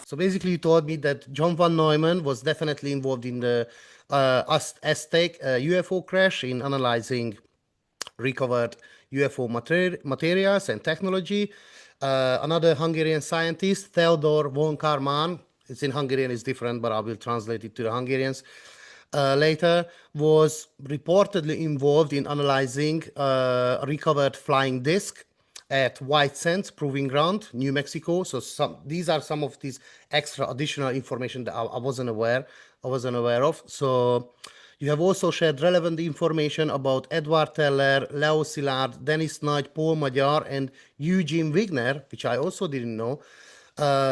So basically, you told me that John von Neumann was definitely involved in the Aztec UFO crash in analyzing recovered UFO materials and technology. Another Hungarian scientist, Theodor von Karman, it's in Hungarian, it's different, but I will translate it to the Hungarians later, was reportedly involved in analyzing a recovered flying disc at White Sands Proving Ground, New Mexico. So these are some of these extra additional information that I wasn't aware of. So you have also shared relevant information about Edward Teller, Leo Szilard, Denis Nagy, Paul Magyar, and Eugene Wigner, which I also didn't know.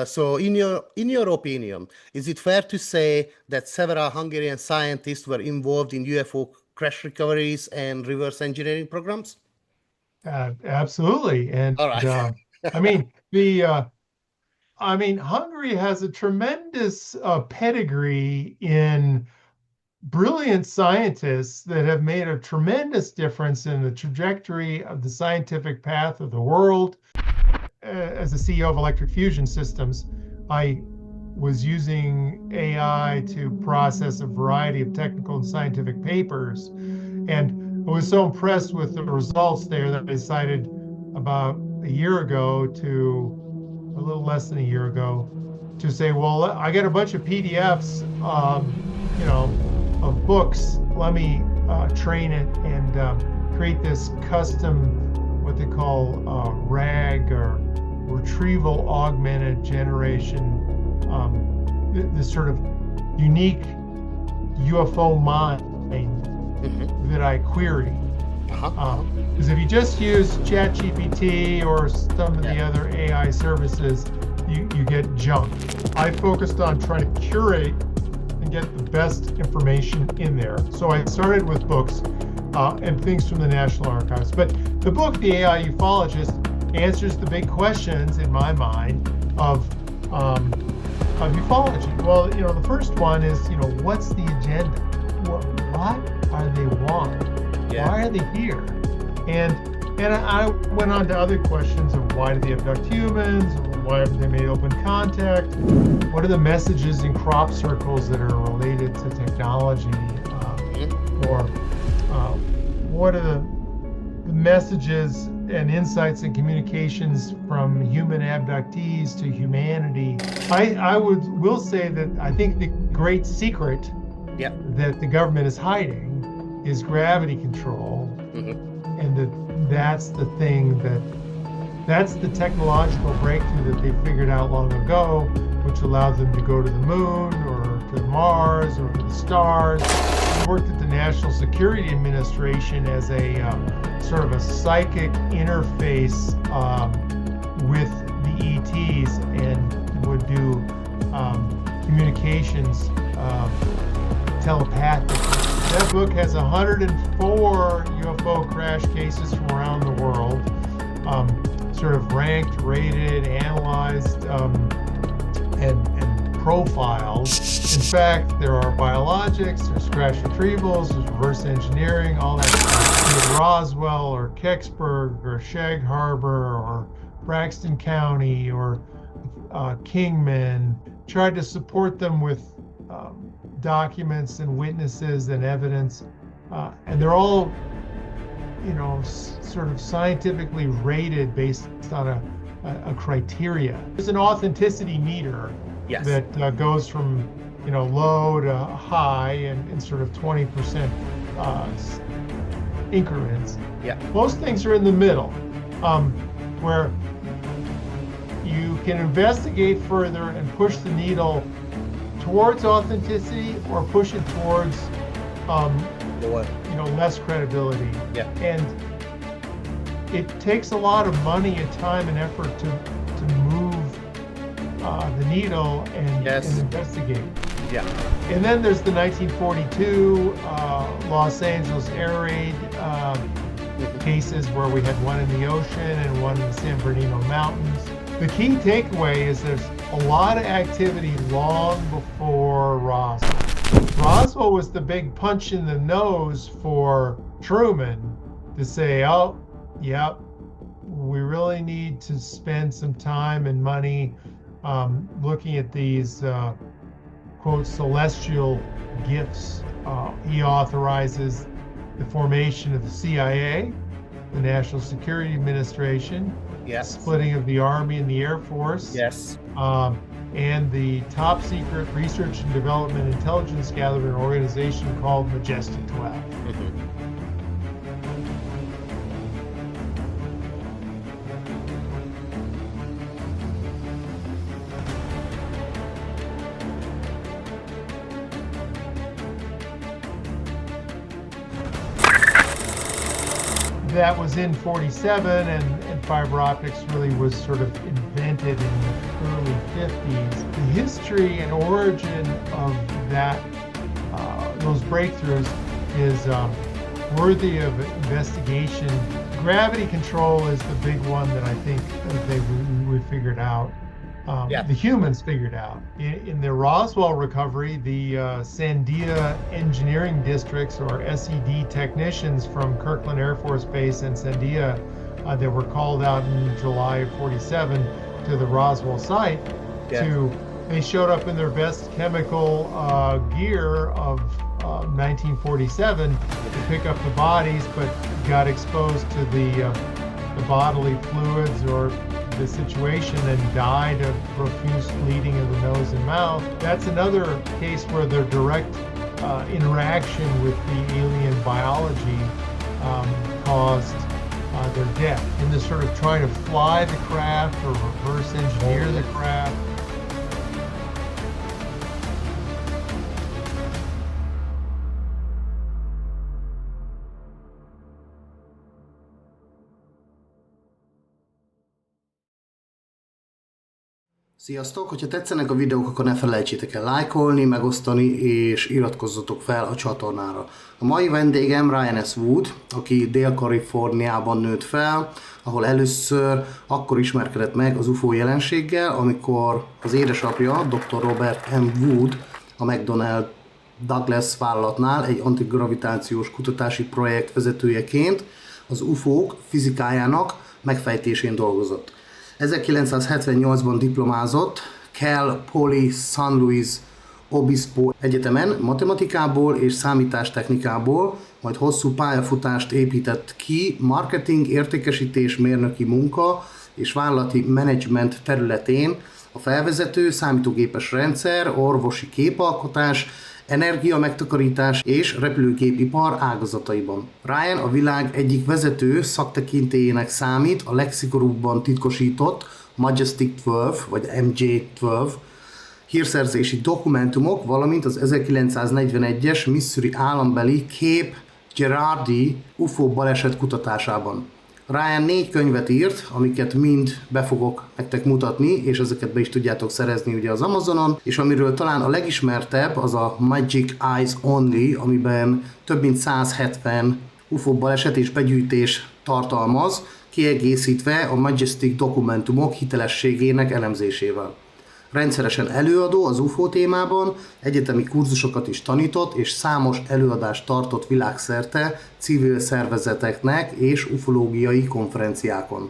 So in your opinion, is it fair to say that several Hungarian scientists were involved in UFO crash recoveries and reverse engineering programs? Absolutely. And all right. Hungary has a tremendous pedigree in brilliant scientists that have made a tremendous difference in the trajectory of the scientific path of the world. As the CEO of Electric Fusion Systems, I was using AI to process a variety of technical and scientific papers. And I was so impressed with the results there that I decided about a little less than a year ago, to say, well, I got a bunch of PDFs, of books. Let me train it and create this custom, what they call RAG, or retrieval augmented generation, this sort of unique UFO mind that I query. Because if you just use ChatGPT or some of the other AI services, you get junk. I focused on trying to curate and get the best information in there. So I started with books and things from the National Archives. But the book, The AI Ufologist, answers the big questions in my mind of ufology. Well, the first one is, what's the agenda? What are they want? Yeah. Why are they here? And I went on to other questions of why do they abduct humans? Why have they made open contact? What are the messages in crop circles that are related to technology? Or what are the messages and insights and communications from human abductees to humanity? I will say that I think the great secret that the government is hiding is gravity control, and that's the thing that's the technological breakthrough that they figured out long ago, which allowed them to go to the moon or to Mars or to the stars. I worked at the National Security Administration as a sort of a psychic interface with the ETs, and would do communications telepathically. That book has 104 UFO crash cases from around the world, sort of ranked, rated, analyzed, and profiled. In fact, there are biologics, there's crash retrievals, there's reverse engineering, all that stuff. Roswell or Kecksburg or Shag Harbor or Braxton County or Kingman, tried to support them with documents and witnesses and evidence, and they're all, sort of scientifically rated based on a criteria. There's an authenticity meter that goes from low to high in sort of 20% increments. Most things are in the middle, where you can investigate further and push the needle towards authenticity or push it towards less credibility. And it takes a lot of money and time and effort to move the needle and investigate. And then there's the 1942 Los Angeles air raid cases, where we had one in the ocean and one in the San Bernardino Mountains. The key takeaway is there's a lot of activity long before Roswell. Roswell was the big punch in the nose for Truman to say, we really need to spend some time and money looking at these, quote, celestial gifts. He authorizes the formation of the CIA, the National Security Administration, Yes. splitting of the Army and the Air Force, Yes. and the top secret research and development intelligence gathering organization called Majestic-12. That was in 47, and fiber optics really was sort of invented in the early 50s. The history and origin of that, those breakthroughs is worthy of investigation. Gravity control is the big one that I think we figured out. The humans figured out. In the Roswell recovery, the Sandia engineering districts, or SED technicians from Kirkland Air Force Base and Sandia that were called out in July of 47 to the Roswell site, they showed up in their best chemical gear of 1947 to pick up the bodies, but got exposed to the bodily fluids or the situation and died of profuse bleeding of the nose and mouth. That's another case where their direct interaction with the alien biology caused their death. In this sort of trying to fly the craft or reverse engineer the craft. Sziasztok! Hogyha tetszenek a videók, akkor ne felejtsétek el lájkolni, megosztani és iratkozzatok fel a csatornára. A mai vendégem Ryan S. Wood, aki Dél-Kaliforniában nőtt fel, ahol először akkor ismerkedett meg az UFO jelenséggel, amikor az édesapja, dr. Robert M. Wood, a McDonnell Douglas vállalatnál egy antigravitációs kutatási projekt vezetőjeként az UFO-k fizikájának megfejtésén dolgozott. 1978-ban diplomázott Cal Poly San Luis Obispo Egyetemen matematikából és számítástechnikából, majd hosszú pályafutást épített ki marketing, értékesítés, mérnöki munka és vállalati menedzsment területén a felvezető számítógépes rendszer, orvosi képalkotás, energia megtakarítás és repülőgépipar ágazataiban. Ryan a világ egyik vezető szaktekintélyének számít a legszigorúbban titkosított Majestic-12 vagy MJ-12 hírszerzési dokumentumok, valamint az 1941-es Missouri állambeli Cape Girardi UFO-baleset kutatásában. Ryan 4 könyvet írt, amiket mind be fogok nektek mutatni, és ezeket be is tudjátok szerezni ugye az Amazonon, és amiről talán a legismertebb az a Magic Eyes Only, amiben több mint 170 UFO-baleset és begyűjtés tartalmaz, kiegészítve a Majestic dokumentumok hitelességének elemzésével. Rendszeresen előadó az UFO témában, egyetemi kurzusokat is tanított, és számos előadást tartott világszerte civil szervezeteknek és ufológiai konferenciákon.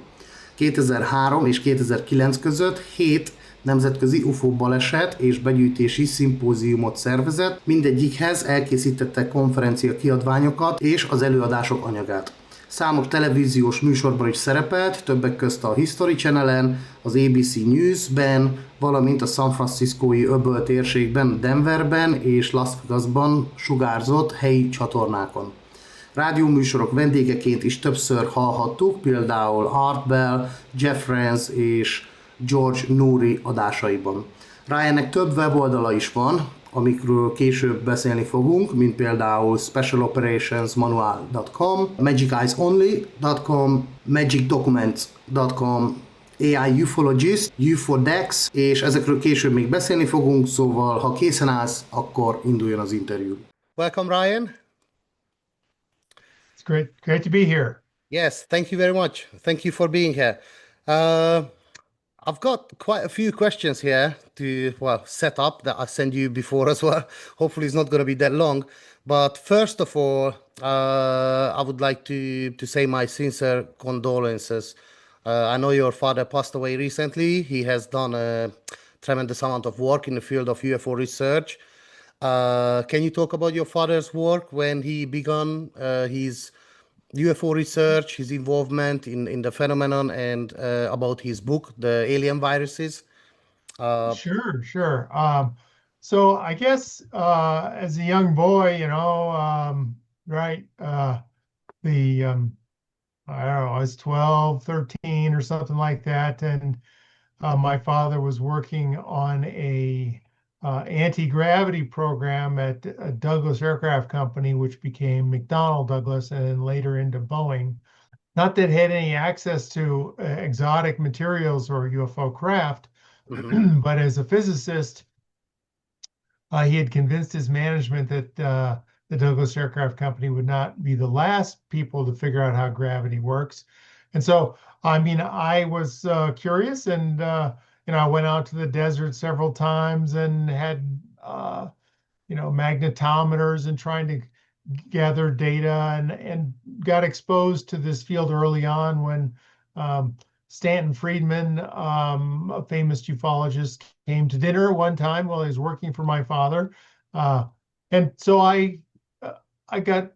2003 és 2009 között 7 nemzetközi UFO-baleset és begyűjtési szimpóziumot szervezett, mindegyikhez elkészítette konferencia kiadványokat és az előadások anyagát. Számos televíziós műsorban is szerepelt, többek közt a History Channelen, az ABC News-ben, valamint a San Franciscói öböl térségben, Denverben és Las Vegasban sugárzott helyi csatornákon. Rádióműsorok vendégeként is többször hallhattuk, például Art Bell, Jeff Renz és George Noory adásaiban. Ryannek több weboldala is van, amikről később beszélni fogunk, mint például specialoperationsmanual.com, magiceyesonly.com, magicdocuments.com, AI Ufologist, UFOdex, és ezekről később még beszélni fogunk, szóval ha készen állsz, akkor induljon az interjú. Welcome, Ryan. It's great to be here. Yes, thank you very much. Thank you for being here. I've got quite a few questions here to, set up that I sent you before as well. Hopefully it's not going to be that long. But first of all, I would like to say my sincere condolences. I know your father passed away recently. He has done tremendous amount of work in the field of UFO research. Can you talk about your father's work when he began his UFO research, his involvement in the phenomenon, and about his book, The Alien Viruses? Sure. So I guess as a young boy, right, I don't know, I was 12, 13 or something like that. And my father was working on a anti-gravity program at Douglas Aircraft Company, which became McDonnell Douglas and then later into Boeing. Not that it had any access to exotic materials or UFO craft, but as a physicist, he had convinced his management that the Douglas Aircraft Company would not be the last people to figure out how gravity works. And so, I mean, I was curious, and I went out to the desert several times and had magnetometers and trying to gather data, and got exposed to this field early on when Stanton Friedman, a famous ufologist, came to dinner one time while he was working for my father. And so I got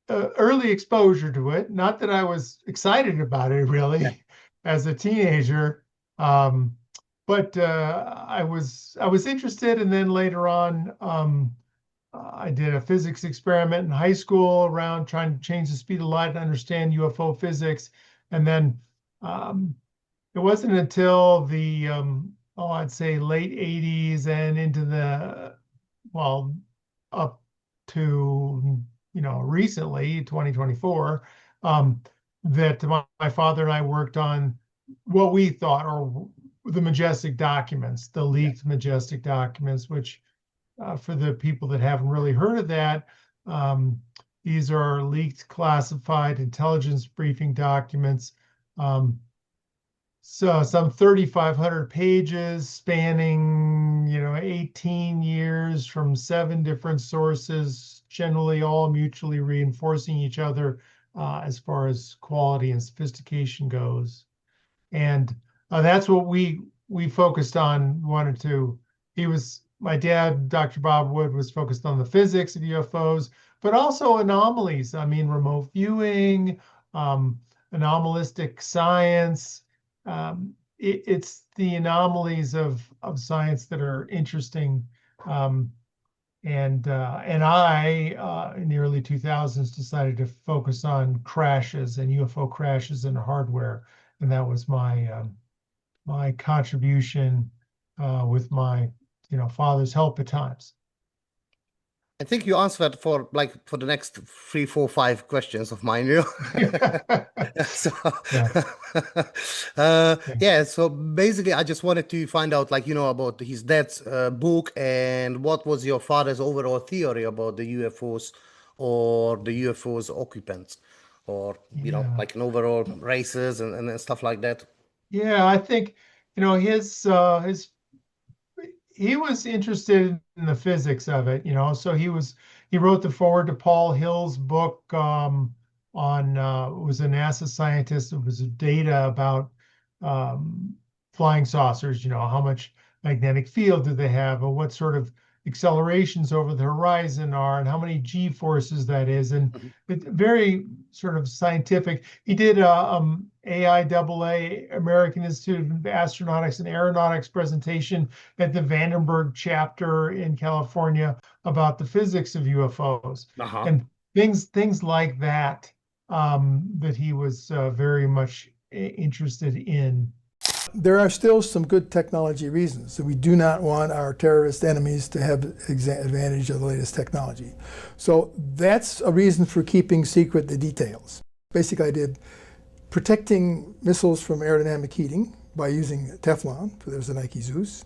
early exposure to it. Not that I was excited about it really as a teenager, but I was interested. And then later on, I did a physics experiment in high school around trying to change the speed of light to understand UFO physics. And then it wasn't until the, I'd say late 80s and into up to, recently, 2024, that my father and I worked on what we thought are the Majestic documents, the leaked Majestic documents, which for the people that haven't really heard of that, these are leaked classified intelligence briefing documents. So some 3,500 pages spanning, 18 years from 7 different sources, generally all mutually reinforcing each other as far as quality and sophistication goes. And that's what we focused on, my dad, Dr. Bob Wood, was focused on the physics of UFOs, but also anomalies. I mean, remote viewing, anomalistic science. It's the anomalies of science that are interesting. And I, in the early 2000s, decided to focus on crashes and UFO crashes in hardware. And that was my contribution with my father's help at times. I think you answered for the next 3, 4, 5 questions of mine. So, so basically, I just wanted to find out, about his dad's book, and what was your father's overall theory about the UFOs or the UFOs occupants, or like an overall races and stuff like that. Yeah, I think he was interested in the physics of it, so he wrote the foreword to Paul Hill's book on was a NASA scientist. It was data about flying saucers, how much magnetic field do they have, and what sort of accelerations over the horizon are, and how many G forces that is, and it's very sort of scientific. He did AIAA, American Institute of Astronautics and Aeronautics presentation at the Vandenberg chapter in California about the physics of UFOs and things like that, that he was very much interested in. There are still some good technology reasons. So we do not want our terrorist enemies to have advantage of the latest technology. So that's a reason for keeping secret the details. Basically, I did protecting missiles from aerodynamic heating by using Teflon, there's the Nike Zeus.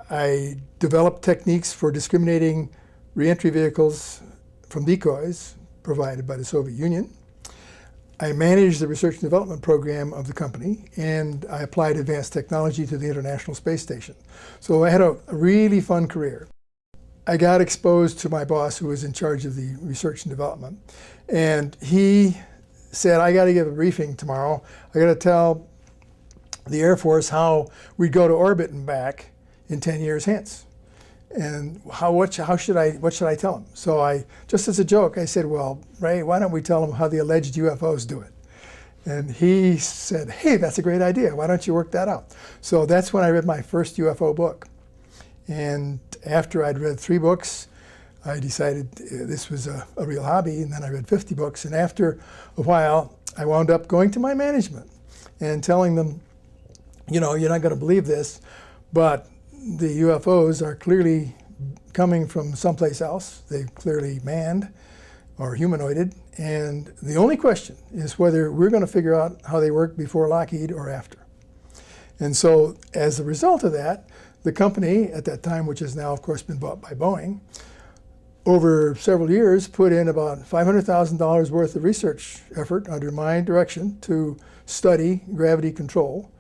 I developed techniques for discriminating reentry vehicles from decoys provided by the Soviet Union. I managed the research and development program of the company, and I applied advanced technology to the International Space Station. So I had a really fun career. I got exposed to my boss, who was in charge of the research and development, and he said, I got to give a briefing tomorrow. I got to tell the Air Force how we'd go to orbit and back in 10 years hence. And what should I tell them? So I, just as a joke, I said, well, Ray, why don't we tell them how the alleged UFOs do it? And he said, hey, that's a great idea. Why don't you work that out? So that's when I read my first UFO book. And after I'd read 3 books, I decided this was a real hobby, and then I read 50 books. And after a while, I wound up going to my management and telling them, you know, you're not going to believe this, but the UFOs are clearly coming from someplace else. They're clearly manned or humanoided. And the only question is whether we're going to figure out how they work before Lockheed or after. And so as a result of that, the company at that time, which has now, of course, been bought by Boeing, over several years put in about $500,000 worth of research effort under my direction to study gravity control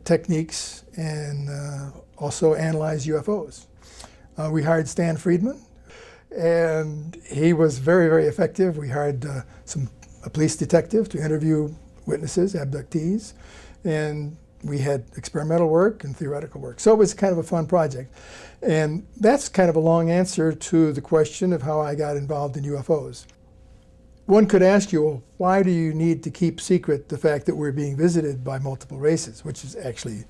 techniques and also analyze UFOs. We hired Stan Friedman, and he was very, very effective. We hired a police detective to interview witnesses, abductees, and we had experimental work and theoretical work. So it was kind of a fun project. And that's kind of a long answer to the question of how I got involved in UFOs. One could ask you, well, why do you need to keep secret the fact that we're being visited by multiple races, which is actually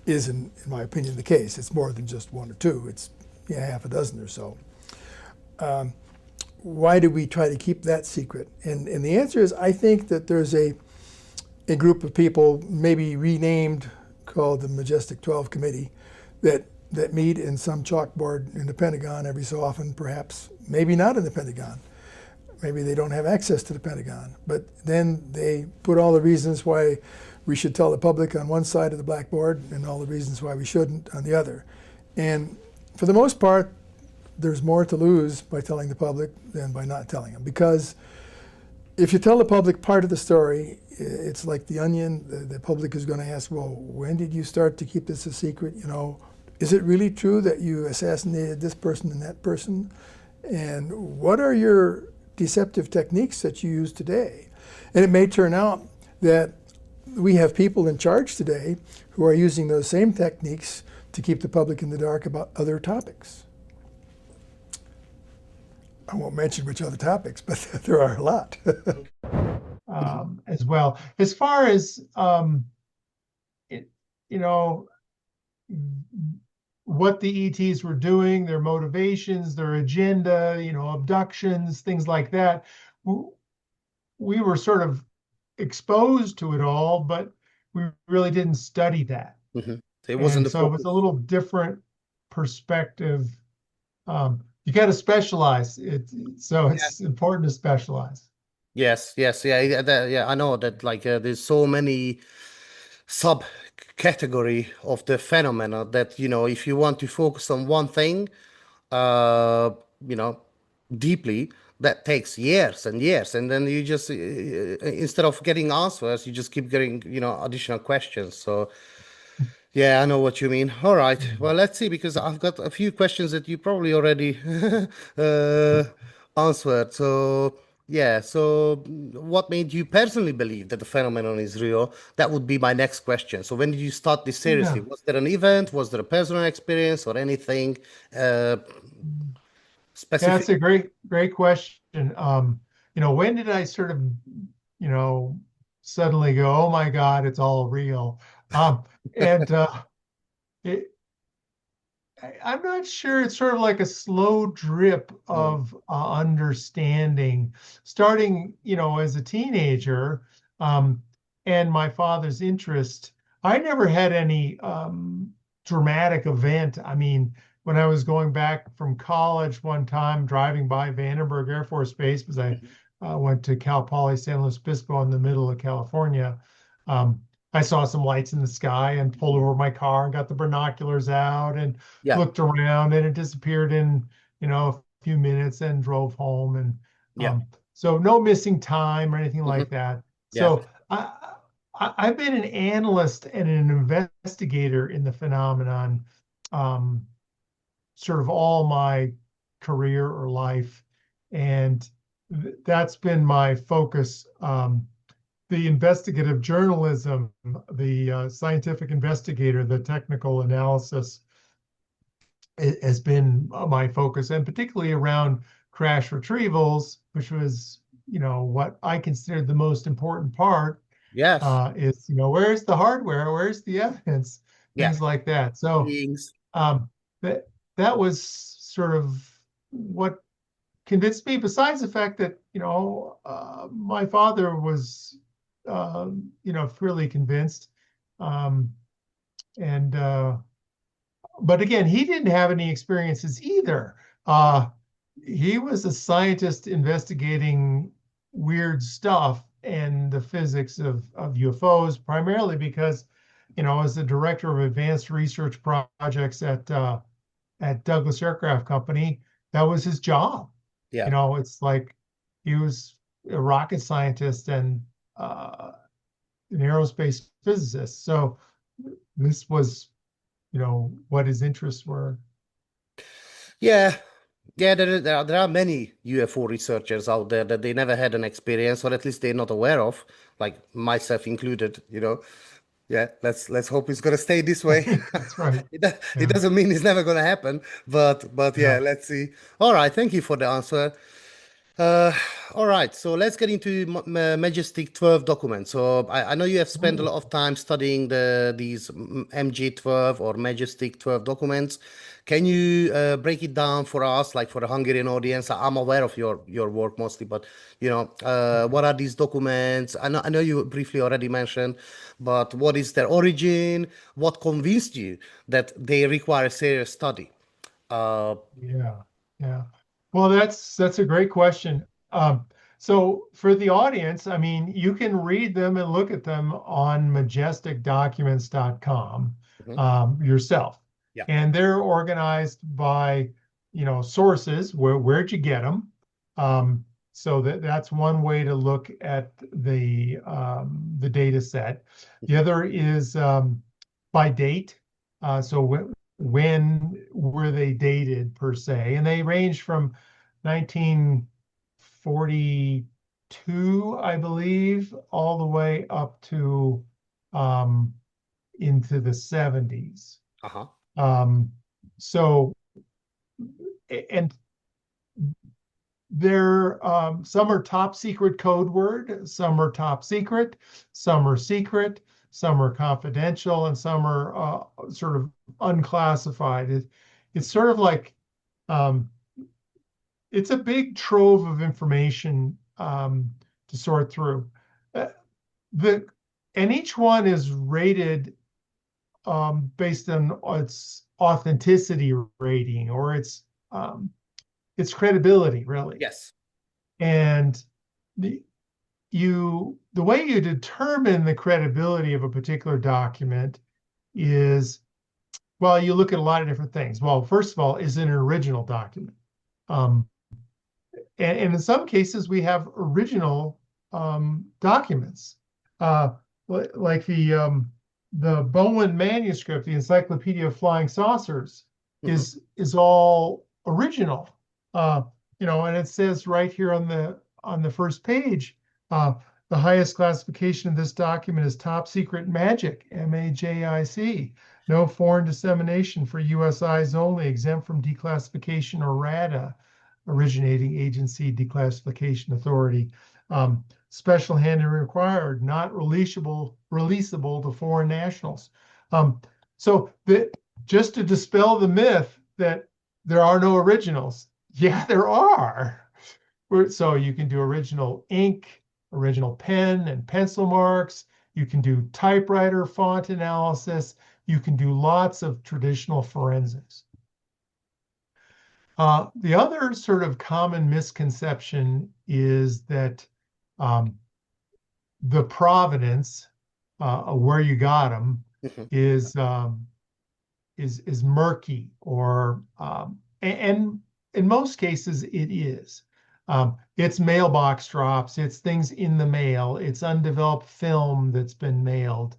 in my opinion, the case. It's more than just 1 or 2. It's half a dozen or so. Why do we try to keep that secret? And the answer is, I think that there's a group of people, maybe renamed, called the Majestic-12 Committee, that meet in some chalkboard in the Pentagon every so often, perhaps, maybe not in the Pentagon. Maybe they don't have access to the Pentagon. But then they put all the reasons why we should tell the public on one side of the blackboard and all the reasons why we shouldn't on the other. And for the most part, there's more to lose by telling the public than by not telling them. Because if you tell the public part of the story, it's like the onion. The public is going to ask, well, when did you start to keep this a secret? You know, is it really true that you assassinated this person and that person? And what are your deceptive techniques that you use today? And it may turn out that we have people in charge today who are using those same techniques to keep the public in the dark about other topics. I won't mention which other topics, but there are a lot. As well. As far as, what the ETs were doing, their motivations, their agenda, abductions, things like that, we were sort of exposed to it all, but we really didn't study that. Mm-hmm. It wasn't and so it was a little different perspective. You got to specialize. It's important to specialize. Yes, yeah. I know that there's so many subcategory of the phenomena that if you want to focus on one thing, deeply, that takes years and years, and then you just instead of getting answers, you just keep getting additional questions. So yeah, I know what you mean. All right, well, let's see, because I've got a few questions that you probably already answered. So yeah, so what made you personally believe that the phenomenon is real? That would be my next question. So when did you start this seriously? Was there an event? Was there a personal experience or anything specific? That's a great question. When did I sort of, suddenly go, oh my God, it's all real? I'm not sure. It's sort of like a slow drip of understanding, starting, as a teenager, and my father's interest. I never had any dramatic event. I mean, when I was going back from college one time, driving by Vandenberg Air Force Base, because I went to Cal Poly San Luis Obispo in the middle of California, I saw some lights in the sky and pulled over my car and got the binoculars out and looked around, and it disappeared in, a few minutes, and drove home. And so no missing time or anything like that. So I've been an analyst and an investigator in the phenomenon sort of all my career or life. And that's been my focus. the investigative journalism, the scientific investigator, the technical analysis has been my focus, and particularly around crash retrievals, which was, what I considered the most important part. Yes. Is, where's the hardware? Where's the evidence? Things like that. So that was sort of what convinced me, besides the fact that, my father was, fairly convinced. But again, he didn't have any experiences either. He was a scientist investigating weird stuff and the physics of UFOs, primarily because, as the director of advanced research projects at Douglas Aircraft Company, that was his job. Yeah. It's like he was a rocket scientist and an aerospace physicist. So this was, what his interests were. Yeah. Yeah, there are many UFO researchers out there that they never had an experience, or at least they're not aware of, like myself included, Yeah, let's hope it's gonna stay this way. That's right. It doesn't mean it's never gonna happen, but yeah, let's see. All right, thank you for the answer. All right, so let's get into Majestic-12 documents. So I know you have spent a lot of time studying these MG-12 or Majestic-12 documents. Can you break it down for us, like for the Hungarian audience? I'm aware of your work mostly, but what are these documents? I know you briefly already mentioned, but what is their origin? What convinced you that they require a serious study? Yeah. Well, that's a great question. So for the audience, I mean, you can read them and look at them on majesticdocuments.com yourself. Yeah. And they're organized by, sources. Where'd you get them? So that's one way to look at the data set. The other is by date. So when were they dated per se? And they range from 1942, I believe, all the way up to into the 70s. So, and they're some are top secret code word, some are top secret, some are secret, some are confidential, and some are sort of unclassified. It's sort of like it's a big trove of information to sort through. And each one is rated based on its authenticity rating or its credibility, really. Yes. And the way you determine the credibility of a particular document is, well, you look at a lot of different things. Well, first of all, is it an original document? And in some cases, we have original documents, like the Bowen manuscript, the Encyclopedia of Flying Saucers, is all original. And it says right here on the first page, the highest classification of this document is top secret magic, MAJIC. No foreign dissemination for U.S. eyes only, exempt from declassification or RADA, originating agency declassification authority. Special handling required, not releasable to foreign nationals. So just to dispel the myth that there are no originals, yeah, there are. So you can do original ink, original pen and pencil marks. You can do typewriter font analysis. You can do lots of traditional forensics. The other sort of common misconception is that the provenance, where you got them, is murky, or and in most cases it is. It's mailbox drops, it's things in the mail, it's undeveloped film that's been mailed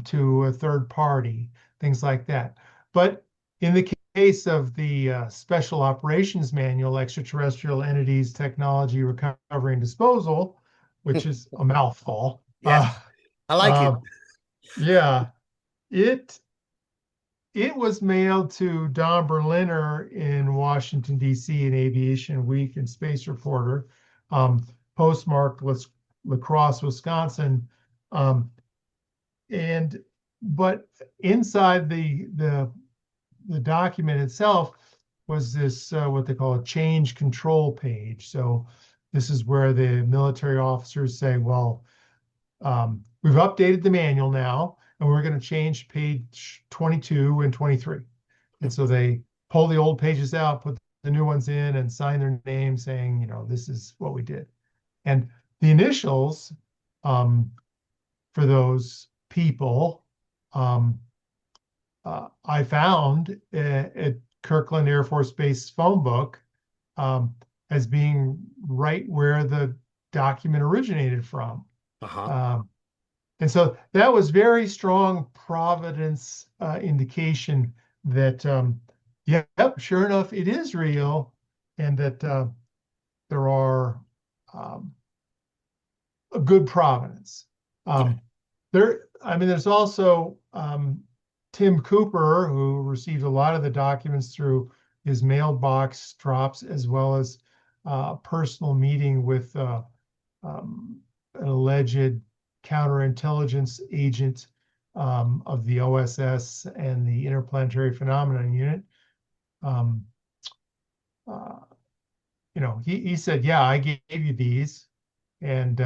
to a third party, things like that. But in the case of the Special Operations Manual, Extraterrestrial Entities, Technology, Recovery, and Disposal, which is a mouthful, Yes, I like it. Uh, yeah, it it was mailed to Don Berliner in Washington, D.C., in Aviation Week and Space Reporter, postmarked La Crosse, Wisconsin. Um, but inside the document itself was this what they call a change control page. So this is where the military officers say, well, we've updated the manual now, and we're going to change page 22 and 23. And so they pull the old pages out, put the new ones in, and sign their name saying, this is what we did. And the initials for those people, I found at Kirkland Air Force Base phone book as being right where the document originated from. And so that was very strong providence indication that, yep, sure enough, it is real, and that there are a good providence. There's also Tim Cooper, who received a lot of the documents through his mailbox drops, as well as a personal meeting with an alleged counterintelligence agent of the OSS and the Interplanetary Phenomenon Unit. He said, "Yeah, I gave you these," and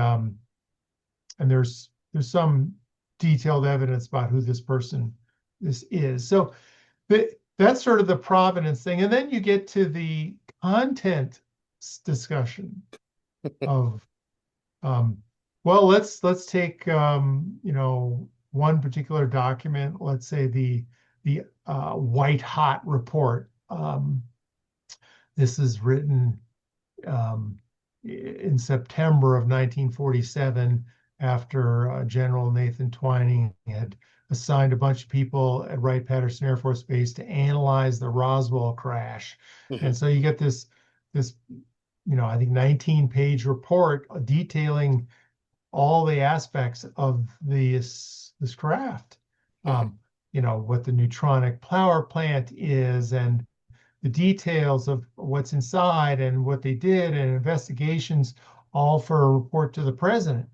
there's some detailed evidence about who this is. So that's sort of the provenance thing, and then you get to the content discussion of well, let's take one particular document. Let's say the White Hot Report. This is written in September of 1947, after General Nathan Twining had assigned a bunch of people at Wright-Patterson Air Force Base to analyze the Roswell crash. And so you get this I think 19-page report detailing all the aspects of this craft. What the neutronic power plant is, and the details of what's inside and what they did, and investigations, all for a report to the president.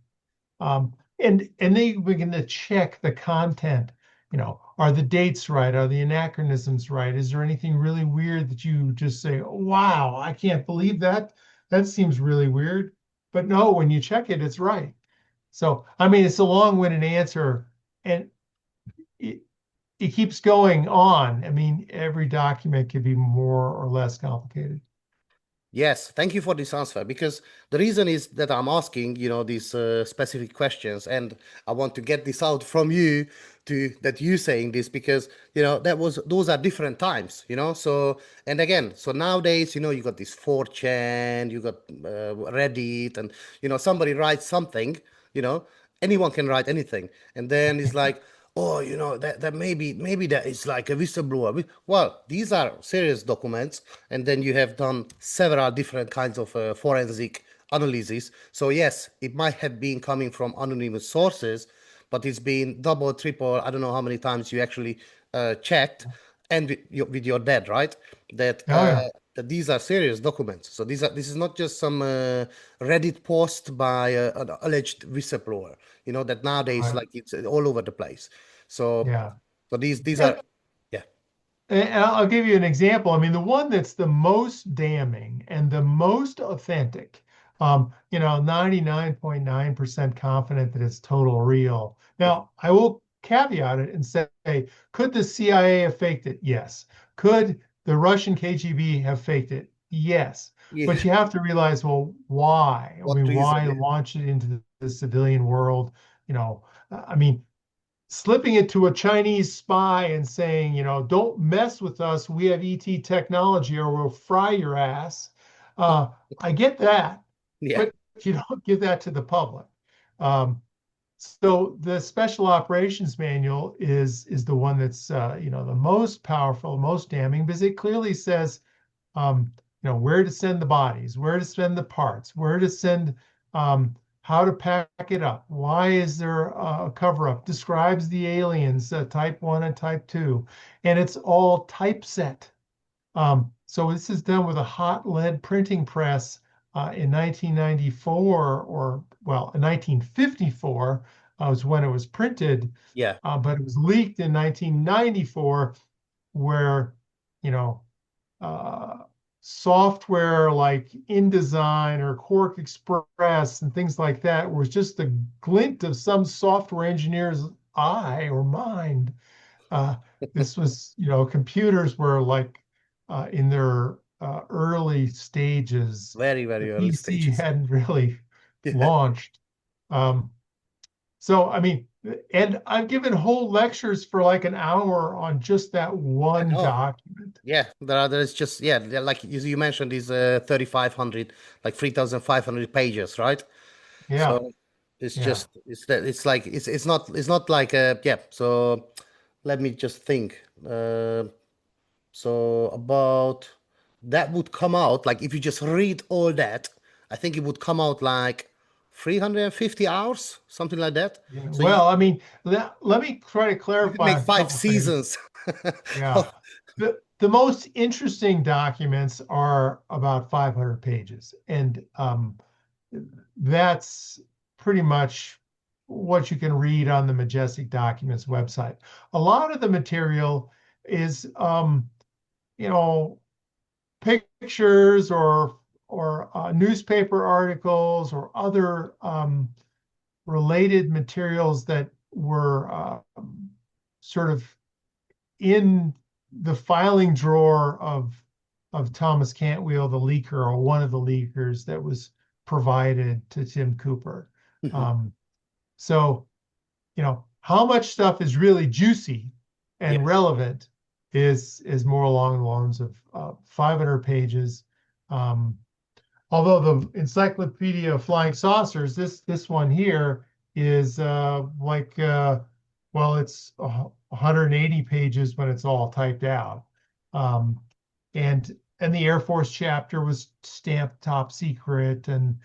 And they begin to check the content. Are the dates right? Are the anachronisms right? Is there anything really weird that you just say, oh, wow, I can't believe that? That seems really weird. But no, when you check it, it's right. So, it's a long-winded answer, and it keeps going on. Every document could be more or less complicated. Yes, thank you for this answer, because the reason is that I'm asking, these specific questions, and I want to get this out from you that you saying this, because, those are different times, so, and again, so nowadays, you got this 4chan, you got Reddit, and, somebody writes something, anyone can write anything. And then it's like, oh, that maybe that is like a whistleblower. Well, these are serious documents, and then you have done several different kinds of forensic analysis. So yes, it might have been coming from anonymous sources, but it's been double, triple, I don't know how many times you actually checked, and with your dad, right? That that these are serious documents. So this is not just some Reddit post by an alleged whistleblower. That nowadays, like, it's all over the place. So so these are, yeah. And I'll give you an example. The one that's the most damning and the most authentic, 99.9% confident that it's total real. Now, I will caveat it and say, could the CIA have faked it? Yes. Could the Russian KGB have faked it? Yes. Yeah. But you have to realize, well, why? Why reason? launch it into the civilian world? Slipping it to a Chinese spy and saying, don't mess with us, we have ET technology or we'll fry your ass. I get that, but you don't give that to the public. So the Special Operations Manual is the one that's the most powerful, most damning, because it clearly says where to send the bodies, where to send the parts, where to send how to pack it up. Why is there a cover-up? Describes the aliens, type 1 and type 2. And it's all typeset. So this is done with a hot lead printing press in 1994, or, well, in 1954 was when it was printed. Yeah. But it was leaked in 1994, where, you know, software like InDesign or Quark Express and things like that was just a glint of some software engineer's eye or mind. This was, you know, computers were like in their early stages. Very, very The early PC stages. hadn't really Yeah. launched. So, I mean, and I've given whole lectures for like an hour on just that one know. document. Yeah, there's just, yeah, like you mentioned, these 3,500, like 3,500 pages, right? Yeah. So it's Yeah. just, it's like, it's not like, yeah. So let me just think. So about that would come out, like if you just read all that, I think it would come out like 350 hours, something like that. Yeah. So Well, I mean, let me try to you could clarify make a 5 couple things. seasons. Yeah. The most interesting documents are about 500 pages. And that's pretty much what you can read on the Majestic Documents website. A lot of the material is, you know, pictures or newspaper articles or other related materials that were sort of in the filing drawer of Thomas Cantwell, the leaker, or one of the leakers that was provided to Tim Cooper. So, you know, how much stuff is really juicy and Yes. relevant is more along the lines of 500 pages. Although the Encyclopedia of Flying Saucers, this one here is like, well, it's 180 pages when it's all typed out. And the Air Force chapter was stamped top secret. And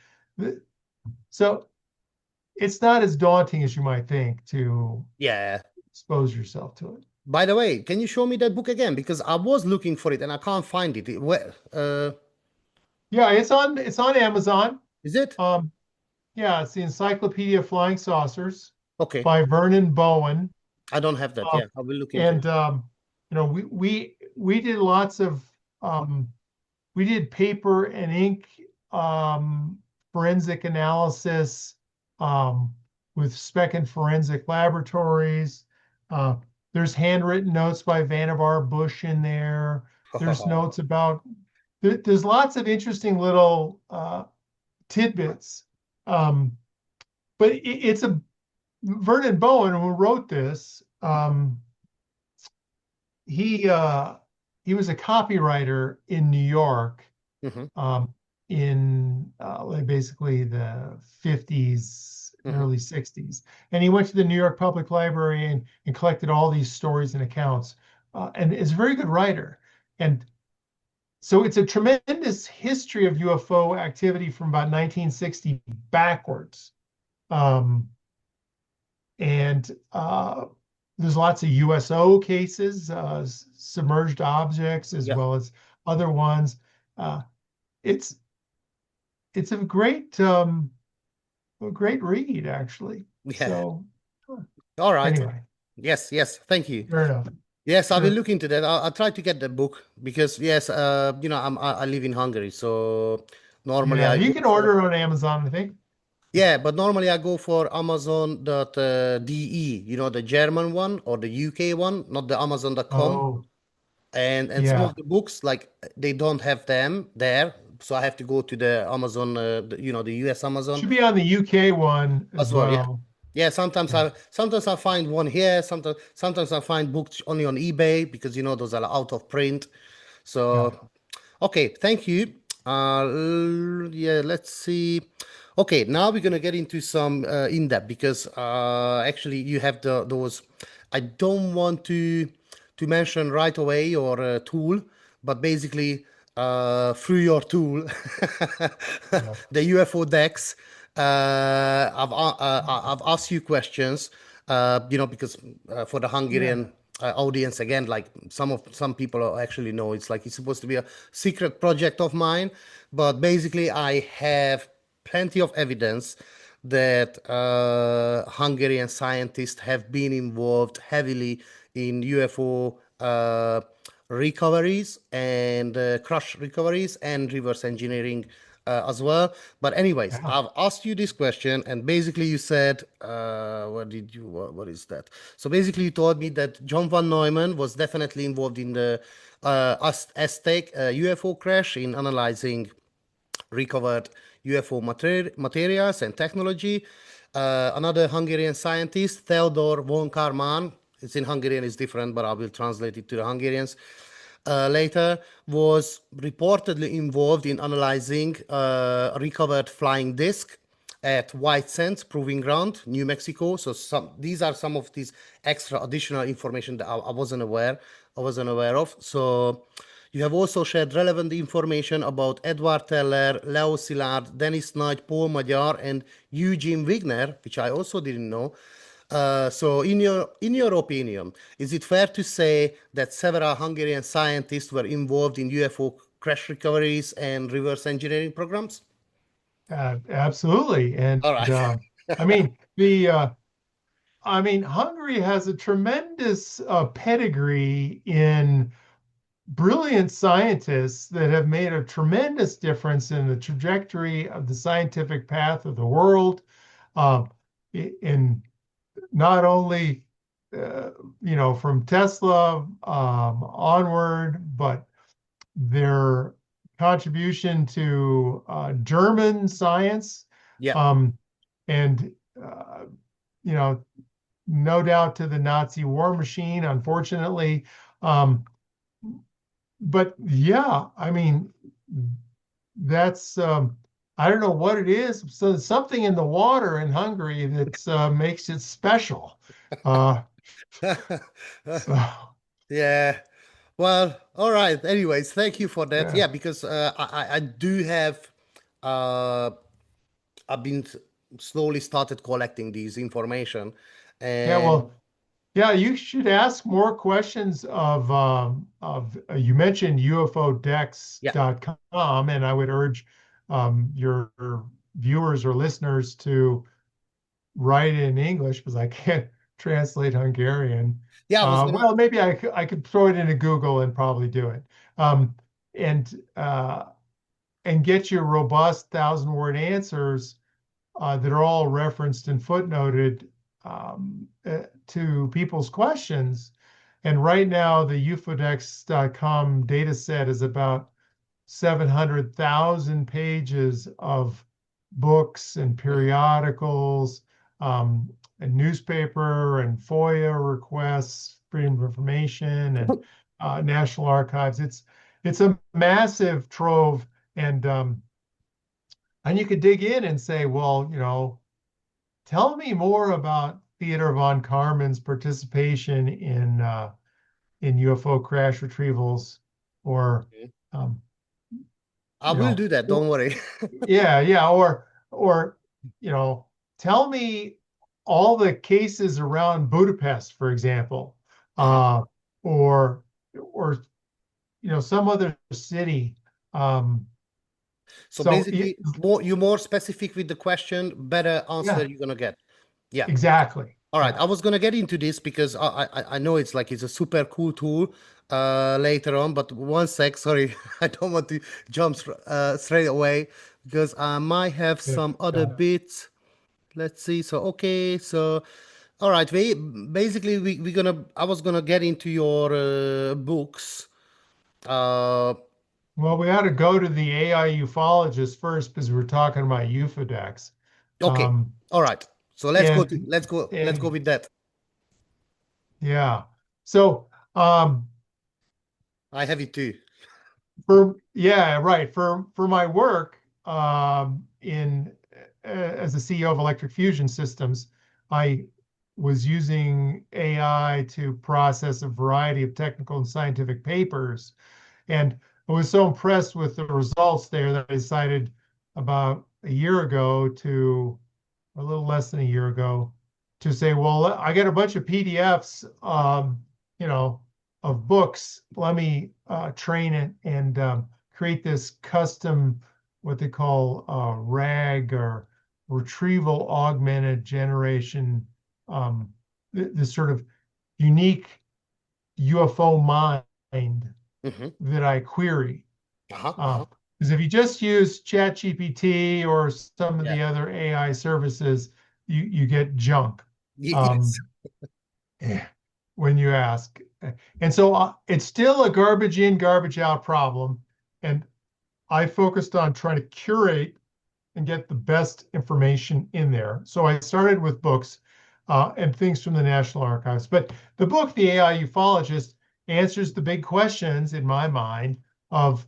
so it's not as daunting as you might think to Yeah. expose yourself to it. By the way, can you show me that book again? Because I was looking for it and I can't find it. Yeah, it's on Amazon. Is it? Yeah, it's the Encyclopedia of Flying Saucers Okay. by Vernon Bowen. I don't have that. Yeah, I will look into And it. you know, we did lots of we did paper and ink forensic analysis with Spec and Forensic Laboratories. There's handwritten notes by Vannevar Bush in there. There's notes about, there's lots of interesting little tidbits. But it's a Vernon Bowen who wrote this. He was a copywriter in New York in like basically the 50s, early 60s. And he went to the New York Public Library and collected all these stories and accounts. And is a very good writer. And so it's a tremendous history of UFO activity from about 1960 backwards. And there's lots of USO cases, submerged objects, as well as other ones. It's a great read, actually. Yeah. So, all right. Anyway. Yes. Thank you. Fair enough. Yes, I will look into that. I'll try to get the book because yes, you know, I live in Hungary, so normally you can order it on Amazon, I think. Yeah, but normally I go for Amazon.de, you know, the German one or the UK one, not the Amazon.com. Oh. And some of the books, like they don't have them there, so I have to go to the Amazon, you know, the US Amazon. Should be on the UK one as well. Yeah. Yeah, sometimes I find one here. Sometimes I find books only on eBay because you know those are out of print. So, okay, thank you. Yeah, let's see. Okay, now we're gonna get into some in-depth because actually you have those. I don't want to mention right away your tool, but basically through your tool, the UFOdex. I've asked you questions, because for the Hungarian audience, again, like some people actually know, it's like it's supposed to be a secret project of mine, but basically I have plenty of evidence that Hungarian scientists have been involved heavily in UFO recoveries and crash recoveries and reverse engineering as well. But anyways, Yeah. I've asked you this question, and basically you said, what is that? So basically you told me that John von Neumann was definitely involved in the Aztec UFO crash in analyzing recovered UFO materials and technology. Another Hungarian scientist, Theodor von Karman, it's in Hungarian, it's different, but I will translate it to the Hungarians later, was reportedly involved in analyzing a recovered flying disc at White Sands Proving Ground, New Mexico. So these are some of these extra additional information that I wasn't aware of. So you have also shared relevant information about Edward Teller, Leo Szilard, Dennis Knight, Paul Magyar, and Eugene Wigner, which I also didn't know. So in your opinion, is it fair to say that several Hungarian scientists were involved in UFO crash recoveries and reverse engineering programs? Absolutely. And All right. I mean, Hungary has a tremendous pedigree in brilliant scientists that have made a tremendous difference in the trajectory of the scientific path of the world. In not only from Tesla onward, but their contribution to German science, Yeah. and no doubt to the Nazi war machine, unfortunately. But yeah, I mean, that's I don't know what it is. So there's something in the water in Hungary that makes it special. So Yeah. Well, all right. Anyways, thank you for that. yeah, Yeah, because I do have I've been slowly started collecting these information, yeah. and Well, yeah. You should ask more questions of you mentioned yeah, UFOdex.com, and I would urge your viewers or listeners to write in English because I can't translate Hungarian. yeah. Well, maybe I could throw it into Google and probably do it. Um, and get you robust 1,000-word answers that are all referenced and footnoted to people's questions. And right now, the UFOdex.com data set is about 700,000 pages of books and periodicals, and newspaper and FOIA requests, Freedom of Information, and National Archives. It's a massive trove, and you could dig in and say, well, tell me more about Theodor von Karman's participation in UFO crash retrievals, or I will do that. Don't worry. yeah, or tell me all the cases around Budapest, for example, or some other city. So basically, you're more specific with the question, better answer you're gonna get. Yeah, exactly. All right, Yeah. I was gonna get into this because I know it's a super cool tool later on, but one sec, sorry, I don't want to jump straight away because I might have some other bits. Let's see. So okay, so all right, I was gonna get into your books. Well, we ought to go to the AI ufologist first because we're talking about UFOdex. Okay, all right. So let's go with that. Yeah. So I have it too. right. For my work in as a CEO of Electric Fusion Systems, I was using AI to process a variety of technical and scientific papers, and I was so impressed with the results there that I decided about a year ago to a little less than a year ago to say, well, I got a bunch of PDFs, you know, of books. Let me train it and create this custom, what they call RAG, or retrieval augmented generation, this sort of unique UFO mind that I query. Because if you just use ChatGPT or some of the other AI services, you get junk. Yes. When you ask. And so it's still a garbage in, garbage out problem. And I focused on trying to curate and get the best information in there. So I started with books and things from the National Archives. But the book, The AI Ufologist, answers the big questions in my mind of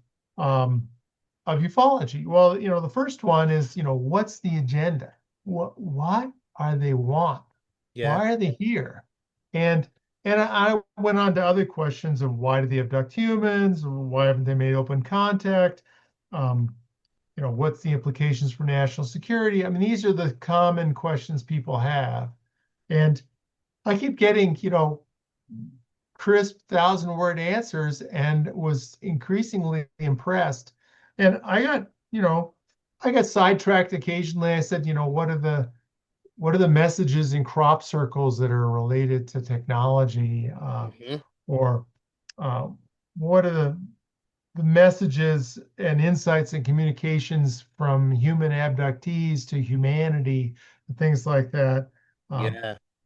ufology. Well, you know, the first one is, you know, what's the agenda? What are they want? Why are they here? And I went on to other questions of why do they abduct humans? Why haven't they made open contact? You know, what's the implications for national security? I mean, these are the common questions people have. And I keep getting, you know, crisp 1,000-word answers and was increasingly impressed. And I got, you know, I got sidetracked occasionally. I said, you know, what are the messages in crop circles that are related to technology? Or what are the messages and insights and communications from human abductees to humanity and things like that?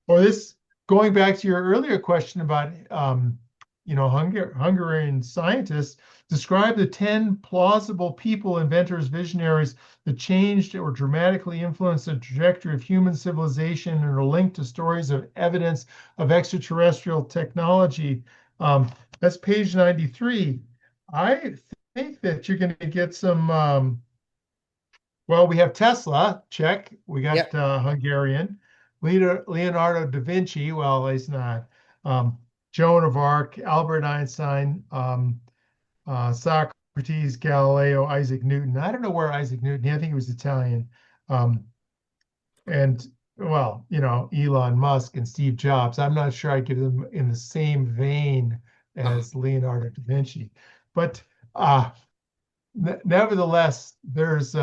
Or this, going back to your earlier question about, you know, Hungarian scientists describe the 10 plausible people, inventors, visionaries that changed or dramatically influenced the trajectory of human civilization and are linked to stories of evidence of extraterrestrial technology. That's page 93. I think that you're going to get some, well, we have Tesla, check. We got Hungarian. Leonardo da Vinci, well, he's not. Joan of Arc, Albert Einstein, Socrates, Galileo, Isaac Newton. I don't know where Isaac Newton, I think he was Italian. And, well, you know, Elon Musk and Steve Jobs. I'm not sure I'd give them in the same vein as Leonardo da Vinci. But nevertheless, there's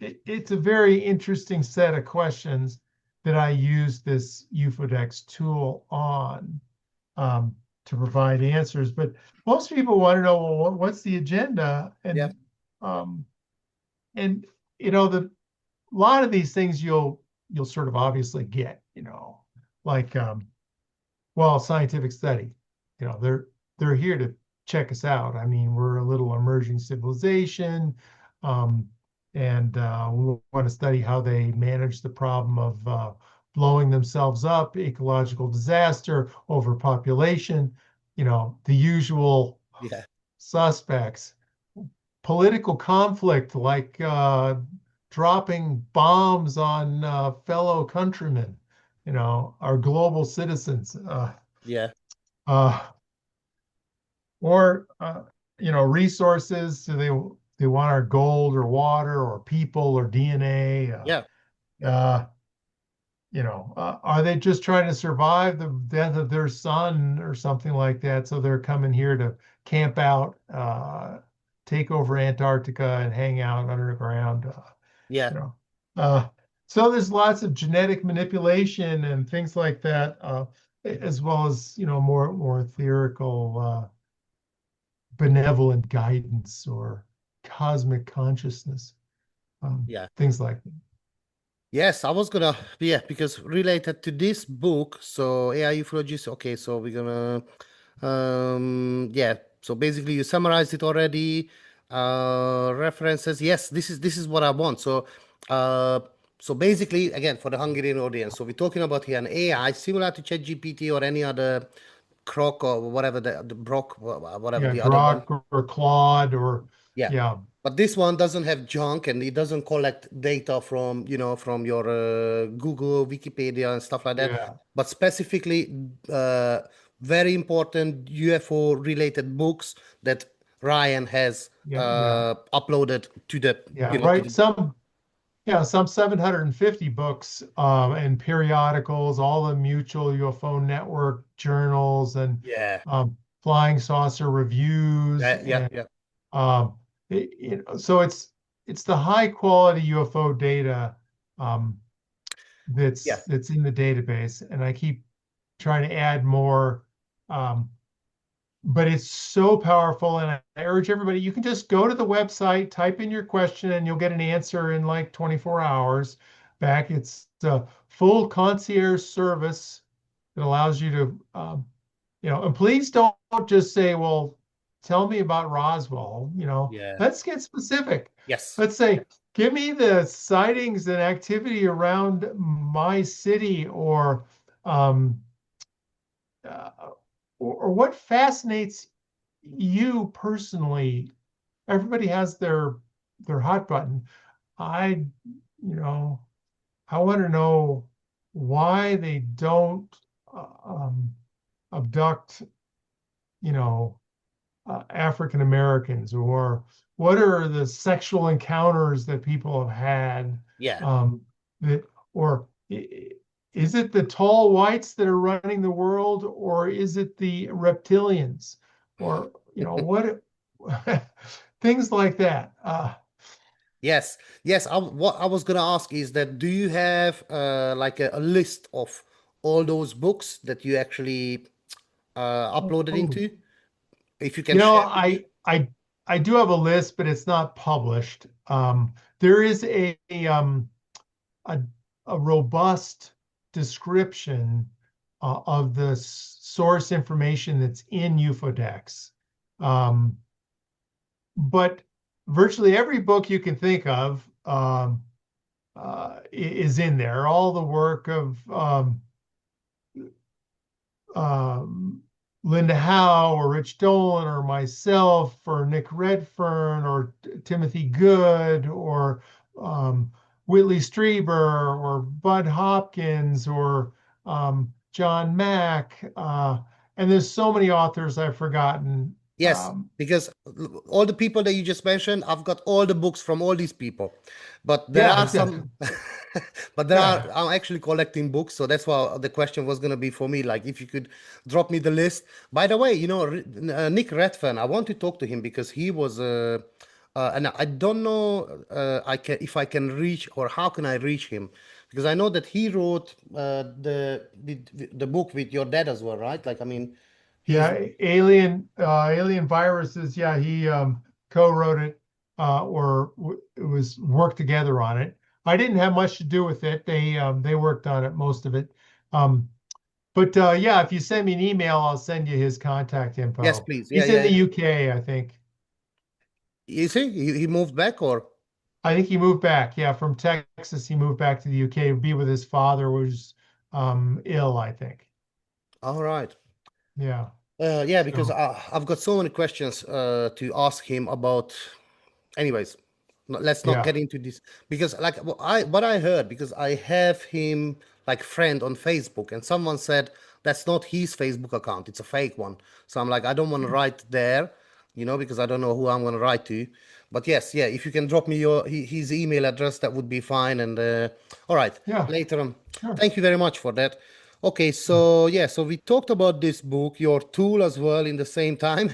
it's a very interesting set of questions that I use this UFOdex tool on to provide answers. But most people want to know, well, what's the agenda? And and you know, a lot of these things you'll sort of obviously get, you know, like well, scientific study, you know, they're here to check us out. I mean, we're a little emerging civilization. And we want to study how they manage the problem of blowing themselves up, ecological disaster, overpopulation, you know, the usual suspects, political conflict, like dropping bombs on fellow countrymen, you know, our global citizens. Or, you know, resources. Do they want our gold or water or people or DNA? You know, are they just trying to survive the death of their son or something like that? So they're coming here to camp out, take over Antarctica and hang out underground. You know, so there's lots of genetic manipulation and things like that, as well as, you know, more theoretical benevolent guidance or cosmic consciousness, things like that. Yes, I was gonna, because related to this book, so AI ufologist, okay, so we're gonna, so basically you summarized it already, references, yes, this is what I want. So, so basically, again, for the Hungarian audience, so we're talking about here an AI similar to ChatGPT or any other Croc or whatever the Brock, whatever the other one. Grok or Claude or But this one doesn't have junk and it doesn't collect data from, you know, from your Google, Wikipedia and stuff like that. But specifically, very important UFO related books that Ryan has uploaded to the right. Some 750 books and periodicals, all the mutual UFO network journals and flying saucer reviews. So it's the high quality UFO data that's in the database, and I keep trying to add more. But it's so powerful, and I urge everybody, you can just go to the website, type in your question, and you'll get an answer in like 24 hours back. It's a full concierge service that allows you to, and please don't just say, well, tell me about Roswell, let's get specific. Yes. Let's say, give me the sightings and activity around my city, or what fascinates you personally. Everybody has their hot button. I want to know why they don't abduct, African Americans, or what are the sexual encounters that people have had? Or is it the tall whites that are running the world, or is it the reptilians, or what? Things like that. Yes. What I was gonna ask is that, do you have like a list of all those books that you actually uploaded into? If you can share. I do have a list, but it's not published. There is a robust description of the source information that's in UFOdex. But virtually every book you can think of is in there. All the work of Linda Howe, or Rich Dolan, or myself, or Nick Redfern, or Timothy Good, or Whitley Strieber, or Bud Hopkins, or John Mack, and there's so many authors I've forgotten. Yes, because all the people that you just mentioned, I've got all the books from all these people, but there are some. But I'm actually collecting books, so that's why the question was going to be for me, like, if you could drop me the list. By the way, Nick Redfern, I want to talk to him because he was and I don't know if I can reach, or how can I reach him, because I know that he wrote the book with your dad as well, right? Like, I mean, alien viruses. Yeah, he co-wrote it, or it was worked together on it. I didn't have much to do with it. They worked on it, most of it. But if you send me an email, I'll send you his contact info. Yes, please. He's in the UK, I think. Is he? He moved back, or? I think he moved back. Yeah, from Texas, he moved back to the UK to be with his father, who was ill, I think. All right. Yeah. Because I've got so many questions to ask him about. Anyways, let's not get into this, because like what I heard, because I have him like friend on Facebook, and someone said that's not his Facebook account, it's a fake one. So I'm like, I don't want to write there, because I don't know who I'm going to write to. But yes, if you can drop me his email address, that would be fine. And all right, later on. Sure. Thank you very much for that. Okay, so so we talked about this book, your tool as well, in the same time.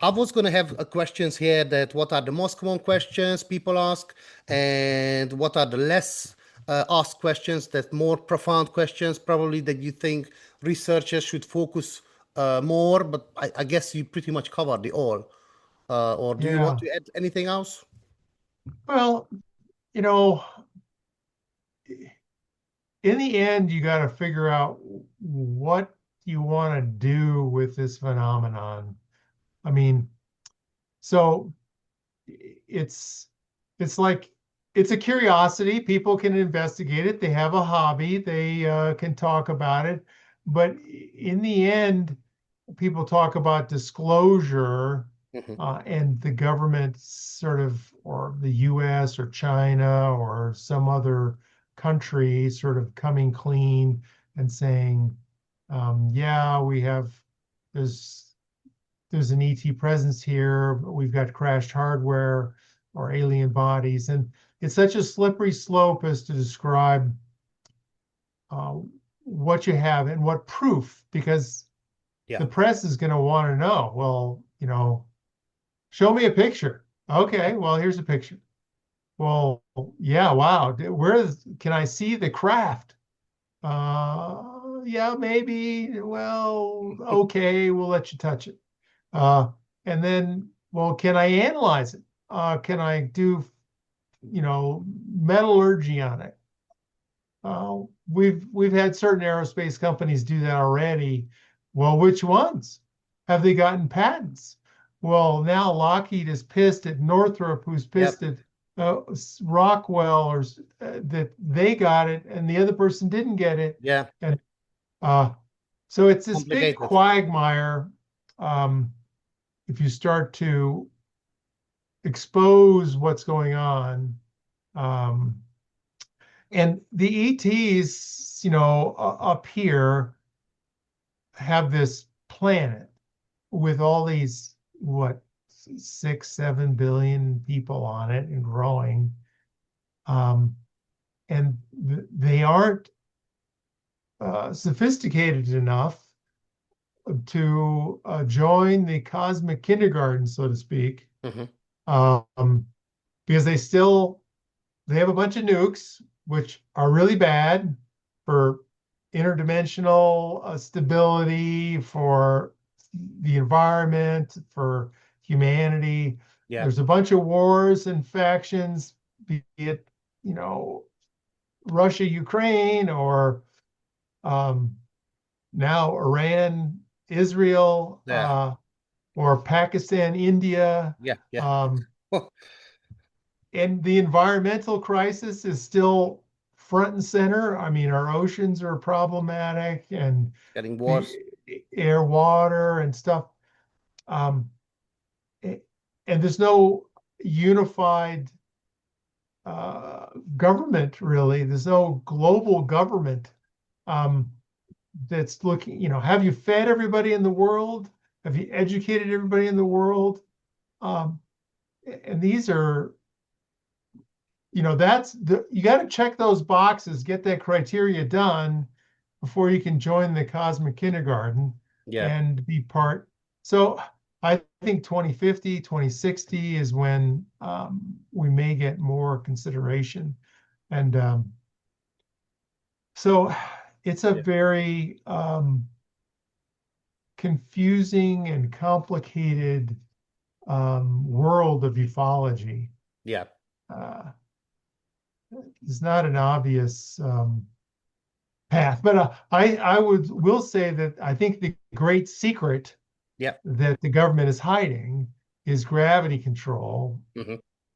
I was going to have questions here, that what are the most common questions people ask, and what are the less asked questions, that more profound questions probably that you think researchers should focus more. But I guess you pretty much covered it all. Or do you want to add anything else? Well, in the end, you got to figure out what you want to do with this phenomenon. I mean, so it's like, it's a curiosity. People can investigate it. They have a hobby. They can talk about it. But in the end, people talk about disclosure, and the government sort of, or the US or China or some other country sort of coming clean and saying, there's there's an ET presence here, but we've got crashed hardware or alien bodies. And it's such a slippery slope as to describe what you have and what proof, because the press is going to want to know, well, you know, show me a picture. Okay, well, here's a picture. Well, yeah, wow. Can I see the craft? Yeah, maybe. Well, okay, we'll let you touch it. And then, well, can I analyze it? Can I do, you know, metallurgy on it? We've had certain aerospace companies do that already. Well, which ones? Have they gotten patents? Well, now Lockheed is pissed at Northrop, who's pissed at Rockwell, or that they got it and the other person didn't get it. Yeah. And so it's this big quagmire. If you start to expose what's going on, and the ETs, you know, up here have this planet with all these, what, 6-7 billion people on it and growing. And they aren't sophisticated enough to join the cosmic kindergarten, so to speak, because they have a bunch of nukes, which are really bad for interdimensional stability, for the environment, for humanity. There's a bunch of wars and factions, be it, you know, Russia, Ukraine, or now Iran, Israel, or Pakistan, India. And the environmental crisis is still front and center. I mean, our oceans are problematic, and getting worse. Air, water, and stuff. And there's no unified government, really. There's no global government that's looking, you know, have you fed everybody in the world? Have you educated everybody in the world? And these are, you know, you got to check those boxes, get that criteria done before you can join the cosmic kindergarten and be part. So I think 2050, 2060 is when we may get more consideration. And so it's a very confusing and complicated world of ufology. It's not an obvious path, but I will say that I think the great secret that the government is hiding is gravity control,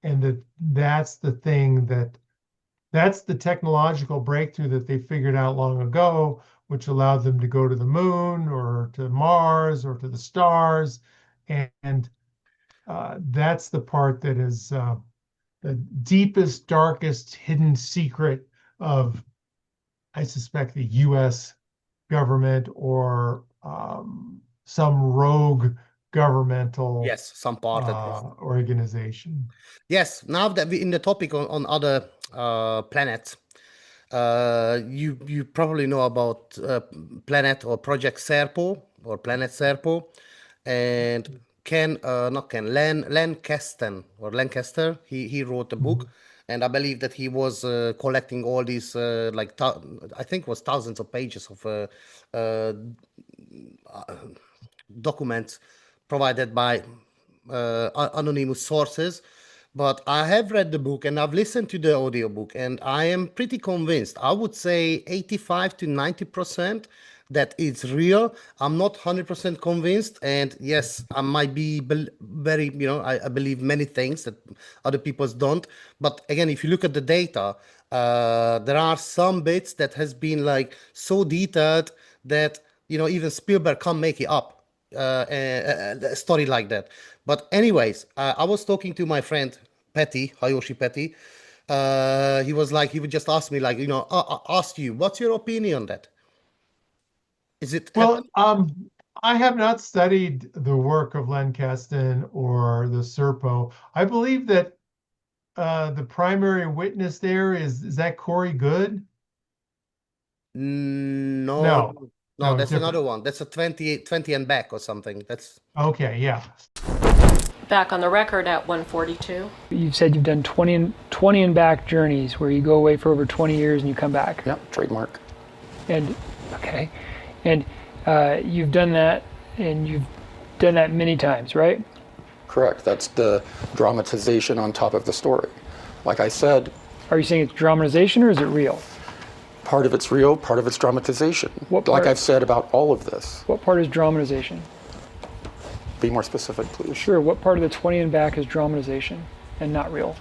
and that's the thing that's the technological breakthrough that they figured out long ago, which allowed them to go to the moon or to Mars or to the stars, and that's the part that is the deepest, darkest, hidden secret of, I suspect, the U.S. government or some rogue governmental some part organization. Now that we're in the topic on other planets, you probably know about planet or Project Serpo or Planet Serpo, and Lancaster, he wrote a book, and I believe that he was collecting all these I think it was thousands of pages of documents provided by anonymous sources. But I have read the book and I've listened to the audiobook, and I am pretty convinced. I would say 85 to 90% that it's real. I'm not 100% convinced. And yes, I might be very, you know, I believe many things that other people don't. But again, if you look at the data, there are some bits that has been like so detailed that, you know, even Spielberg can't make it up, a story like that. But anyways, I was talking to my friend Petty, Hayoshi Petty. He would just ask me, like, you know, ask you, what's your opinion on that? Is it? Well, I have not studied the work of Len Kasten or the Serpo. I believe that the primary witness there is that Corey Good? No, No, no, that's different. another one. That's a 20 and back or something. That's Okay, yeah. Back on the record at 142. You've said you've done 20 and back journeys where you go away for over 20 years and you come back. Yep, trademark. And okay, and you've done that, and you've done that many times, right? Correct. That's the dramatization on top of the story. Like I said, Are you saying it's dramatization or is it real? part of it's real, part of it's dramatization. What Like part? I've said about all of this. What part is dramatization? Be more specific, please. Sure. What part of the 20 and back is dramatization and not real?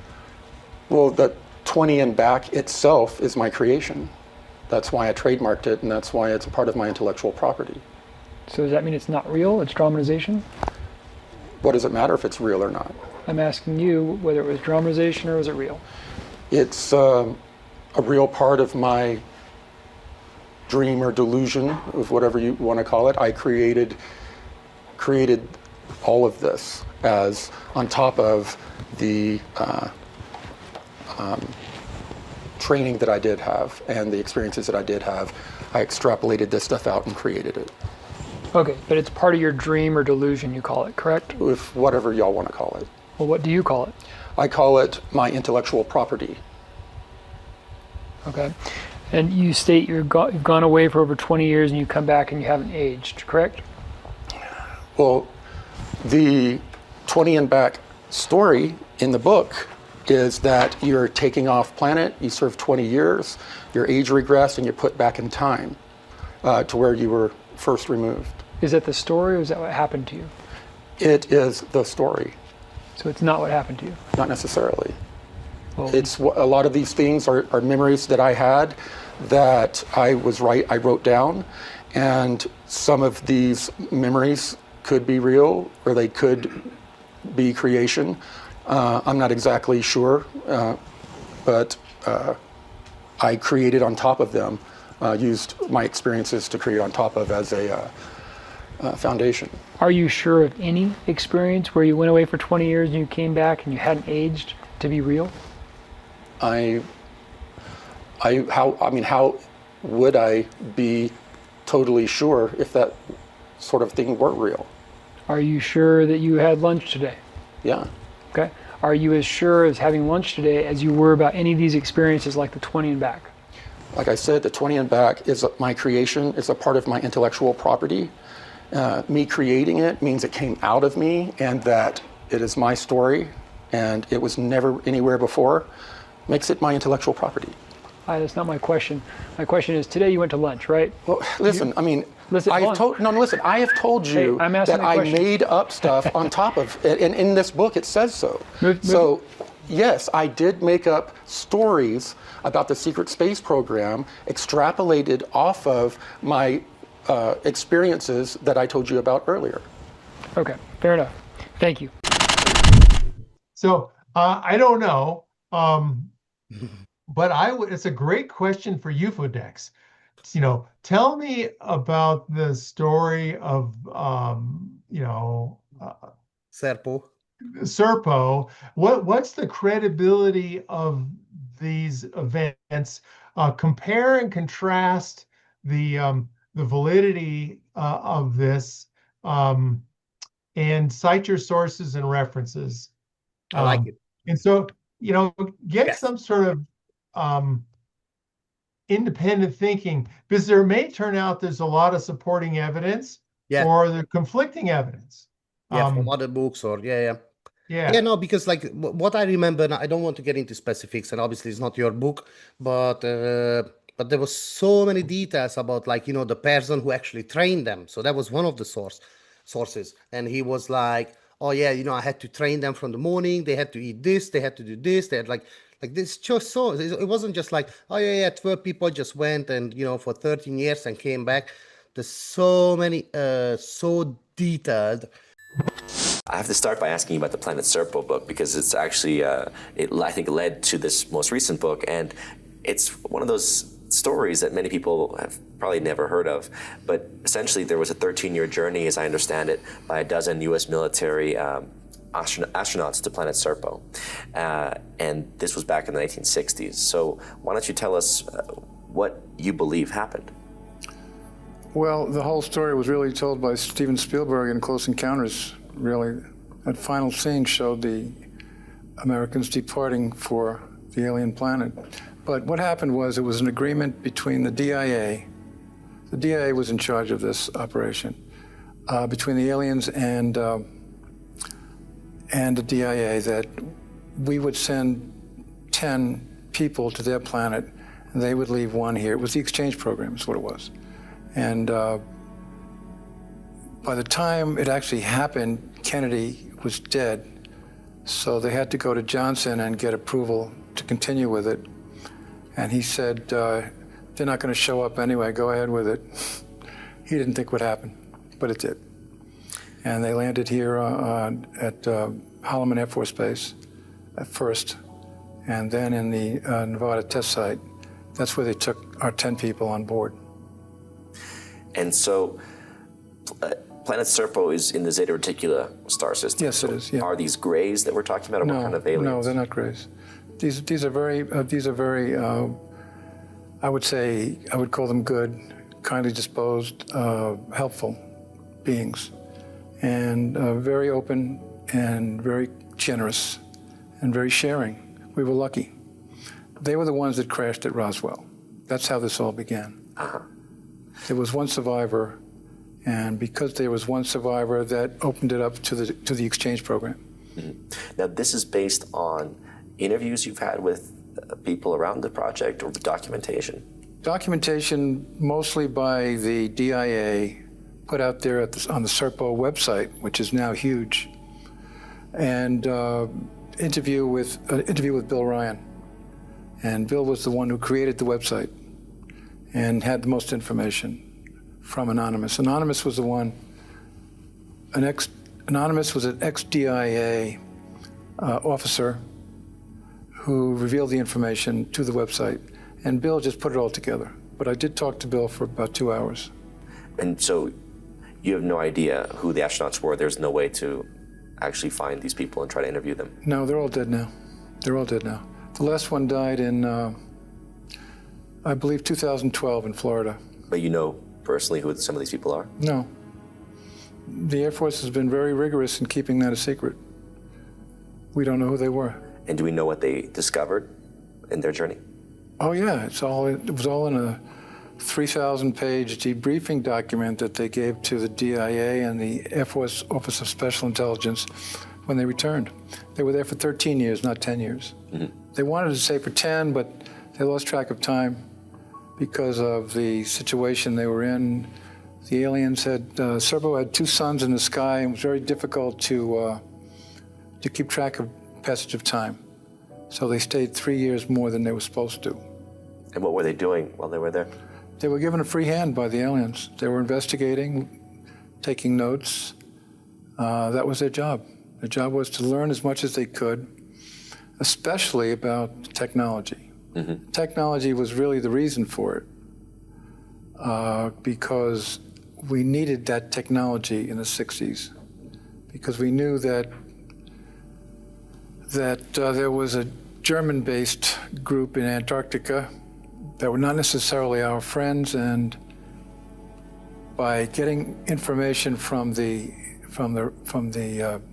Well, the 20 and back itself is my creation. That's why I trademarked it, and that's why it's a part of my intellectual property. So does that mean it's not real? It's dramatization? What does it matter if it's real or not? I'm asking you whether it was dramatization or was it real? It's a real part of my dream or delusion, of whatever you want to call it. I created all of this as on top of the training that I did have and the experiences that I did have. I extrapolated this stuff out and created it, Okay, but it's part of your dream or delusion, you call it, correct? with whatever y'all want to call it. Well, what do you call it? I call it my intellectual property. Okay. And you state you've gone away for over 20 years and you come back and you haven't aged, correct? Well, the 20 and back story in the book is that you're taking off planet, you serve 20 years, your age regress, and you're put back in time to where you were first removed. Is that the story or is that what happened to you? It is the story, So it's not what happened to you. not necessarily. Well, It's a lot of these things are memories that I had that I wrote down, and some of these memories could be real or they could be creation. I'm not exactly sure, but I created on top of them, used my experiences to create on top of as a foundation. Are you sure of any experience where you went away for 20 years and you came back and you hadn't aged to be real? How would I be totally sure if that sort of thing were real? Are you sure that you had lunch today? Yeah. Okay. Are you as sure as having lunch today as you were about any of these experiences like the 20 and back? Like I said, the 20 and back is my creation. It's a part of my intellectual property. Me creating it means it came out of me and that it is my story and it was never anywhere before. Makes it my intellectual property. That's not my question. My question is, today you went to lunch, right? Well, listen, Listen, I hold have told you Hey, I'm asking that a I question. made up stuff on top of it, and in this book it says so. So, yes, I did make up stories about the secret space program, extrapolated off of my experiences that I told you about earlier. Okay, fair enough. Thank you. So I don't know, but it's a great question for UFOdex. Tell me about the story of, Serpo. Serpo. What's the credibility of these events? Compare and contrast the validity of this, and cite your sources and references. I like it. And so, get Yes. some sort of independent thinking, because there may turn out there's a lot of supporting evidence or the conflicting evidence. From other books or no, because like what I remember, and I don't want to get into specifics, and obviously it's not your book, but there was so many details about the person who actually trained them. So that was one of the sources, and he was like, oh yeah, I had to train them from the morning. They had to eat this, they had to do this, they had like this. Just so it wasn't just like, oh yeah, 12 people just went and for 13 years and came back. There's so many so detailed. I have to start by asking you about the Planet Serpo book, because it's actually, I think, led to this most recent book, and it's one of those stories that many people have probably never heard of, but essentially there was a 13-year journey, as I understand it, by a dozen U.S. military astronauts to planet Serpo, and this was back in the 1960s. So why don't you tell us what you believe happened? Well, the whole story was really told by Steven Spielberg in Close Encounters, really. That final scene showed the Americans departing for the alien planet. But what happened was it was an agreement between the DIA. The DIA was in charge of this operation, between the aliens and the DIA, that we would send 10 people to their planet, and they would leave one here. It was the exchange program, is what it was. And by the time it actually happened, Kennedy was dead, so they had to go to Johnson and get approval to continue with it. And he said, they're not going to show up anyway, go ahead with it. He didn't think what happened, but it did. And they landed here at Holloman Air Force Base at first, and then in the Nevada test site. That's where they took our 10 people on board. And so, planet Serpo is in the Zeta Reticuli star system. Yes, it is. Yeah. Are these grays that we're talking about, or what kind of aliens? No, they're not grays. These are very. I would say I would call them good, kindly disposed, helpful beings, and very open and very generous and very sharing. We were lucky. They were the ones that crashed at Roswell. That's how this all began. Uh-huh. There was one survivor, and because there was one survivor, that opened it up to the exchange program. Mm-hmm. Now, this is based on interviews you've had with people around the project, or documentation? Documentation mostly by the DIA, put out there on the Serpo website, which is now huge, and interview with Bill Ryan. And Bill was the one who created the website and had the most information from Anonymous. Anonymous was the one, Anonymous was an ex-DIA officer who revealed the information to the website, and Bill just put it all together. But I did talk to Bill for about 2 hours. And so you have no idea who the astronauts were? There's no way to actually find these people and try to interview them? No, they're all dead now. They're all dead now. The last one died in, I believe, 2012 in Florida. But you know personally who some of these people are? No. The Air Force has been very rigorous in keeping that a secret. We don't know who they were. And do we know what they discovered in their journey? Oh yeah, it was all in a 3,000-page debriefing document that they gave to the DIA and the Air Force Office of Special Intelligence when they returned. They were there for 13 years, not 10 years. Mm-hmm. They wanted to say for 10, but they lost track of time because of the situation they were in. The aliens had, Serpo had 2 suns in the sky, and it was very difficult to keep track of passage of time. So they stayed 3 years more than they were supposed to. And what were they doing while they were there? They were given a free hand by the aliens. They were investigating, taking notes. That was their job. Their job was to learn as much as they could, especially about technology. Mm-hmm. Technology was really the reason for it, because we needed that technology in the 60s, because we knew that there was a German-based group in Antarctica that were not necessarily our friends, and by getting information from the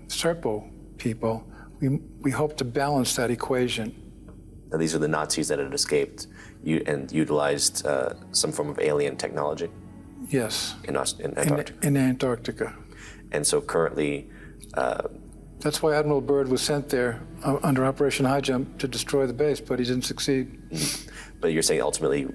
Serpo people, we hoped to balance that equation. Now, these are the Nazis that had escaped and utilized some form of alien technology? Yes. In Antarctica? In Antarctica. And so currently... That's why Admiral Byrd was sent there under Operation High Jump to destroy the base, but he didn't succeed. Mm-hmm. But you're saying ultimately,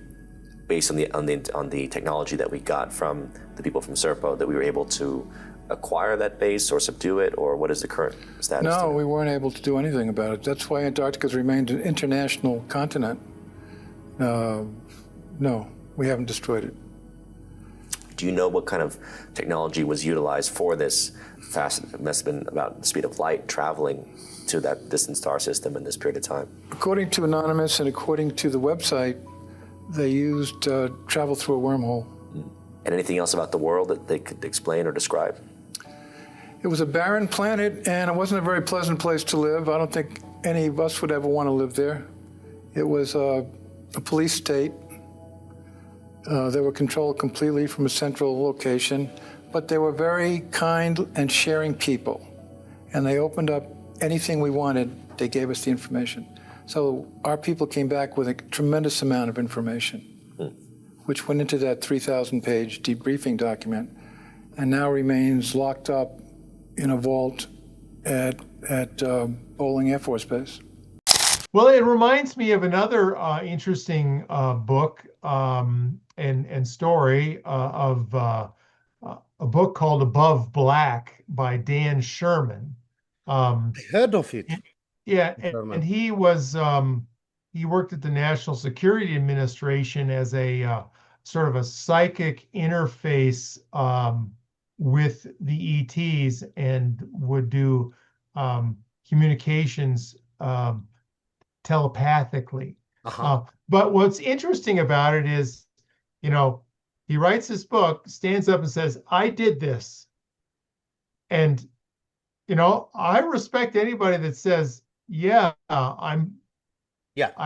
based on the technology that we got from the people from Serpo, that we were able to acquire that base or subdue it, or what is the current status? No, we weren't able to do anything about it. That's why Antarctica's remained an international continent. No, we haven't destroyed it. Do you know what kind of technology was utilized for this fast? It must have been about the speed of light traveling to that distant star system in this period of time. According to Anonymous and according to the website, they used travel through a wormhole. And anything else about the world that they could explain or describe? It was a barren planet, and it wasn't a very pleasant place to live. I don't think any of us would ever want to live there. It was a police state. They were controlled completely from a central location, but they were very kind and sharing people. And they opened up anything we wanted, they gave us the information. So our people came back with a tremendous amount of information, which went into that 3,000-page debriefing document, and now remains locked up in a vault at Bowling Air Force Base. Well, it reminds me of another interesting book and story of a book called Above Black by Dan Sherman. I heard of it. Yeah, and he was he worked at the National Security Administration as a sort of a psychic interface with the ETs, and would do communications telepathically. But what's interesting about it is, you know, he writes this book, stands up and says, I did this. And, you know, I respect anybody that says, yeah, I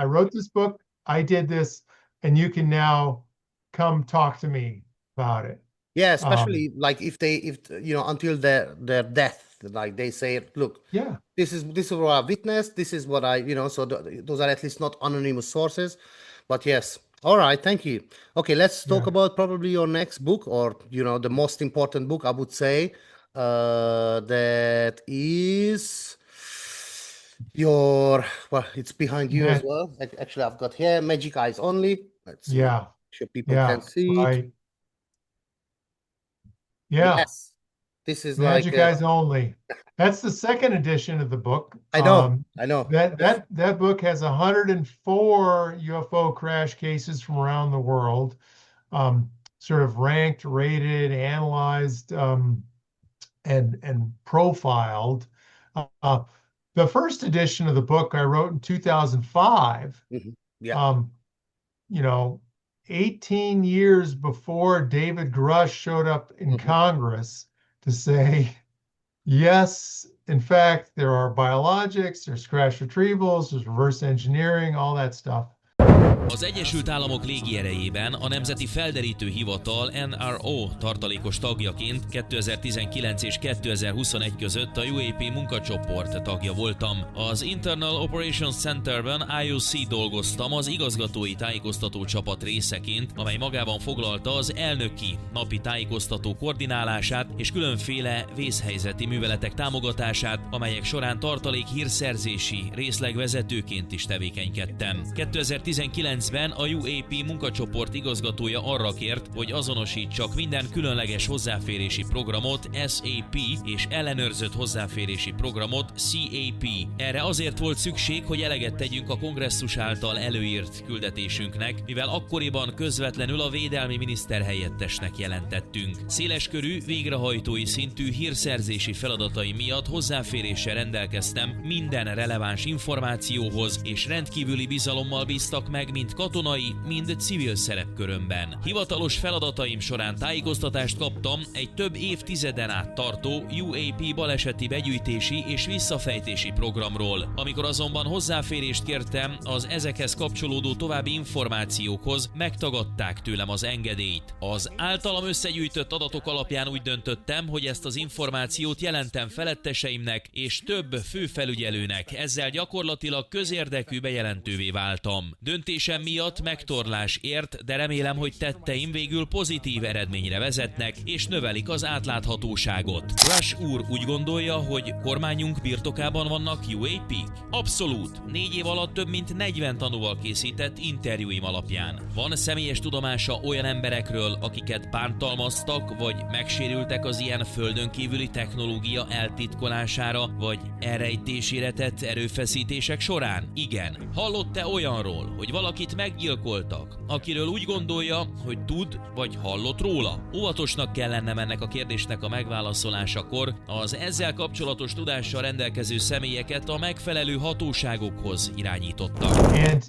wrote this book, I did this, and you can now come talk to me about it. Yeah, especially like if you know, until their death, like they say, look, yeah, this is what I witnessed, this is what I, you know, so those are at least not anonymous sources. But yes, all right, thank you. Okay, let's talk about probably your next book, or you know, the most important book, I would say, that is your, well, it's behind you as well. Actually, I've got here Magic Eyes Only. Let's see. Sure people can see it. Yeah. Yes. This is Magic like Eyes Only. That's the second edition of the book. I know. I know. That book has 104 UFO crash cases from around the world, sort of ranked, rated, analyzed, and profiled. The first edition of the book I wrote in 2005. Yeah. You know, 18 years before David Grush showed up in Congress to say, yes, in fact, there are biologics, there's crash retrievals, there's reverse engineering, all that stuff. Az Egyesült Államok légierejében a Nemzeti Felderítő Hivatal NRO tartalékos tagjaként 2019 és 2021 között a UAP munkacsoport tagja voltam. Az Internal Operations Centerben IOC dolgoztam az igazgatói tájékoztató csapat részeként, amely magában foglalta az elnöki napi tájékoztató koordinálását és különféle vészhelyzeti műveletek támogatását, amelyek során tartalék hírszerzési részlegvezetőként is tevékenykedtem. 2019-ben a UAP munkacsoport igazgatója arra kért, hogy azonosítsak minden különleges hozzáférési programot SAP és ellenőrzött hozzáférési programot CAP. Erre azért volt szükség, hogy eleget tegyünk a kongresszus által előírt küldetésünknek, mivel akkoriban közvetlenül a védelmi miniszter helyettesnek jelentettünk. Széleskörű, végrehajtói szintű hírszerzési feladataim miatt hozzáféréssel rendelkeztem minden releváns információhoz, és rendkívüli bizalommal bíztak meg mind katonai, mind civil szerepkörömben. Hivatalos feladataim során tájékoztatást kaptam egy több évtizeden át tartó UAP baleseti begyűjtési és visszafejtési programról. Amikor azonban hozzáférést kértem az ezekhez kapcsolódó további információkhoz, megtagadták tőlem az engedélyt. Az általam összegyűjtött adatok alapján úgy döntöttem, hogy ezt az információt jelentem feletteseimnek és több főfelügyelőnek, ezzel gyakorlatilag közérdekű bejelentővé váltam. Döntésem miatt megtorlás ért, de remélem, hogy tetteim végül pozitív eredményre vezetnek és növelik az átláthatóságot. Rush úr úgy gondolja, hogy kormányunk birtokában vannak UAP-k? Abszolút! 4 év alatt több mint 40 tanúval készített interjúim alapján. Van személyes tudomása olyan emberekről, akiket bántalmaztak, vagy megsérültek az ilyen földönkívüli technológia eltitkolására, vagy elrejtésére tett erőfeszítések során? Igen. Hallott-e olyanról, hogy valakit meggyilkoltak, akiről úgy gondolja, hogy tud, vagy hallott róla? Óvatosnak kell lennem ennek a kérdésnek a megválaszolásakor, az ezzel kapcsolatos tudással rendelkező személyeket a megfelelő hatóságokhoz irányítottak. And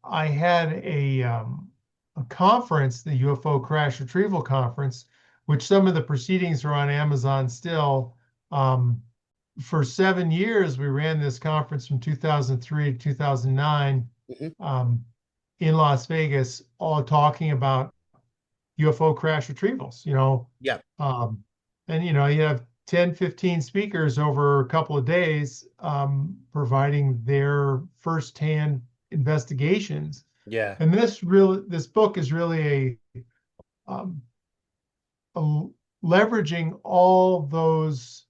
I had a conference, the UFO Crash Retrieval Conference, which some of the proceedings are on Amazon still. For 7 years, we ran this conference from 2003 to 2009 in Las Vegas, all talking about UFO crash retrievals, and, you have 10, 15 speakers over a couple of days providing their firsthand investigations. Yeah. And this book is really leveraging all those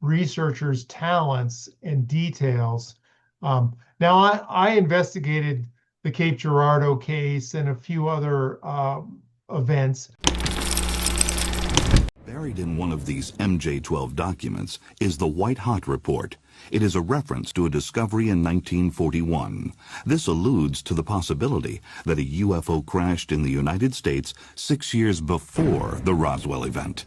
researchers' talents and details. Now, I investigated the Cape Girardeau case and a few other events. Buried in one of these MJ-12 documents is the White Hot Report. It is a reference to a discovery in 1941. This alludes to the possibility that a UFO crashed in the United States 6 years before the Roswell event.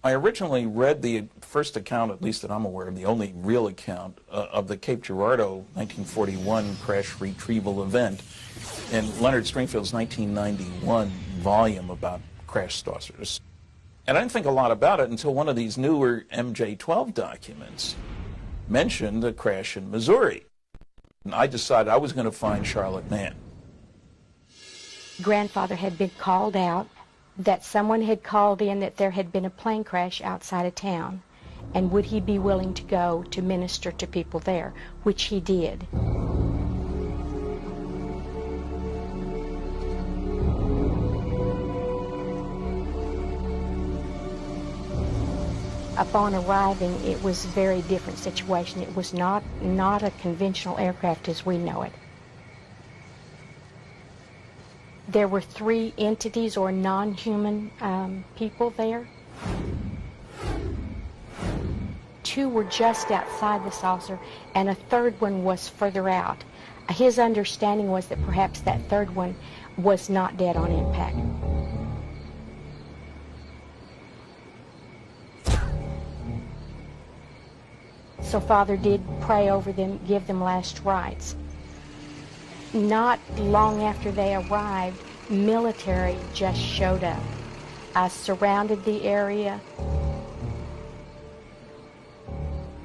I originally read the first account, at least that I'm aware of, the only real account of the Cape Girardeau 1941 crash retrieval event in Leonard Stringfield's 1991 volume about crash saucers. And I didn't think a lot about it until one of these newer MJ-12 documents mentioned the crash in Missouri. And I decided I was going to find Charlotte Mann. Grandfather had been called out, that someone had called in that there had been a plane crash outside of town, and would he be willing to go to minister to people there, which he did. Upon arriving, it was a very different situation. It was not a conventional aircraft as we know it. There were 3 entities or non-human people there. 2 were just outside the saucer, and a 3rd one was further out. His understanding was that perhaps that 3rd one was not dead on impact. So Father did pray over them, give them last rites. Not long after they arrived, military just showed up. I surrounded the area.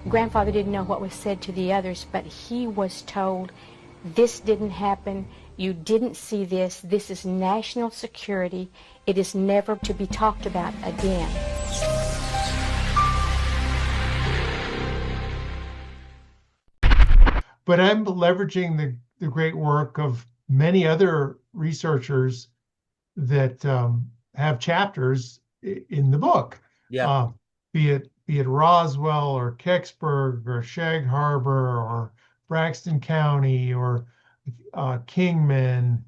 Grandfather didn't know what was said to the others, but he was told, this didn't happen, you didn't see this, this is national security, it is never to be talked about again. But I'm leveraging the great work of many other researchers that have chapters in the book. Yeah. Be it Roswell or Kecksburg or Shag Harbor or Braxton County or Kingman.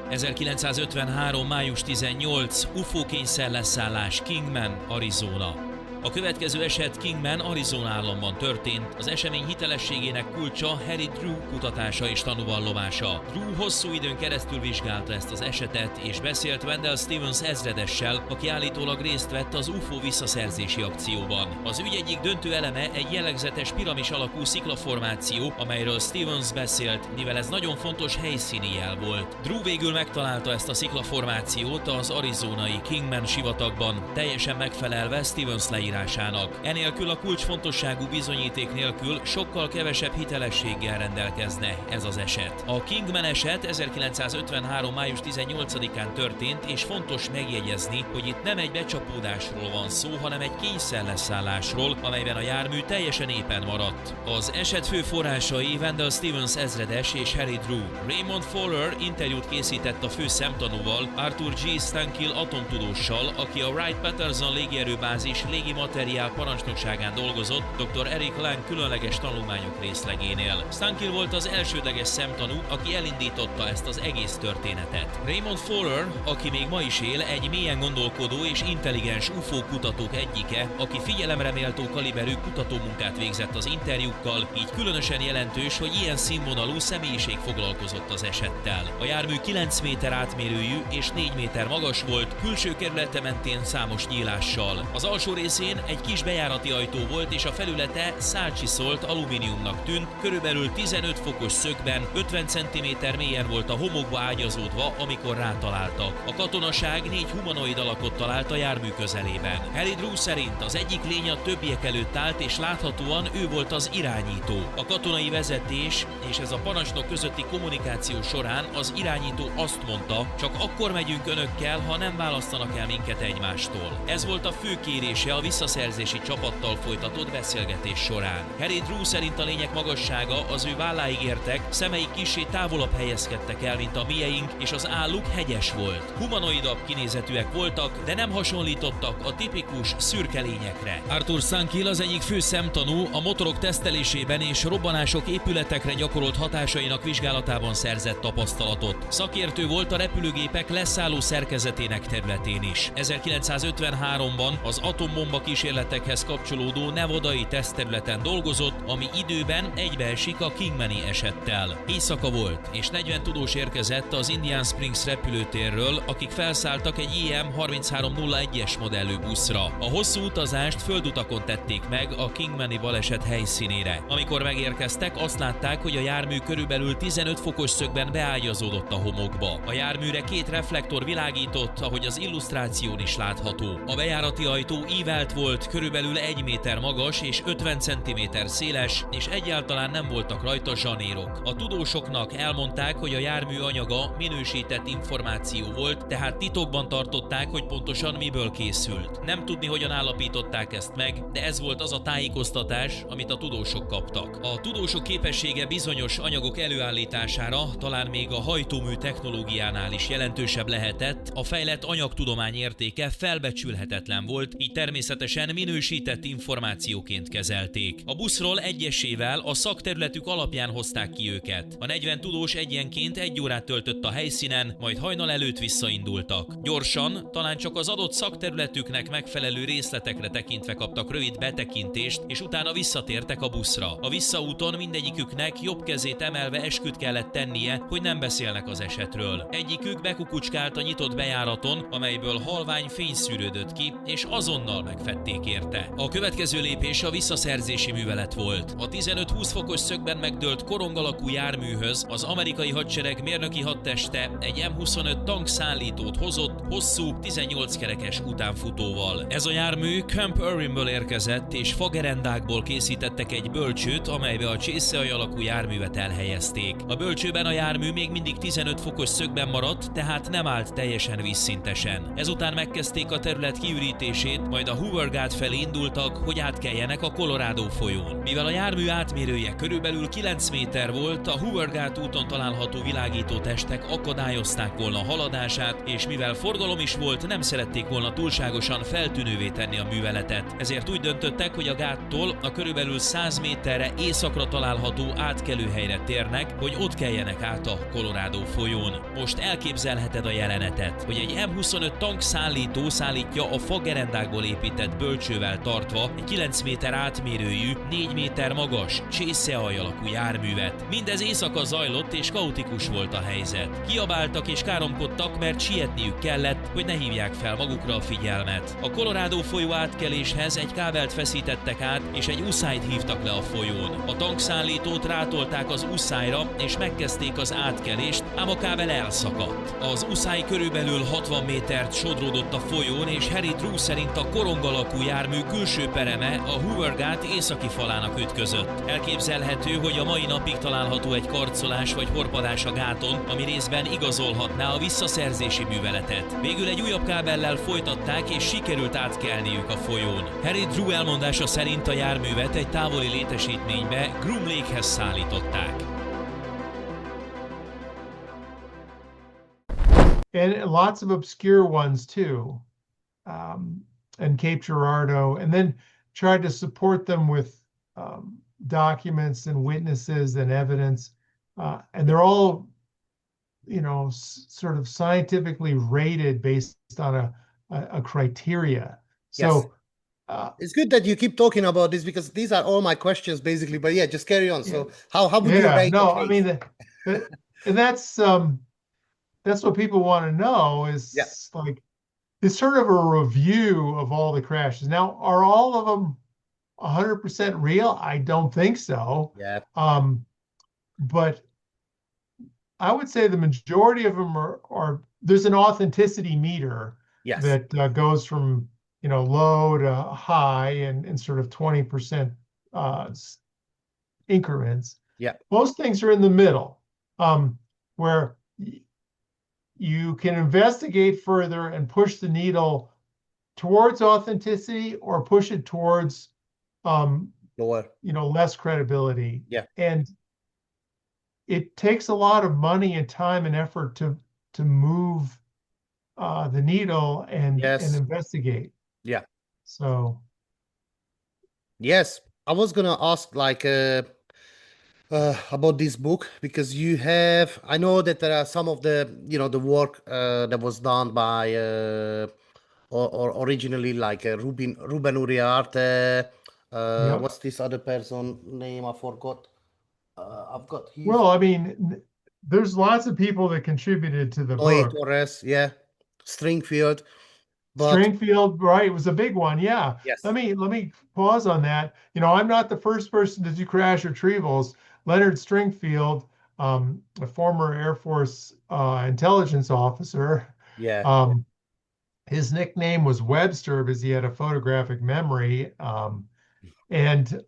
1953. május 18. UFO kényszerleszállás Kingman, Arizona. A következő eset Kingman, Arizona államban történt. Az esemény hitelességének kulcsa Harry Drew kutatása és tanúvallomása. Drew hosszú időn keresztül vizsgálta ezt az esetet, és beszélt Wendell Stevens ezredessel, aki állítólag részt vett az UFO visszaszerzési akcióban. Az ügy egyik döntő eleme egy jellegzetes piramis alakú sziklaformáció, amelyről Stevens beszélt, mivel ez nagyon fontos helyszíni jel volt. Drew végül megtalálta ezt a sziklaformációt az arizonai Kingman sivatagban, teljesen megfelelve Stevens leírásának. Enélkül a kulcsfontosságú bizonyíték nélkül sokkal kevesebb hitelességgel rendelkezne ez az eset. A Kingman eset 1953. május 18-án történt, és fontos megjegyezni, hogy itt nem egy becsapódásról van szó, hanem egy kényszerleszállásról, amelyben a jármű teljesen épen maradt. Az eset fő forrásai Wendell Stevens ezredes és Harry Drew. Raymond Fowler interjút készített a fő szemtanúval, Arthur G. Stankill atomtudóssal, aki a Wright-Patterson légierőbázis materiál parancsnokságán dolgozott dr. Eric Lang különleges tanulmányok részlegénél. Stankill volt az elsődleges szemtanú, aki elindította ezt az egész történetet. Raymond Fowler, aki még ma is él, egy mélyen gondolkodó és intelligens UFO kutatók egyike, aki figyelemre méltó kaliberű kutatómunkát végzett az interjúkkal, így különösen jelentős, hogy ilyen színvonalú személyiség foglalkozott az esettel. A jármű 9 méter átmérőjű és 4 méter magas volt, külső kerülete mentén számos nyílással. Az alsó részén tetején egy kis bejárati ajtó volt, és a felülete szálcsiszolt alumíniumnak tűnt, körülbelül 15 fokos szögben, 50 cm mélyen volt a homokba ágyazódva, amikor rátaláltak. A katonaság 4 humanoid alakot talált a jármű közelében. Harry Drew szerint az egyik lény a többiek előtt állt, és láthatóan ő volt az irányító. A katonai vezetés és ez a parancsnok közötti kommunikáció során az irányító azt mondta, csak akkor megyünk önökkel, ha nem választanak el minket egymástól. Ez volt a fő kérése a visszaszerzési csapattal folytatott beszélgetés során. Harry Drew szerint a lények magassága az ő válláig értek, szemeik kissé távolabb helyezkedtek el, mint a mieink, és az álluk hegyes volt. Humanoidabb kinézetűek voltak, de nem hasonlítottak a tipikus szürke lényekre. Arthur Sankill, az egyik fő szemtanú, a motorok tesztelésében és robbanások épületekre gyakorolt hatásainak vizsgálatában szerzett tapasztalatot. Szakértő volt a repülőgépek leszálló szerkezetének területén is. 1953-ban az atombomba kísérletekhez kapcsolódó nevadai tesztterületen dolgozott, ami időben egybeesik a Kingmani esettel. Éjszaka volt, és 40 tudós érkezett az Indian Springs repülőtérről, akik felszálltak egy IM-3301-es modellű buszra. A hosszú utazást földutakon tették meg a Kingmani baleset helyszínére. Amikor megérkeztek, azt látták, hogy a jármű körülbelül 15 fokos szögben beágyazódott a homokba. A járműre 2 reflektor világított, ahogy az illusztráción is látható. A bejárati ajtó ívelt volt, körülbelül 1 méter magas és 50 cm széles, és egyáltalán nem voltak rajta zsanérok. A tudósoknak elmondták, hogy a jármű anyaga minősített információ volt, tehát titokban tartották, hogy pontosan miből készült. Nem tudni, hogyan állapították ezt meg, de ez volt az a tájékoztatás, amit a tudósok kaptak. A tudósok képessége bizonyos anyagok előállítására, talán még a hajtómű technológiánál is jelentősebb lehetett, a fejlett anyagtudomány értéke felbecsülhetetlen volt, így természetesen minősített információként kezelték. A buszról egyesével a szakterületük alapján hozták ki őket. A 40 tudós egyenként 1 órát töltött a helyszínen, majd hajnal előtt visszaindultak. Gyorsan, talán csak az adott szakterületüknek megfelelő részletekre tekintve kaptak rövid betekintést, és utána visszatértek a buszra. A visszaúton mindegyiküknek jobb kezét emelve esküt kellett tennie, hogy nem beszélnek az esetről. Egyikük bekukucskált a nyitott bejáraton, amelyből halvány fény szűrődött ki, és azonnal megfedték érte. A következő lépés a visszaszerzési művelet volt. A 15-20 fokos szögben megdőlt korong alakú járműhöz az amerikai hadsereg mérnöki hadteste egy M25 tankszállítót hozott hosszú 18 kerekes utánfutóval. Ez a jármű Camp Irwinből érkezett, és fagerendákból készítettek egy bölcsőt, amelybe a csészehaj alakú járművet elhelyezték. A bölcsőben a jármű még mindig 15 fokos szögben maradt, tehát nem állt teljesen vízszintesen. Ezután megkezdték a terület kiürítését, majd a Hoover gát felé indultak, hogy átkeljenek a Colorado folyón. Mivel a jármű átmérője körülbelül 9 méter volt, a Hoover gát úton található világító testek akadályozták volna a haladását, és mivel forgalom is volt, nem szerették volna túlságosan feltűnővé tenni a műveletet. Ezért úgy döntöttek, hogy a gáttól a körülbelül 100 méterre északra található átkelőhelyre térnek, hogy ott keljenek át a Colorado folyón. Most elképzelheted a jelenetet, hogy egy M25 tankszállító szállítja a fagerendákból épített bölcsővel tartva egy 9 méter átmérőjű, 4 méter magas, csészehaj alakú járművet. Mindez éjszaka zajlott, és kaotikus volt a helyzet. Kiabáltak és káromkodtak, mert sietniük kellett, hogy ne hívják fel magukra a figyelmet. A Colorado folyó átkeléshez egy kábelt feszítettek át, és egy uszályt hívtak le a folyón. A tankszállítót rátolták az uszályra, és megkezdték az átkelést, ám a kábel elszakadt. Az uszály körülbelül 60 métert sodródott a folyón, és Harry Drew szerint a korong alakú jármű külső pereme a Hoover gát északi falának ütközött. Elképzelhető, hogy a mai napig található egy karcolás vagy horpadás a gáton, ami részben igazolhatná a visszaszerzési műveletet. Végül egy újabb kábellel folytatták, és sikerült átkelniük a folyón. Harry Drew elmondása szerint a járművet egy távoli létesítménybe, Groom Lake-hez szállították. And lots of obscure ones too, and Cape Girardeau, and then tried to support them with documents and witnesses and evidence, and they're all, you know, sort of scientifically rated based on a criteria. So. Yes. It's good that you keep talking about this, because these are all my questions basically. But yeah, just carry on. Yeah. So how would you rate? No, I mean, and that's what people want to know is like, it's sort of a review of all the crashes. Now, are all of them 100% real? I don't think so. Yeah. But I would say the majority of them are there's an authenticity meter Yes. that goes from low to high and sort of 20% increments. Yeah. Most things are in the middle, where you can investigate further and push the needle towards authenticity or push it towards Lower. less credibility. Yeah. And it takes a lot of money and time and effort to move the needle and investigate. Yeah. So yes, I was gonna ask like about this book, because I know that there are some of the the work that was done by or originally like Ruben Uriarte. Yep. What's this other person name? I forgot. I've got his. well, I mean, there's lots of people that contributed to the book. Torres, yeah, Stringfield. But Stringfield, right? It was a big one. Yeah. yes, Let me pause on that. I'm not the first person to do crash retrievals. Leonard Stringfield, a former Air Force intelligence officer, yeah, his nickname was Webster because he had a photographic memory, and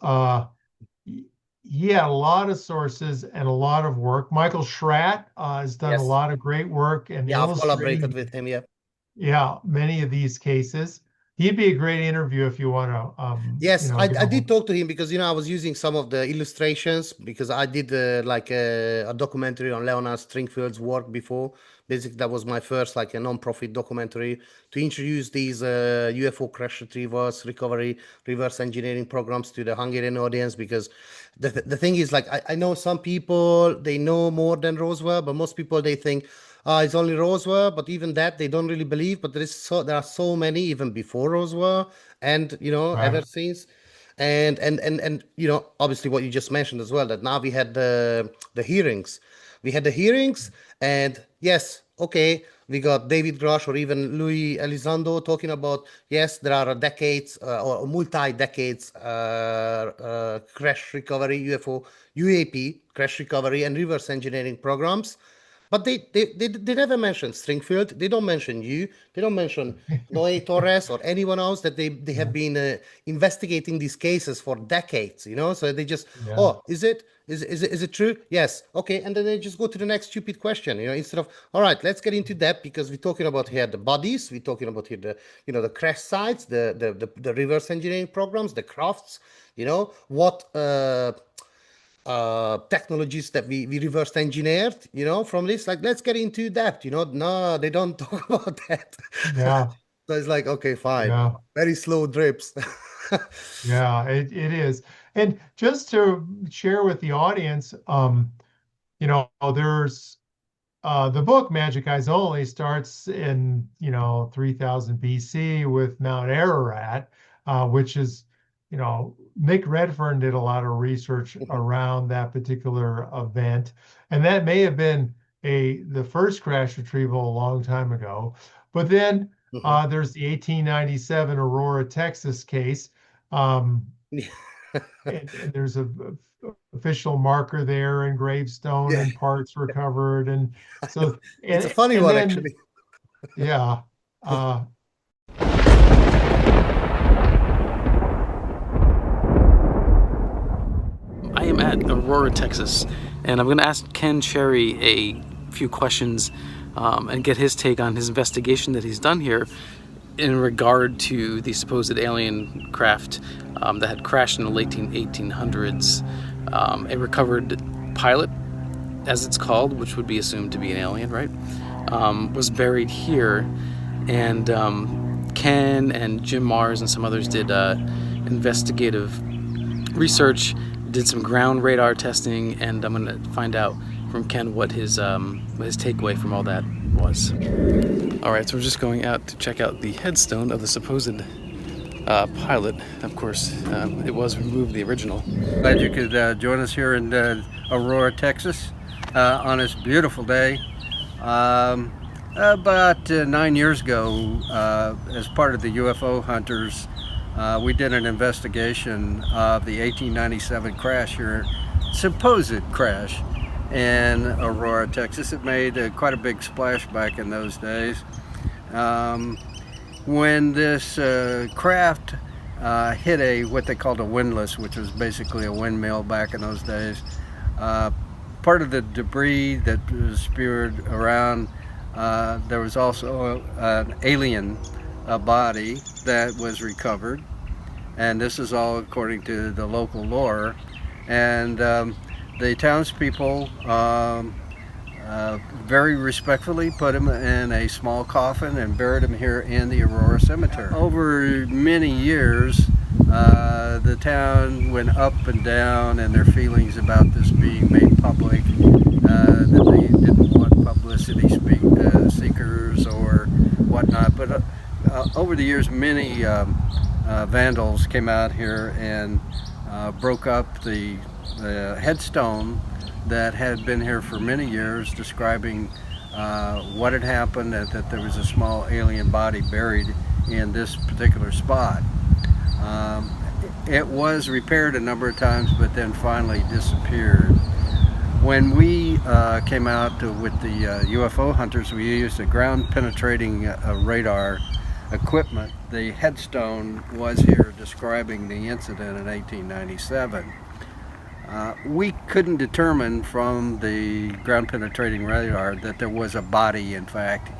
he had a lot of sources and a lot of work. Michael Schratt has done Yes. a lot of great work and yeah. I've illustrated, collaborated with him. Yeah. many of these cases. He'd be a great interview if you want to. Yes, I did talk to him because I was using some of the illustrations because I did like a documentary on Leonard Stringfield's work before. Basically, that was my first like a non-profit documentary to introduce these UFO crash retrievers, recovery, reverse engineering programs to the Hungarian audience. Because the thing is, like, I know some people, they know more than Roswell, but most people, they think it's only Roswell, but even that they don't really believe. But there are so many even before Roswell, and ever since, and obviously what you just mentioned as well, that now we had the hearings. We had the hearings, and yes, okay, we got David Grush or even Louis Elizondo talking about, yes, there are decades or multi-decades crash recovery, UAP, crash recovery and reverse engineering programs. But they never mention Stringfield. They don't mention you. They don't mention Noé Torres or anyone else that they have been investigating these cases for decades. So they just is it true? Yes. Okay. And then they just go to the next stupid question. Instead of, all right, let's get into that, because we're talking about here the bodies. We're talking about here the crash sites, the reverse engineering programs, the crafts. What technologies that we reverse engineered, from this. Like, let's get into that. No, they don't talk about that. Yeah. So it's like, okay, fine. Yeah. Very slow drips. Yeah, it is. And just to share with the audience, there's the book Magic Eyes Only starts in 3000 BC with Mount Ararat, which is Mick Redfern did a lot of research around that particular event, and that may have been the first crash retrieval a long time ago. But then there's the 1897 Aurora, Texas case, and there's a official marker there and gravestone and parts recovered, and so it's a funny one, actually. Yeah. I am at Aurora, Texas, and I'm going to ask Ken Cherry a few questions and get his take on his investigation that he's done here in regard to the supposed alien craft that had crashed in the late 1800s. A recovered pilot, as it's called, which would be assumed to be an alien, right, was buried here, and Ken and Jim Mars and some others did investigative research, did some ground radar testing, and I'm going to find out from Ken what his takeaway from all that was. All right, so we're just going out to check out the headstone of the supposed pilot. Of course, it was removed, the original. Glad you could join us here in Aurora, Texas, on this beautiful day. About 9 years ago, as part of the UFO hunters, we did an investigation of the 1897 crash here, supposed crash in Aurora, Texas. It made quite a big splash back in those days. When this craft hit what they called a windlass, which was basically a windmill back in those days, part of the debris that was spewed around, there was also an alien body that was recovered, and this is all according to the local lore. And the townspeople very respectfully put him in a small coffin and buried him here in the Aurora Cemetery. Over many years, the town went up and down in their feelings about this being made public, that they didn't want publicity seekers or whatnot. But over the years, many vandals came out here and broke up the headstone that had been here for many years, describing what had happened, that there was a small alien body buried in this particular spot. It was repaired a number of times, but then finally disappeared. When we came out with the UFO hunters, we used a ground-penetrating radar equipment. The headstone was here describing the incident in 1897. We couldn't determine from the ground-penetrating radar that there was a body, in fact,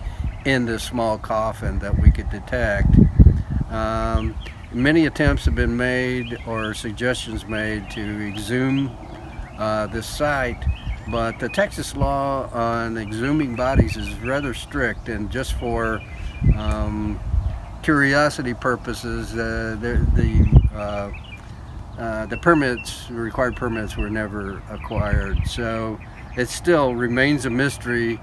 in this small coffin that we could detect. Many attempts have been made or suggestions made to exhume this site, but the Texas law on exhuming bodies is rather strict, and just for curiosity purposes, the required permits were never acquired. So it still remains a mystery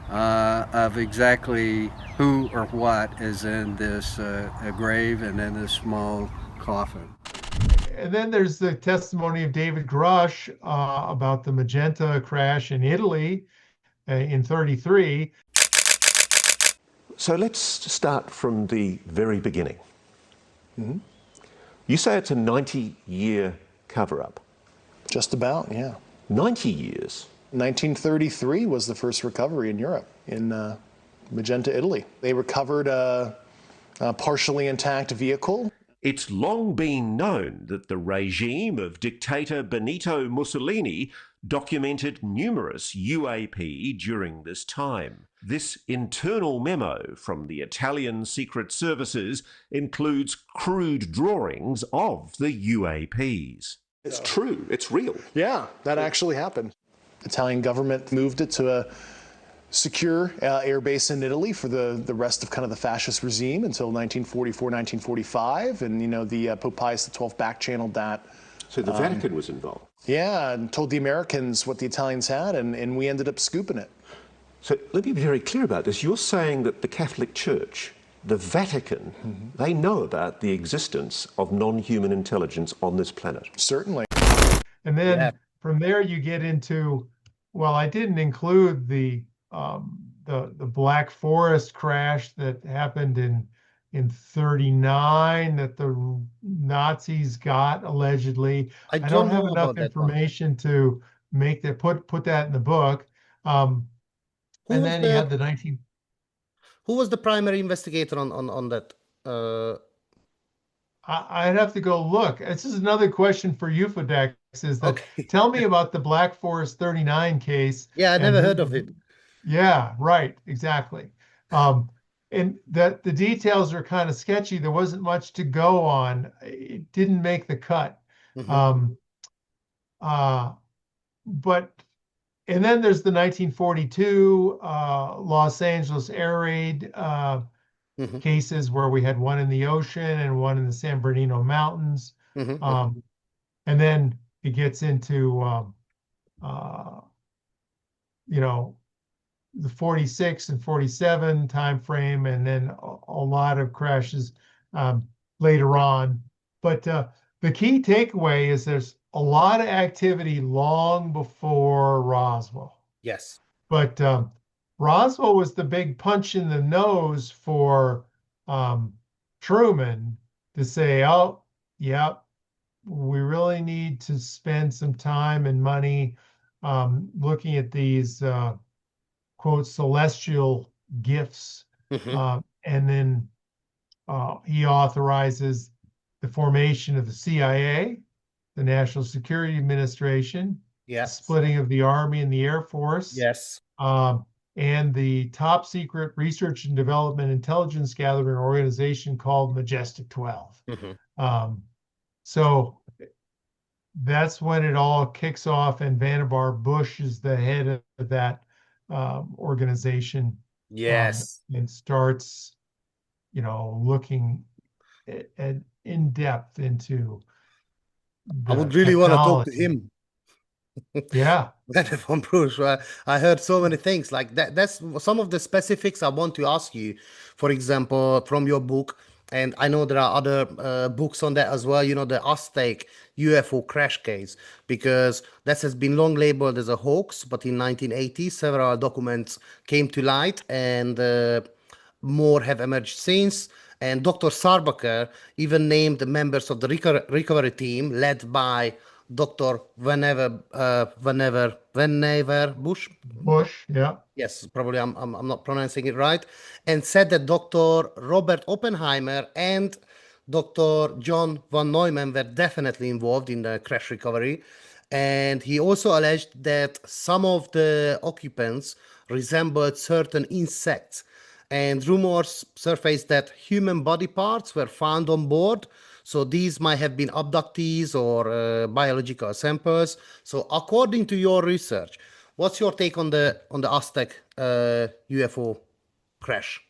of exactly who or what is in this grave and in this small coffin. And then there's the testimony of David Grush about the Magenta crash in Italy in '33. So let's start from the very beginning. Mm-hmm. You say it's a 90-year cover-up. Just about, yeah. 90 years? 1933 was the first recovery in Europe, in Magenta, Italy. They recovered a partially intact vehicle. It's long been known that the regime of dictator Benito Mussolini documented numerous UAP during this time. This internal memo from the Italian secret services includes crude drawings of the UAPs. It's true, it's real. Yeah, that actually happened. The Italian government moved it to a secure air base in Italy for the rest of kind of the fascist regime until 1944, 1945, and the Pope Pius XII back-channeled that. So the Vatican was involved? Yeah, and told the Americans what the Italians had, and we ended up scooping it. So let me be very clear about this. You're saying that the Catholic Church, the Vatican, they know about the existence of non-human intelligence on this planet? Certainly. And then from there you get into, well, I didn't include the Black Forest crash that happened in '39 that the Nazis got allegedly. I don't have enough information to make that put that in the book. And then you had the 19. Who was the primary investigator on that? I'd have to go look. This is another question for UFOdex. Is that tell me about the Black Forest 39 case? Yeah, I never heard of it. Yeah, right, exactly. And that the details are kind of sketchy. There wasn't much to go on. It didn't make the cut. But and then there's the 1942 Los Angeles air raid cases where we had one in the ocean and one in the San Bernardino Mountains. And then it gets into the 46 and 47 time frame, and then a lot of crashes later on. But the key takeaway is there's a lot of activity long before Roswell. Yes. But Roswell was the big punch in the nose for Truman to say, oh, yeah, we really need to spend some time and money looking at these, quote, celestial gifts. And then he authorizes the formation of the CIA, the National Security Administration, splitting of the Army and the Air Force, and the top secret research and development intelligence gathering organization called Majestic-12. So that's when it all kicks off, and Vannevar Bush is the head of that organization. And starts, looking in depth into. I would really want to talk to him. From Bruce. I heard so many things like that. That's some of the specifics I want to ask you. For example, from your book, and I know there are other books on that as well. The Aztec UFO crash case, because that has been long labeled as a hoax. But in 1980, several documents came to light, and more have emerged since. And Dr. Sarbacher even named the members of the recovery team led by Dr. Vannevar Bush. Yes, probably I'm not pronouncing it right. And said that Dr. Robert Oppenheimer and Dr. John von Neumann were definitely involved in the crash recovery. And he also alleged that some of the occupants resembled certain insects. And rumors surfaced that human body parts were found on board. So these might have been abductees or biological samples. So according to your research, what's your take on the Aztec UFO crash?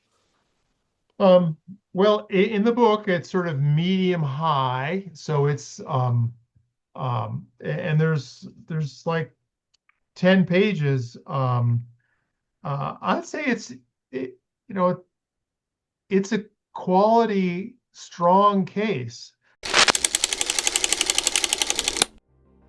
Well, in the book, it's sort of medium high. So it's and there's like 10 pages. I'd say it's a quality, strong case.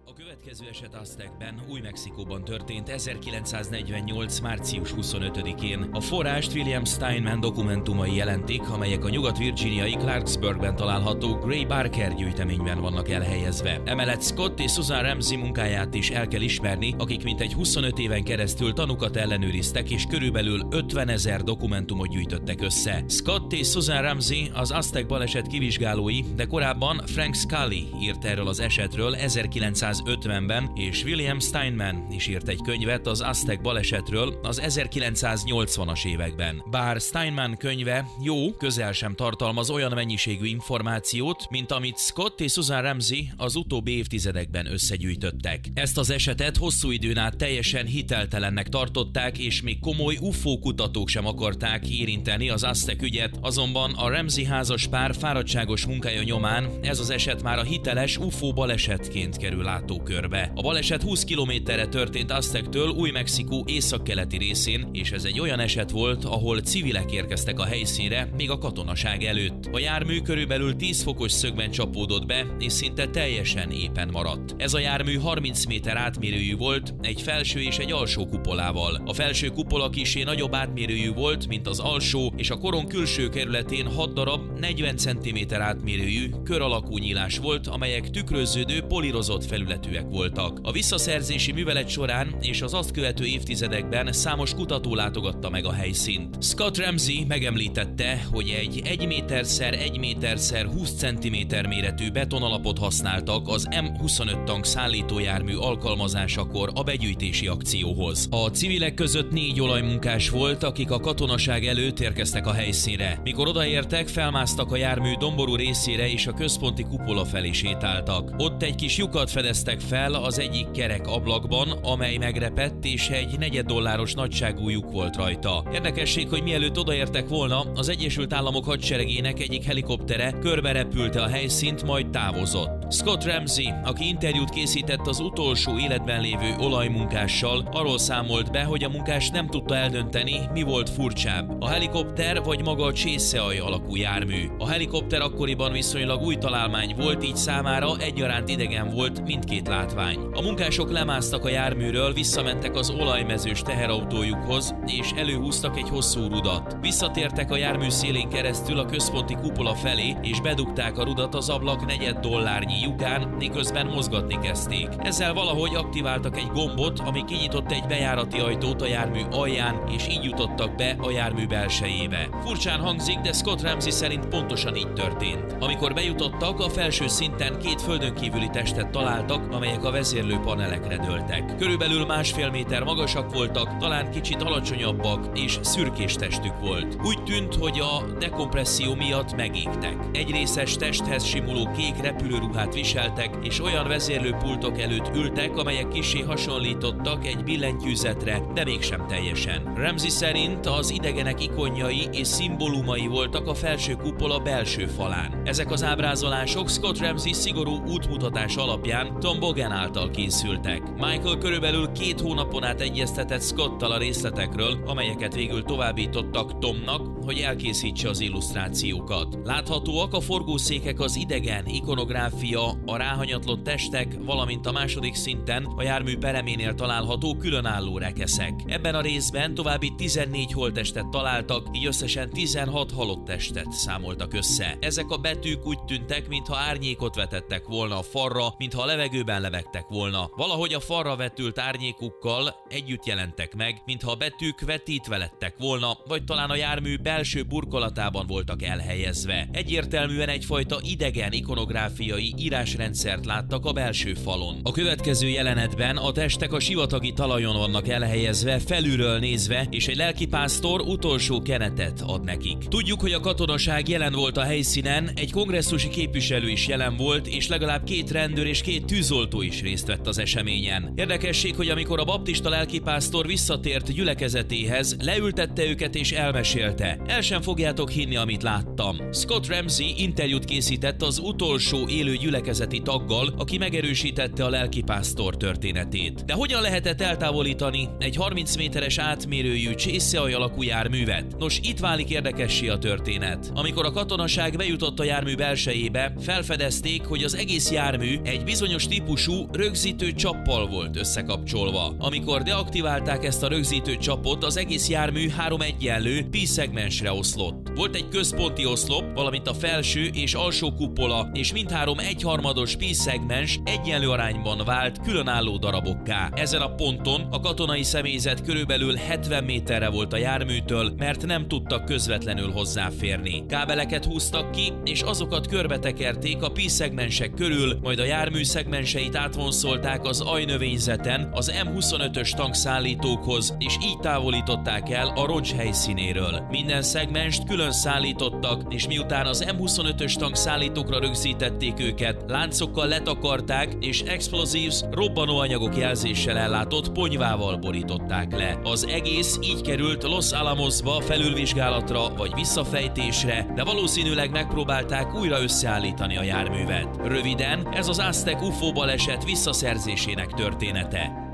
A következő eset Aztecben, Új-Mexikóban történt 1948. március 25-én. A forrást William Steinman dokumentumai jelentik, amelyek a nyugat-virginiai Clarksburgben található Gray Barker gyűjteményben vannak elhelyezve. Emellett Scott és Susan Ramsey munkáját is el kell ismerni, akik mintegy 25 éven keresztül tanukat ellenőriztek, és körülbelül 50 000 dokumentumot gyűjtöttek össze. Scott és Susan Ramsey az Aztec baleset kivizsgálói, de korábban Frank Scully írt erről az esetről 1950-ben, és William Steinman is írt egy könyvet az Aztec balesetről az 1980-as években. Bár Steinman könyve jó, közel sem tartalmaz olyan mennyiségű információt, mint amit Scott és Susan Ramsey az utóbbi évtizedekben összegyűjtöttek. Ezt az esetet hosszú időn át teljesen hiteltelennek tartották, és még komoly UFO kutatók sem akarták érinteni az Aztec ügyet, azonban a Ramsey házas pár fáradtságos munkája nyomán ez az eset már a hiteles UFO balesetként kerül látókörbe. A baleset 20 kilométerre történt Aztectől Új-Mexikó északkeleti részén, és ez egy olyan eset volt, ahol civilek érkeztek a helyszínre, még a katonaság előtt. A jármű körülbelül 10 fokos szögben csapódott be, és szinte teljesen épen maradt. Ez a jármű 30 méter átmérőjű volt, egy felső és egy alsó kupolával. A felső kupola kissé nagyobb átmérőjű volt, mint az alsó, és a koron külső kerületén 6 darab 40 cm átmérőjű, kör alakú nyílás volt, amelyek tükröződő, polírozott felületűek voltak. A visszaszerzési művelet során és az azt követő évtizedekben számos kutató látogatta meg a helyszínt. Scott Ramsey megemlítette, hogy egy 1 méterszer 1 méterszer 20 cm méretű betonalapot használtak az M25 tank szállítójármű alkalmazásakor a begyűjtési akcióhoz. A civilek között 4 olajmunkás volt, akik a katonaság előtt érkeztek a helyszínre. Mikor odaértek, felmásztak a jármű domború részére és a központi kupola felé sétáltak. Ott egy kis lyukat fedeztek fel az egyik kerek ablakban, amely megrepett, és egy $4 nagyságú lyuk volt rajta. Érdekesség, hogy mielőtt odaértek volna, az Egyesült Államok hadseregének egyik helikoptere körberepülte a helyszínt, majd távozott. Scott Ramsey, aki interjút készített az utolsó életben lévő olajmunkással, arról számolt be, hogy a munkás nem tudta eldönteni, mi volt furcsább, a helikopter vagy maga a csészealj alakú jármű. A helikopter akkoriban viszonylag új találmány volt, így számára egyaránt idegen volt mindkét látvány. A munkások lemásztak a járműről, visszamentek az olajmezős teherautójukhoz, és előhúztak egy hosszú rudat. Visszatértek a jármű szélén keresztül a központi kupola felé, és bedugták a rudat az ablak $4 lyukán, miközben mozgatni kezdték. Ezzel valahogy aktiváltak egy gombot, ami kinyitott egy bejárati ajtót a jármű alján, és így jutottak be a jármű belsejébe. Furcsán hangzik, de Scott Ramsey szerint pontosan így történt. Amikor bejutottak, a felső szinten 2 földönkívüli testet találtak, amelyek a vezérlő panelekre dőltek. Körülbelül 1,5 méter magasak voltak, talán kicsit alacsonyabbak, és szürkés testük volt. Úgy tűnt, hogy a dekompresszió miatt megégtek. Egy részes testhez simuló kék repülőruhát viseltek, és olyan vezérlőpultok előtt ültek, amelyek kissé hasonlítottak egy billentyűzetre, de mégsem teljesen. Ramsey szerint az idegenek ikonjai és szimbólumai voltak a felső kupola belső falán. Ezek az ábrázolások Scott Ramsey szigorú útmutatás alapján Tom Bowen által készültek. Michael körülbelül 2 hónapon át egyeztetett Scottal a részletekről, amelyeket végül továbbítottak Tomnak, hogy elkészítse az illusztrációkat. Láthatóak a forgószékek, az idegen ikonográfia, a ráhanyatlott testek, valamint a második szinten a jármű pereménél található különálló rekeszek. Ebben a részben további 14 holttestet találtak, így összesen 16 halott testet számoltak össze. Ezek a betűk úgy tűntek, mintha árnyékot vetettek volna a falra, mintha a levegőben lebegtek volna. Valahogy a falra vetült árnyékukkal együtt jelentek meg, mintha a betűk vetítve lettek volna, vagy talán a jármű belső burkolatában voltak elhelyezve. Egyértelműen egyfajta idegen ikonográfiai írásrendszert láttak a belső falon. A következő jelenetben a testek a sivatagi talajon vannak elhelyezve, felülről nézve, és egy lelkipásztor utolsó kenetet ad nekik. Tudjuk, hogy a katonaság jelen volt a helyszínen, egy kongresszusi képviselő is jelen volt, és legalább 2 rendőr és 2 tűzoltó is részt vett az eseményen. Érdekesség, hogy amikor a baptista lelkipásztor visszatért gyülekezetéhez, leültette őket és elmesélte. El sem fogjátok hinni, amit láttam. Scott Ramsey interjút készített az utolsó élő gyülekezeti taggal, aki megerősítette a lelkipásztor történetét. De hogyan lehetett eltávolítani egy 30 méteres átmérőjű csészealj alakú járművet? Nos, itt válik érdekessé a történet. Amikor a katonaság bejutott a jármű belsejébe, felfedezték, hogy az egész jármű egy bizonyos típusú rögzítő csappal volt összekapcsolva. Amikor deaktiválták ezt a rögzítő csapot, az egész jármű 3 egyenlő pi-szegmensre oszlott. Volt egy központi oszlop, valamint a felső és alsó kupola, és mindhárom 1/3 pi-szegmens egyenlő arányban vált különálló darabokká. Ezen a ponton a katonai személyzet körülbelül 70 méterre volt a járműtől, mert nem tudtak közvetlenül hozzáférni. Kábeleket húztak ki, és azokat körbetekerték a pi-szegmensek körül, majd a jármű szegmenseit átvonszolták az ajnövényzeten az M25-ös tankszállítókhoz, és így távolították el a roncs helyszínéről. Minden szegmenst külön szállítottak, és miután az M25-ös tankszállítókra rögzítették őket, láncokkal letakarták, és explosives robbanóanyagok jelzéssel ellátott ponyvával borították le. Az egész így került Los Alamosba felülvizsgálatra vagy visszafejtésre, de valószínűleg megpróbálták újra összeállítani a járművet. Röviden, ez az Aztec UFO baleset visszaszerzésének története.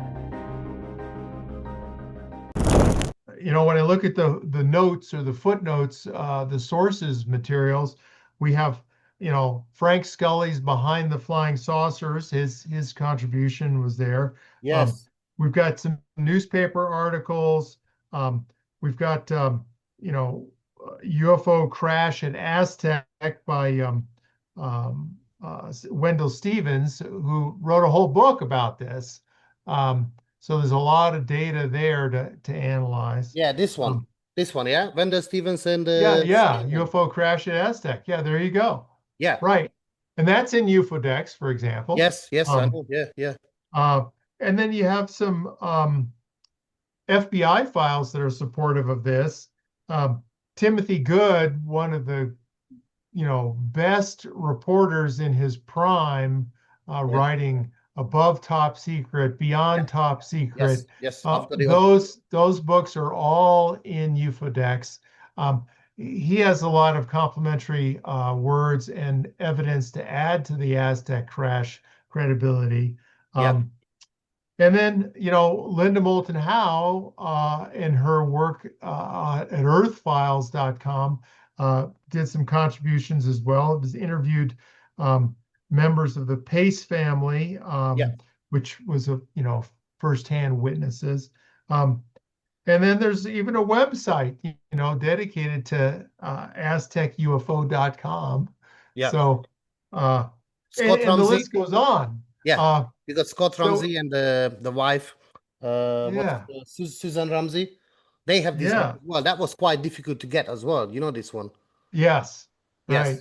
You know, when I look at the notes or the footnotes, the sources materials, we have, you know, Frank Scully's Behind the Flying Saucers. His contribution was there. Yes. We've got some newspaper articles. We've got, you know, UFO Crash at Aztec by Wendell Stevens, who wrote a whole book about this. So there's a lot of data there to analyze. Yeah, this one. This one, yeah? Wendell Stevens and... yeah, UFO Crash at Aztec. Yeah, there you go. Yeah. Right. And that's in UFOdex, for example. Yes, I know. Yeah. And then you have some FBI files that are supportive of this. Timothy Good, one of the, you know, best reporters in his prime, writing Above Top Secret, Beyond Top Secret. Yes. Those books are all in UFOdex. he has a lot of complimentary words and evidence to add to the Aztec crash credibility. And then, Linda Moulton Howe, in her work at earthfiles.com, did some contributions as well. It was interviewed members of the Pace family, which was firsthand witnesses. And then there's even a website, dedicated to aztecufo.com. So, and the list goes on. You got Scott Ramsey and the wife, Susan Ramsey. They have this one as well. That was quite difficult to get as well. You know this one? Yes. Right.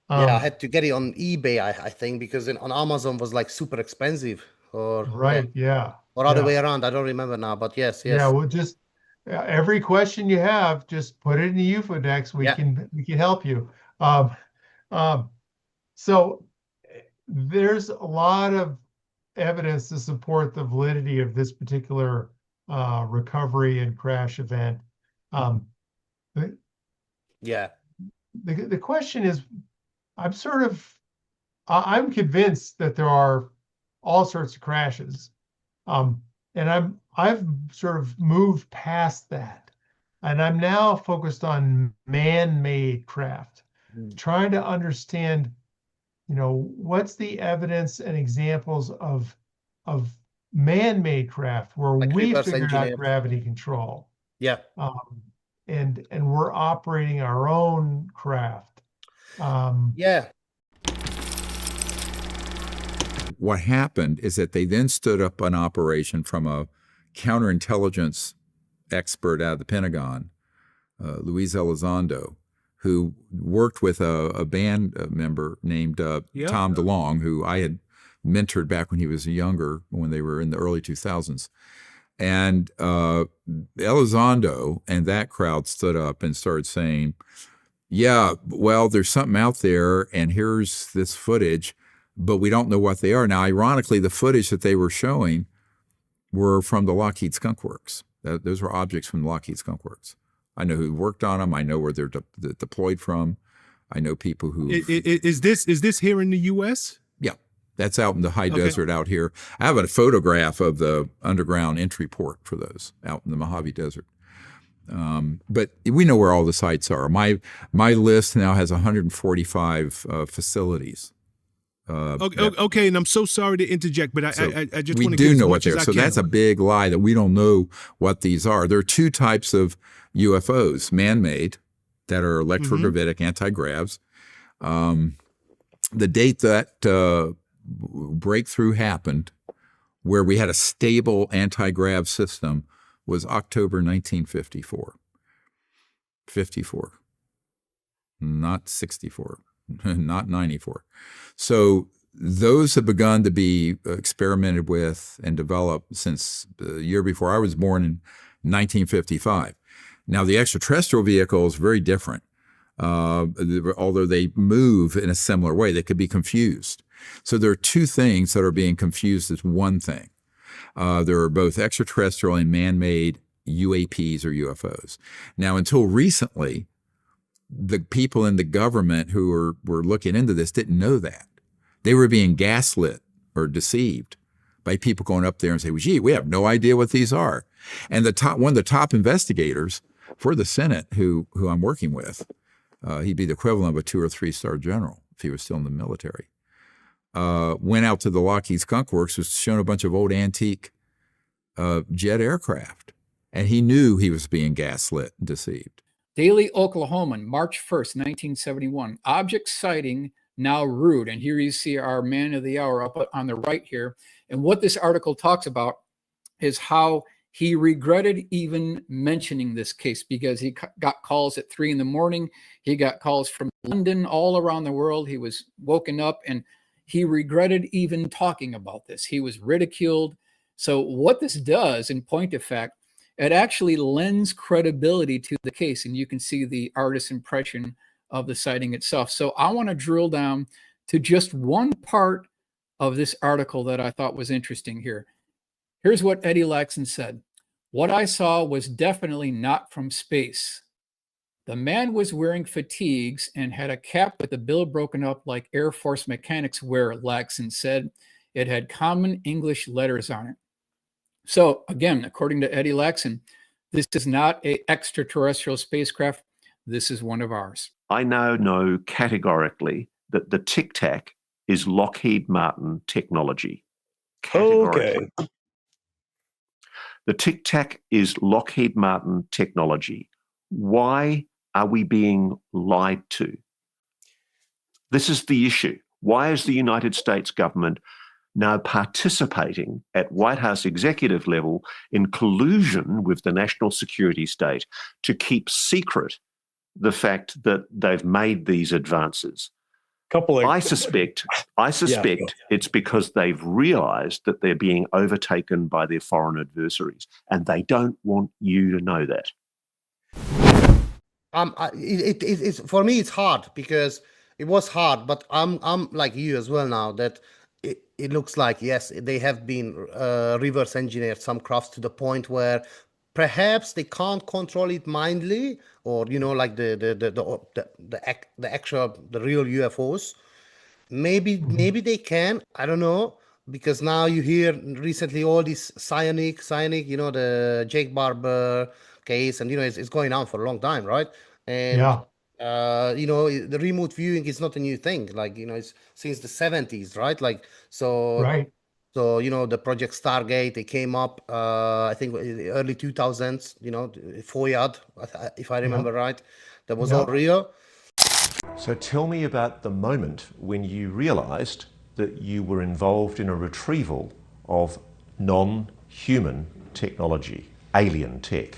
I had to get it on eBay, I think, because on Amazon was like super expensive. Or or other way around. I don't remember now, but yes. Yeah, well, just every question you have, just put it in the UFOdex. We can help you. So there's a lot of evidence to support the validity of this particular recovery and crash event. The question is, I'm convinced that there are all sorts of crashes, and I've sort of moved past that, and I'm now focused on man-made craft, trying to understand, what's the evidence and examples of man-made craft where like we figured out gravity control. And we're operating our own craft. What happened is that they then stood up an operation from a counterintelligence expert out of the Pentagon, Luis Elizondo, who worked with a band member named Tom DeLonge, who I had mentored back when he was younger, when they were in the early 2000s. And Elizondo and that crowd stood up and started saying, well, there's something out there, and here's this footage, but we don't know what they are. Now, ironically, the footage that they were showing were from the Lockheed Skunk Works. Those were objects from the Lockheed Skunk Works. I know who worked on them. I know where they're deployed from. I know people who... Is this here in the U.S.? Yeah, that's out in the high desert out here. I have a photograph of the underground entry port for those out in the Mojave Desert. But we know where all the sites are. My list now has 145 facilities. Okay, and I'm so sorry to interject, but I just want to we do know what they are. So that's a big lie that we don't know what these are. There are two types of UFOs: man-made, that are electrogravitic anti-gravs. The date that breakthrough happened, where we had a stable anti-grav system, was October 1954. 54, not 64. Not 94. So those have begun to be experimented with and developed since the year before I was born in 1955. Now, the extraterrestrial vehicle is very different. Although they move in a similar way, they could be confused. So there are two things that are being confused as one thing. There are both extraterrestrial and man-made UAPs or UFOs. Now, until recently, the people in the government who were looking into this didn't know that. They were being gaslit or deceived by people going up there and saying, well, gee, we have no idea what these are. And one of the top investigators for the Senate who I'm working with, he'd be the equivalent of a 2 or 3 star general if he was still in the military, went out to the Lockheed Skunk Works, was shown a bunch of old antique jet aircraft. And he knew he was being gaslit and deceived. Daily Oklahoman, March 1st, 1971. Object sighting now rude. And here you see our man of the hour up on the right here. And what this article talks about is how he regretted even mentioning this case, because he got calls at 3 in the morning. He got calls from London, all around the world. He was woken up and he regretted even talking about this. He was ridiculed. So what this does, in point of fact, it actually lends credibility to the case, and you can see the artist's impression of the sighting itself. So I want to drill down to just one part of this article that I thought was interesting here. Here's what Eddie Laxon said. What I saw was definitely not from space. The man was wearing fatigues and had a cap with the bill broken up like Air Force mechanics wear, Laxon said. It had common English letters on it. So again, according to Eddie Laxon, this is not an extraterrestrial spacecraft. This is one of ours. I now know categorically that the Tic Tac is Lockheed Martin technology. Categorically. Okay. The Tic Tac is Lockheed Martin technology. Why are we being lied to? This is the issue. Why is the United States government now participating at White House executive level in collusion with the national security state to keep secret the fact that they've made these advances? I suspect it's because they've realized that they're being overtaken by their foreign adversaries, and they don't want you to know that. It's for me, it's hard because it was hard, but I'm like you as well now that it looks like, yes, they have been reverse engineered some crafts to the point where perhaps they can't control it mindly, or like the real UFOs. Maybe they can. I don't know, because now you hear recently all this cyanic, the Jake Barber case, and it's going on for a long time, right? And the remote viewing is not a new thing. Like it's since the 70s, right? Like so. Right. So, the Project Stargate, they came up, I think, in the early 2000s, FOIAD, if I remember right. That was all real. So tell me about the moment when you realized that you were involved in a retrieval of non-human technology, alien tech.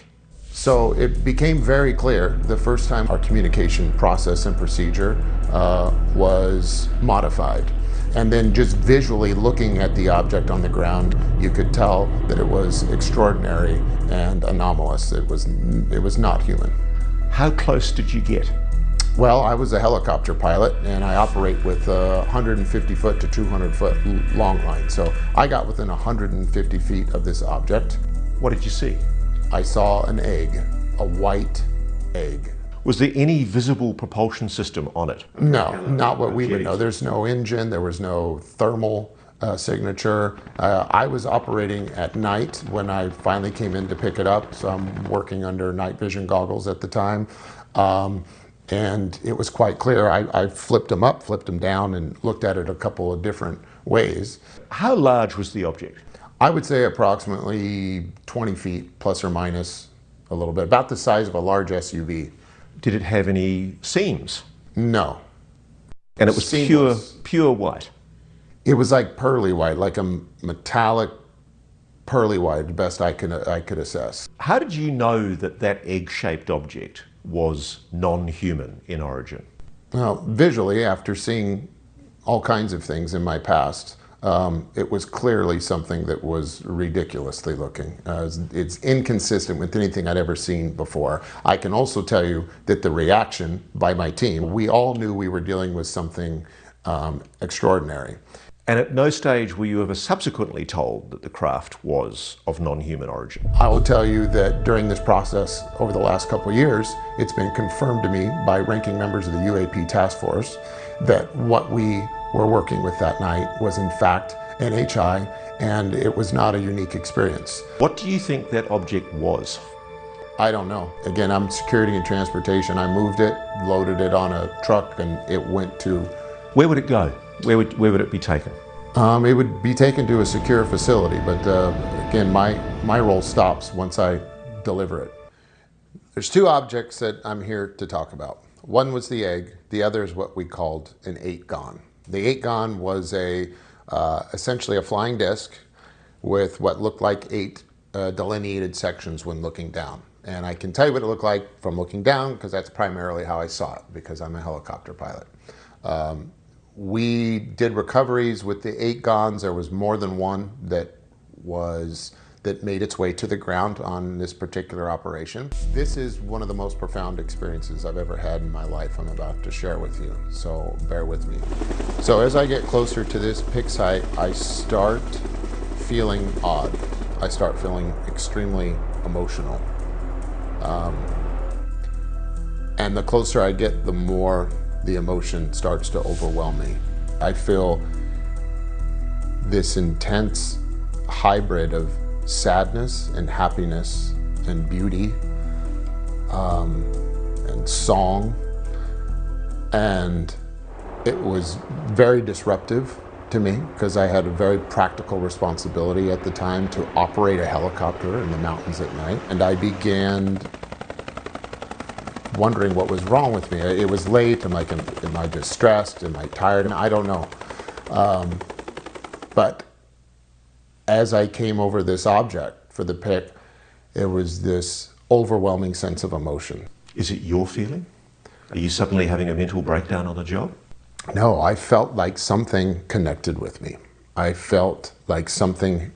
So it became very clear the first time our communication process and procedure was modified. And then just visually looking at the object on the ground, you could tell that it was extraordinary and anomalous. It was not human. How close did you get? Well, I was a helicopter pilot, and I operate with 150 foot to 200 foot long line. So I got within 150 feet of this object. What did you see? I saw an egg, a white egg. Was there any visible propulsion system on it? No, not what we would know. There's no engine, there was no thermal signature. I was operating at night when I finally came in to pick it up, so I'm working under night vision goggles at the time. And it was quite clear. I flipped them up, flipped them down, and looked at it a couple of different ways. How large was the object? I would say approximately 20 feet, plus or minus a little bit, about the size of a large SUV. Did it have any seams? No. And it was pure white? It was like pearly white, like a metallic pearly white, the best I could assess. How did you know that that egg-shaped object was non-human in origin? Well, visually, after seeing all kinds of things in my past, it was clearly something that was ridiculously looking. It's inconsistent with anything I'd ever seen before. I can also tell you that the reaction by my team, we all knew we were dealing with something extraordinary. And at no stage were you ever subsequently told that the craft was of non-human origin? I will tell you that during this process, over the last couple of years, it's been confirmed to me by ranking members of the UAP task force that what we were working with that night was in fact NHI, and it was not a unique experience. What do you think that object was? I don't know. Again, I'm security and transportation. I moved it, loaded it on a truck, and it went to... Where would it go? Where would it be taken? It would be taken to a secure facility, but again, my role stops once I deliver it. There's two objects that I'm here to talk about. One was the egg, the other is what we called an 8-gon. The 8-gon was essentially a flying disc with what looked like 8 delineated sections when looking down. And I can tell you what it looked like from looking down because that's primarily how I saw it, because I'm a helicopter pilot. We did recoveries with the 8-gons. There was more than one that made its way to the ground on this particular operation. This is one of the most profound experiences I've ever had in my life I'm about to share with you, so bear with me. So as I get closer to this pick site, I start feeling odd. I start feeling extremely emotional. And the closer I get, the more the emotion starts to overwhelm me. I feel this intense hybrid of sadness and happiness and beauty and song. And it was very disruptive to me because I had a very practical responsibility at the time to operate a helicopter in the mountains at night. And I began wondering what was wrong with me. It was late. Am I distressed? Am I tired? I don't know. But as I came over this object for the pick, there was this overwhelming sense of emotion. Is it your feeling? Are you suddenly having a mental breakdown on the job? No, I felt like something connected with me. I felt like something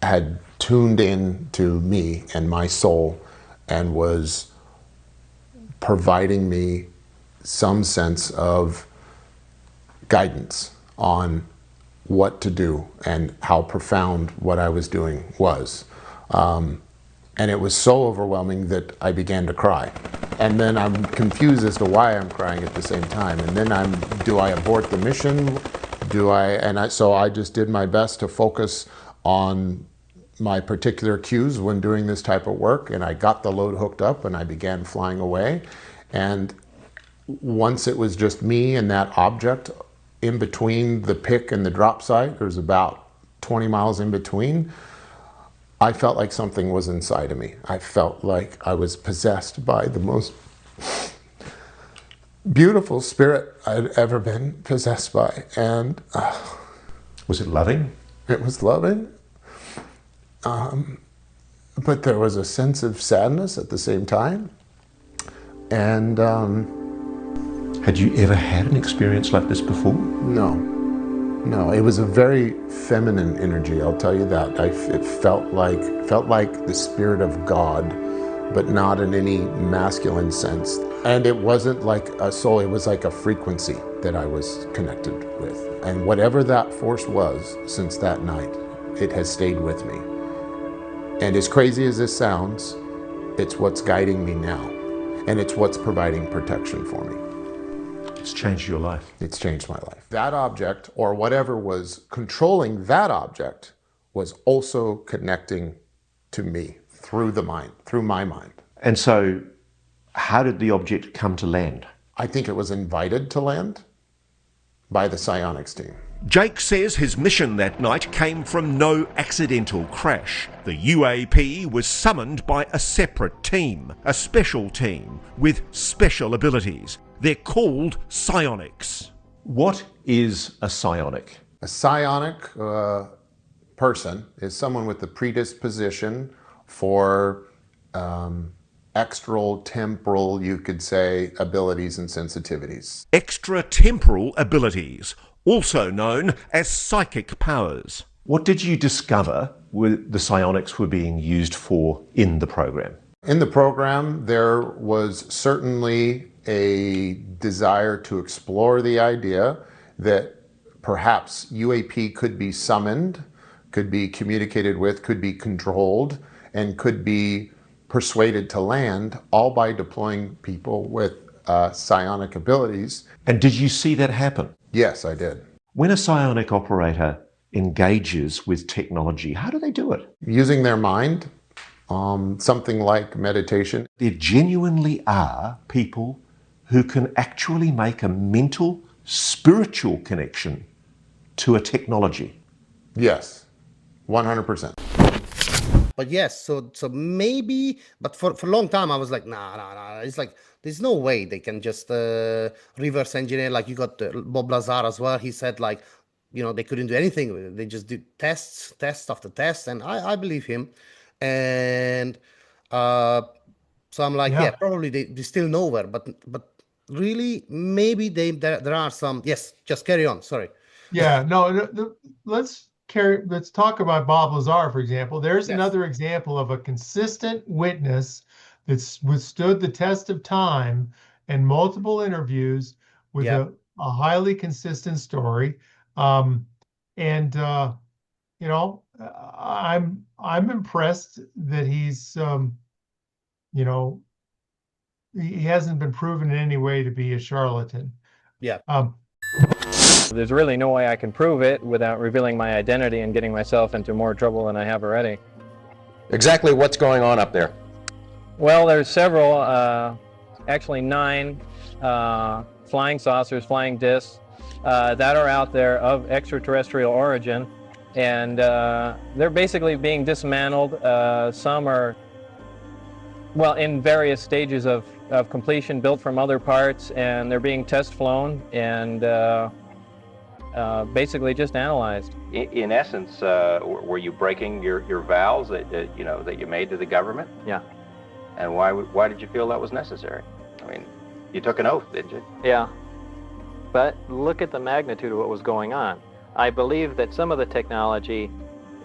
had tuned in to me and my soul and was providing me some sense of guidance on what to do and how profound what I was doing was. And it was so overwhelming that I began to cry. And then I'm confused as to why I'm crying at the same time. And then do I abort the mission? So I just did my best to focus on my particular cues when doing this type of work. And I got the load hooked up and I began flying away. And once it was just me and that object in between the pick and the drop site, there's about 20 miles in between, I felt like something was inside of me. I felt like I was possessed by the most beautiful spirit I'd ever been possessed by. And was it loving? It was loving. But there was a sense of sadness at the same time. And had you ever had an experience like this before? No, it was a very feminine energy, I'll tell you that. It felt like the spirit of God, but not in any masculine sense. And it wasn't like a soul, it was like a frequency that I was connected with. And whatever that force was since that night, it has stayed with me. And as crazy as this sounds, it's what's guiding me now. And it's what's providing protection for me. It's changed your life. It's changed my life. That object, or whatever was controlling that object, was also connecting to me through the mind, through my mind. And so, how did the object come to land? I think it was invited to land by the psionics team. Jake says his mission that night came from no accidental crash. The UAP was summoned by a separate team, a special team with special abilities. They're called psionics. What is a psionic? A psionic person is someone with the predisposition for extratemporal, you could say, abilities and sensitivities. Extratemporal abilities, also known as psychic powers. What did you discover the psionics were being used for in the program? In the program, there was certainly a desire to explore the idea that perhaps UAP could be summoned, could be communicated with, could be controlled, and could be persuaded to land, all by deploying people with psionic abilities. And did you see that happen? Yes, I did. When a psionic operator engages with technology, how do they do it? Using their mind, something like meditation. There genuinely are people who can actually make a mental, spiritual connection to a technology. Yes, 100%. But yes, so maybe, but for a long time I was like, nah. It's like, there's no way they can just reverse engineer. Like you got Bob Lazar as well. He said like, they couldn't do anything with it. They just did test after test. And I believe him. And so I'm like, yeah probably they still nowhere. But really, maybe there are some. Yes, just carry on. Sorry. Yeah, no, let's talk about Bob Lazar, for example. There's another example of a consistent witness that's withstood the test of time and multiple interviews with a highly consistent story. I'm impressed that he's he hasn't been proven in any way to be a charlatan. Yeah. There's really no way I can prove it without revealing my identity and getting myself into more trouble than I have already. Exactly what's going on up there? Well, there's several, actually 9 flying saucers, flying discs that are out there of extraterrestrial origin, and they're basically being dismantled. Some are, well, in various stages of completion, built from other parts, and they're being test flown and basically just analyzed. In essence, were you breaking your vows that you made to the government? Yeah. And why did you feel that was necessary? I mean, you took an oath, didn't you? Yeah. But look at the magnitude of what was going on. I believe that some of the technology,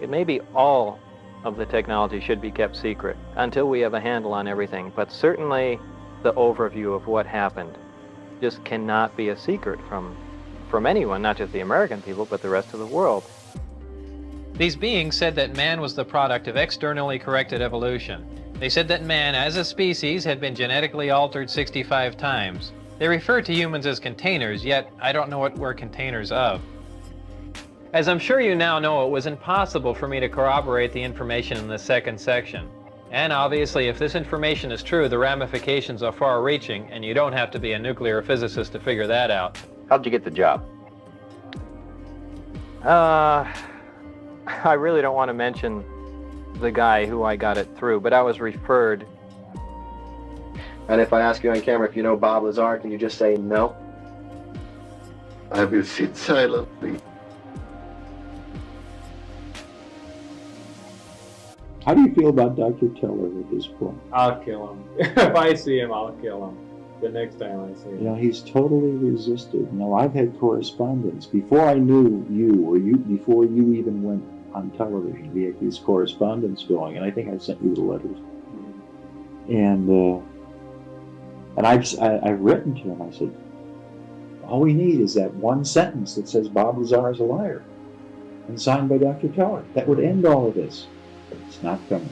it may be all of the technology should be kept secret until we have a handle on everything. But certainly the overview of what happened just cannot be a secret from anyone, not just the American people, but the rest of the world. These beings said that man was the product of externally corrected evolution. They said that man, as a species, had been genetically altered 65 times. They refer to humans as containers, yet I don't know what we're containers of. As I'm sure you now know, it was impossible for me to corroborate the information in the second section. And obviously, if this information is true, the ramifications are far-reaching, and you don't have to be a nuclear physicist to figure that out. How'd you get the job? I really don't want to mention the guy who I got it through, but I was referred. And if I ask you on camera if you know Bob Lazar, can you just say no? I will sit silently. How do you feel about Dr. Teller at this point? I'll kill him. If I see him, I'll kill him the next time I see him. You know, he's totally resisted. Now, I've had correspondence. Before I knew you, or before you even went on television, we had these correspondence going, and I think I sent you the letters. And I've written to him. I said, all we need is that one sentence that says Bob Lazar is a liar, and signed by Dr. Teller. That would end all of this. But it's not coming.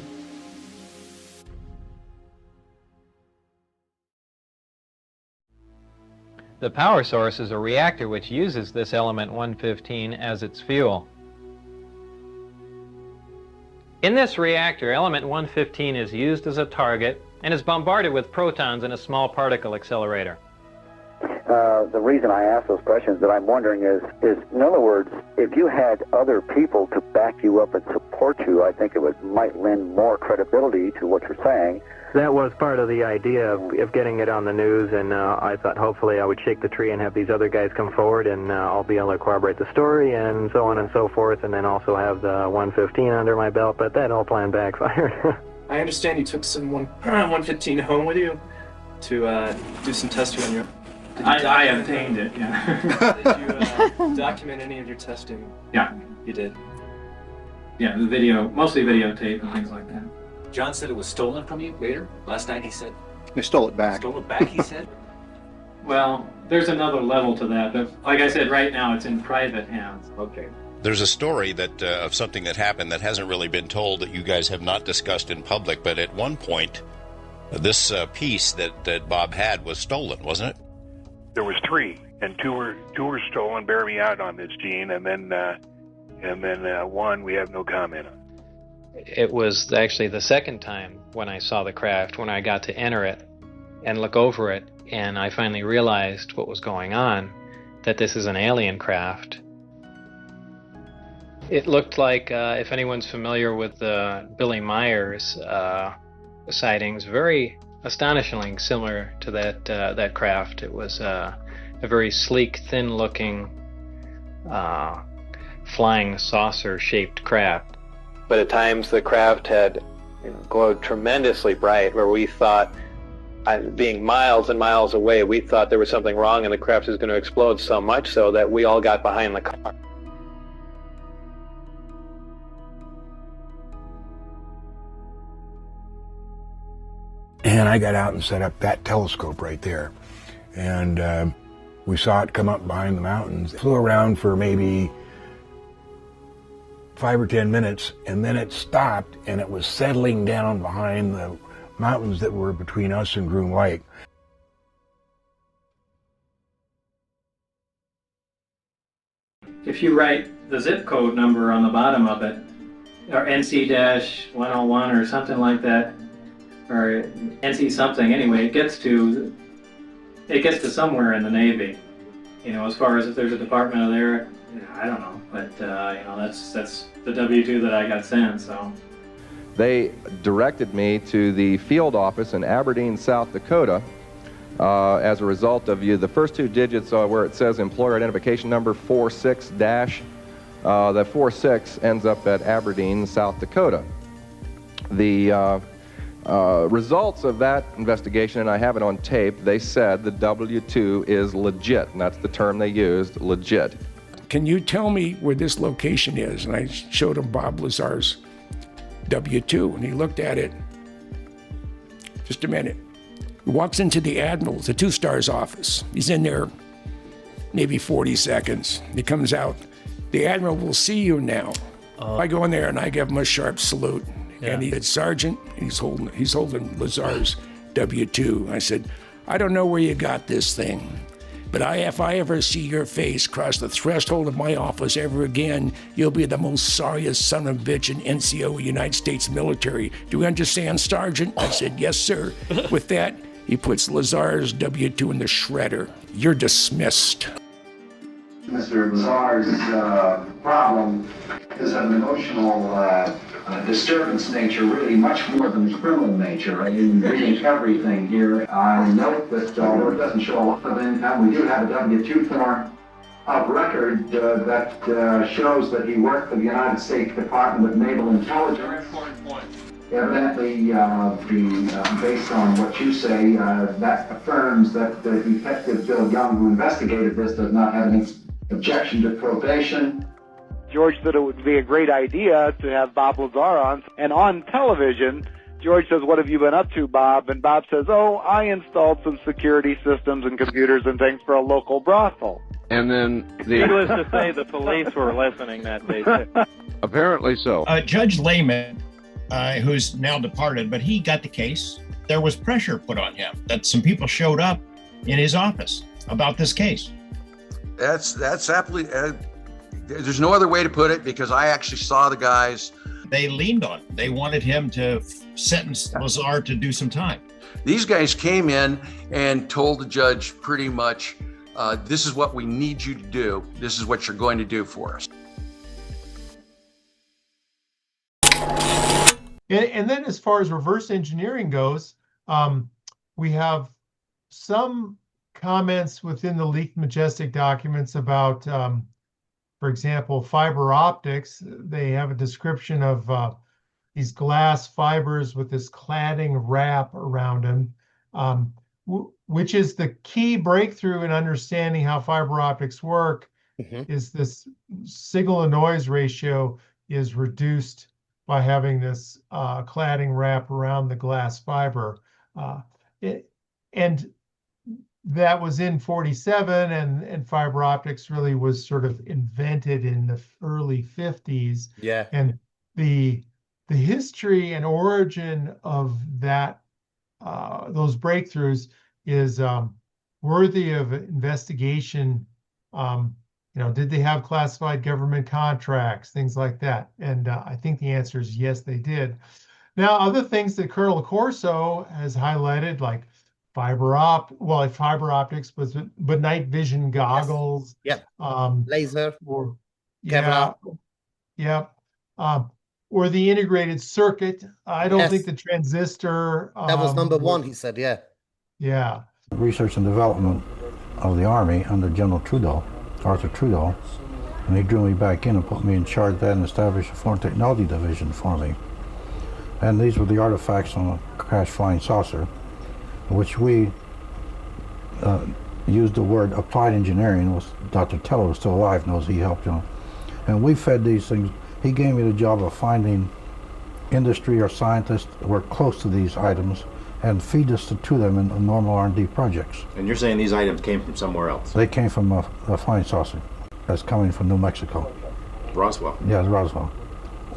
The power source is a reactor which uses this element 115 as its fuel. In this reactor, element 115 is used as a target and is bombarded with protons in a small particle accelerator. The reason I ask those questions that I'm wondering is, in other words, if you had other people to back you up and support you, I think it might lend more credibility to what you're saying. That was part of the idea of getting it on the news, and I thought hopefully I would shake the tree and have these other guys come forward, and I'll be able to corroborate the story and so on and so forth, and then also have the 115 under my belt, but that whole plan backfired. I understand you took some 115 home with you to do some testing on your... I obtained it, yeah. Did you document any of your testing? Yeah. You did? Yeah, the video, mostly videotape and things like that. John said it was stolen from you later. Last night he said... They stole it back. Stole it back, he said? Well, there's another level to that, but like I said, right now it's in private hands. Okay. There's a story that of something that happened that hasn't really been told, that you guys have not discussed in public, but at one point, this piece that Bob had was stolen, wasn't it? There was 3, and two were stolen. Bear me out on this, Gene, and then one we have no comment on. It was actually the second time when I saw the craft, when I got to enter it and look over it, and I finally realized what was going on, that this is an alien craft. It looked like, if anyone's familiar with the Billy Myers sightings, very astonishingly similar to that craft. It was a very sleek, thin-looking, flying saucer-shaped craft. But at times the craft had glowed tremendously bright, where we thought, being miles and miles away, we thought there was something wrong and the craft was going to explode, so much so that we all got behind the car. And I got out and set up that telescope right there. And we saw it come up behind the mountains. It flew around for maybe 5 or 10 minutes, and then it stopped, and it was settling down behind the mountains that were between us and Groom Lake. if you write the zip code number on the bottom of it, or NC-101 or something like that, or NC something, anyway, it gets to somewhere in the Navy. You know, as far as if there's a department of there, I don't know, but you know, that's the W-2 that I got sent, so. They directed me to the field office in Aberdeen, South Dakota, as a result of the first two digits where it says employer identification number 46 dash, the 46 ends up at Aberdeen, South Dakota. The results of that investigation, and I have it on tape, they said the W-2 is legit, and that's the term they used, legit. Can you tell me where this location is? And I showed him Bob Lazar's W-2, and he looked at it. Just a minute. He walks into the Admiral's, the two-stars office. He's in there maybe 40 seconds. He comes out. The Admiral will see you now. I go in there and I give him a sharp salute. Yeah. And he said, Sergeant, he's holding Lazar's W-2. I said, I don't know where you got this thing, but if I ever see your face cross the threshold of my office ever again, you'll be the most sorriest son of a bitch in NCO United States military. Do you understand, Sergeant? I said, yes, sir. With that, he puts Lazar's W-2 in the shredder. You're dismissed. Mr. Lazar's problem is of an emotional disturbance nature, really much more than the criminal nature. In reading everything here, I note that although it doesn't show a lot of income, we do have a W-2 form of record that shows that he worked for the United States Department of Naval Intelligence. Evidently, based on what you say, that affirms that Detective Bill Young, who investigated this, does not have any objection to probation. George said it would be a great idea to have Bob Lazar on. And on television, George says, what have you been up to, Bob? And Bob says, oh, I installed some security systems and computers and things for a local brothel. And then Needless to say, the police were listening that day, too. Apparently so. Judge Lehman, who's now departed, but he got the case. There was pressure put on him that some people showed up in his office about this case. That's absolutely... there's no other way to put it, because I actually saw the guys. They leaned on him. They wanted him to sentence Lazar to do some time. These guys came in and told the judge pretty much, this is what we need you to do. This is what you're going to do for us. And then as far as reverse engineering goes, we have some comments within the leaked Majestic documents about, for example, fiber optics. They have a description of these glass fibers with this cladding wrap around them, which is the key breakthrough in understanding how fiber optics work. Is this signal to noise ratio is reduced by having this cladding wrap around the glass fiber. And that was in 47, and fiber optics really was sort of invented in the early 50s. Yeah. And the history and origin of that those breakthroughs is worthy of investigation. Did they have classified government contracts, things like that? And I think the answer is yes, they did. Now, other things that Colonel Corso has highlighted, like fiber optics, but night vision goggles. Yes. Laser. Or camera. Or the integrated circuit. I don't think the transistor. That was number one, he said, yeah. Yeah. Research and development of the Army under General Arthur Trudeau, and he drew me back in and put me in charge of that and established a foreign technology division for me. And these were the artifacts on a crashed flying saucer, which we used the word applied engineering. Dr. Teller was still alive, knows he helped him. And we fed these things. He gave me the job of finding industry or scientists who were close to these items and feed us to them in normal R&D projects. And you're saying these items came from somewhere else? They came from a flying saucer that's coming from New Mexico. Roswell? Yeah, it's Roswell.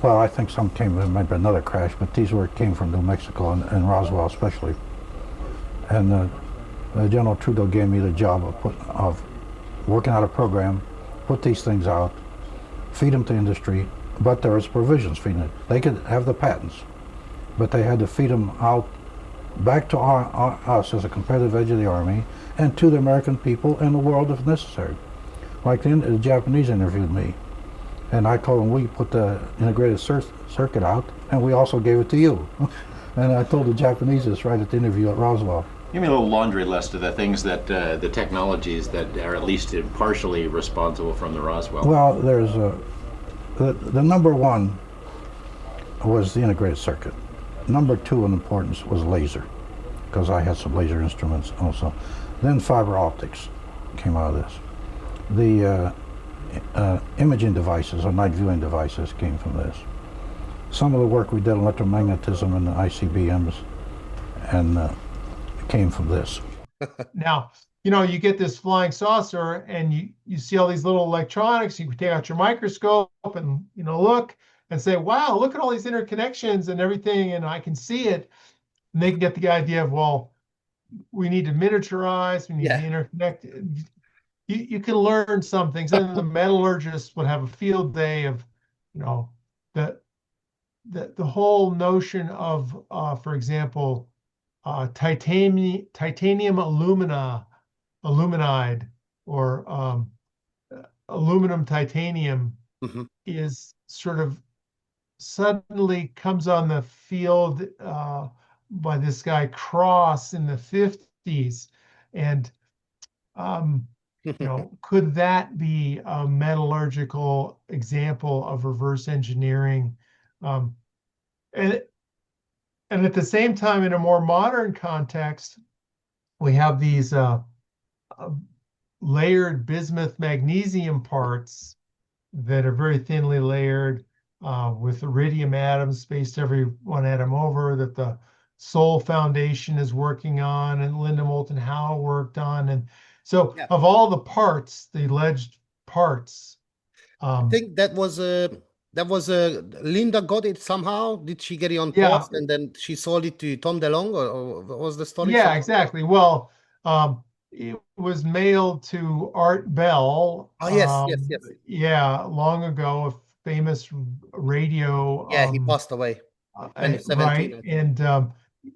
Well, I think some came, it might be another crash, but these came from New Mexico and Roswell especially. And General Trudeau gave me the job of working out a program put these things out, feed them to industry, but there was provisions feeding it. They could have the patents, but they had to feed them out back to us as a competitive edge of the Army, and to the American people and the world if necessary. Like the Japanese interviewed me, and I told them we put the integrated circuit out, and we also gave it to you. And I told the Japanese this right at the interview at Roswell. Give me a little laundry list of the things that, the technologies that are at least partially responsible from the Roswell. Well, there's the number one was the integrated circuit. Number two in importance was laser, because I had some laser instruments also. Then fiber optics came out of this. The imaging devices or night viewing devices came from this. Some of the work we did on electromagnetism and the ICBMs and came from this. Now, you know, you get this flying saucer and you see all these little electronics. You can take out your microscope and, you know, look and say, wow, look at all these interconnections and everything, and I can see it. And they can get the idea of, well, we need to miniaturize, we need to interconnect. You can learn some things. And the metallurgist would have a field day of, you know, the whole notion of, for example, titanium aluminide or aluminum titanium is sort of suddenly comes on the field by this guy Cross in the 50s. And, you know, could that be a metallurgical example of reverse engineering? And at the same time, in a more modern context, we have these layered bismuth magnesium parts that are very thinly layered with iridium atoms spaced every one atom over, that the Sol Foundation is working on and Linda Moulton Howe worked on. And so of all the parts, the alleged parts. I think that was Linda got it somehow. Did she get it on post and then she sold it to Tom DeLonge, or what was the story? Yeah, exactly. Well, it was mailed to Art Bell. Oh, yes. Yeah, long ago, a famous radio. Yeah, he passed away. Right, and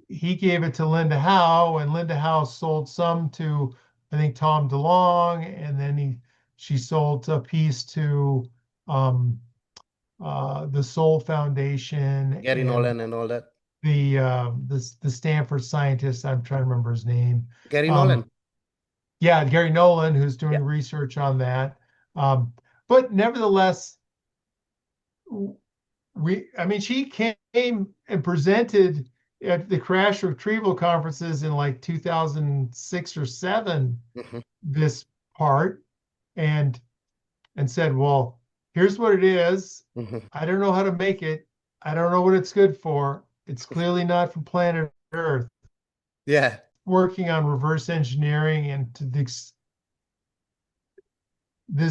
he gave it to Linda Howe, and Linda Howe sold some to, I think, Tom DeLonge, and then she sold a piece to the Sol Foundation, Gary Nolan and all that. The Stanford scientist, I'm trying to remember his name. Gary Nolan. Yeah, Gary Nolan, who's doing research on that. But nevertheless, she came and presented at the crash retrieval conferences in like 2006 or 7, this part, and said, well, here's what it is. I don't know how to make it. I don't know what it's good for. It's clearly not from planet Earth. Yeah. Working on reverse engineering, and there's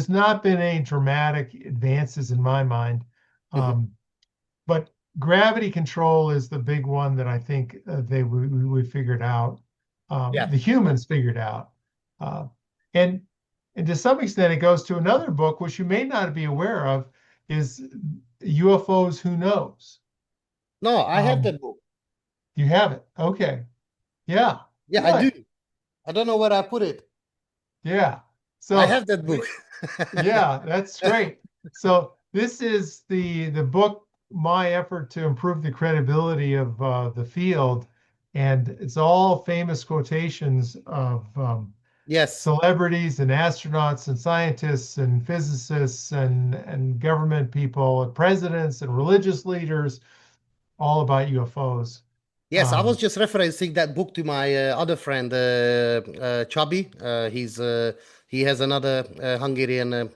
not been any dramatic advances in my mind. But gravity control is the big one that I think we figured out. The humans figured out. And to some extent, it goes to another book, which you may not be aware of, is UFOs Who Knows? No, I have that book. You have it? Okay. Yeah. Yeah, good. I do. I don't know where I put it. Yeah. So I have that book. Yeah, that's great. So this is the book, my effort to improve the credibility of the field. And it's all famous quotations of celebrities and astronauts and scientists and physicists and government people and presidents and religious leaders, all about UFOs. Yes, I was just referencing that book to my other friend, Chubby. He has another Hungarian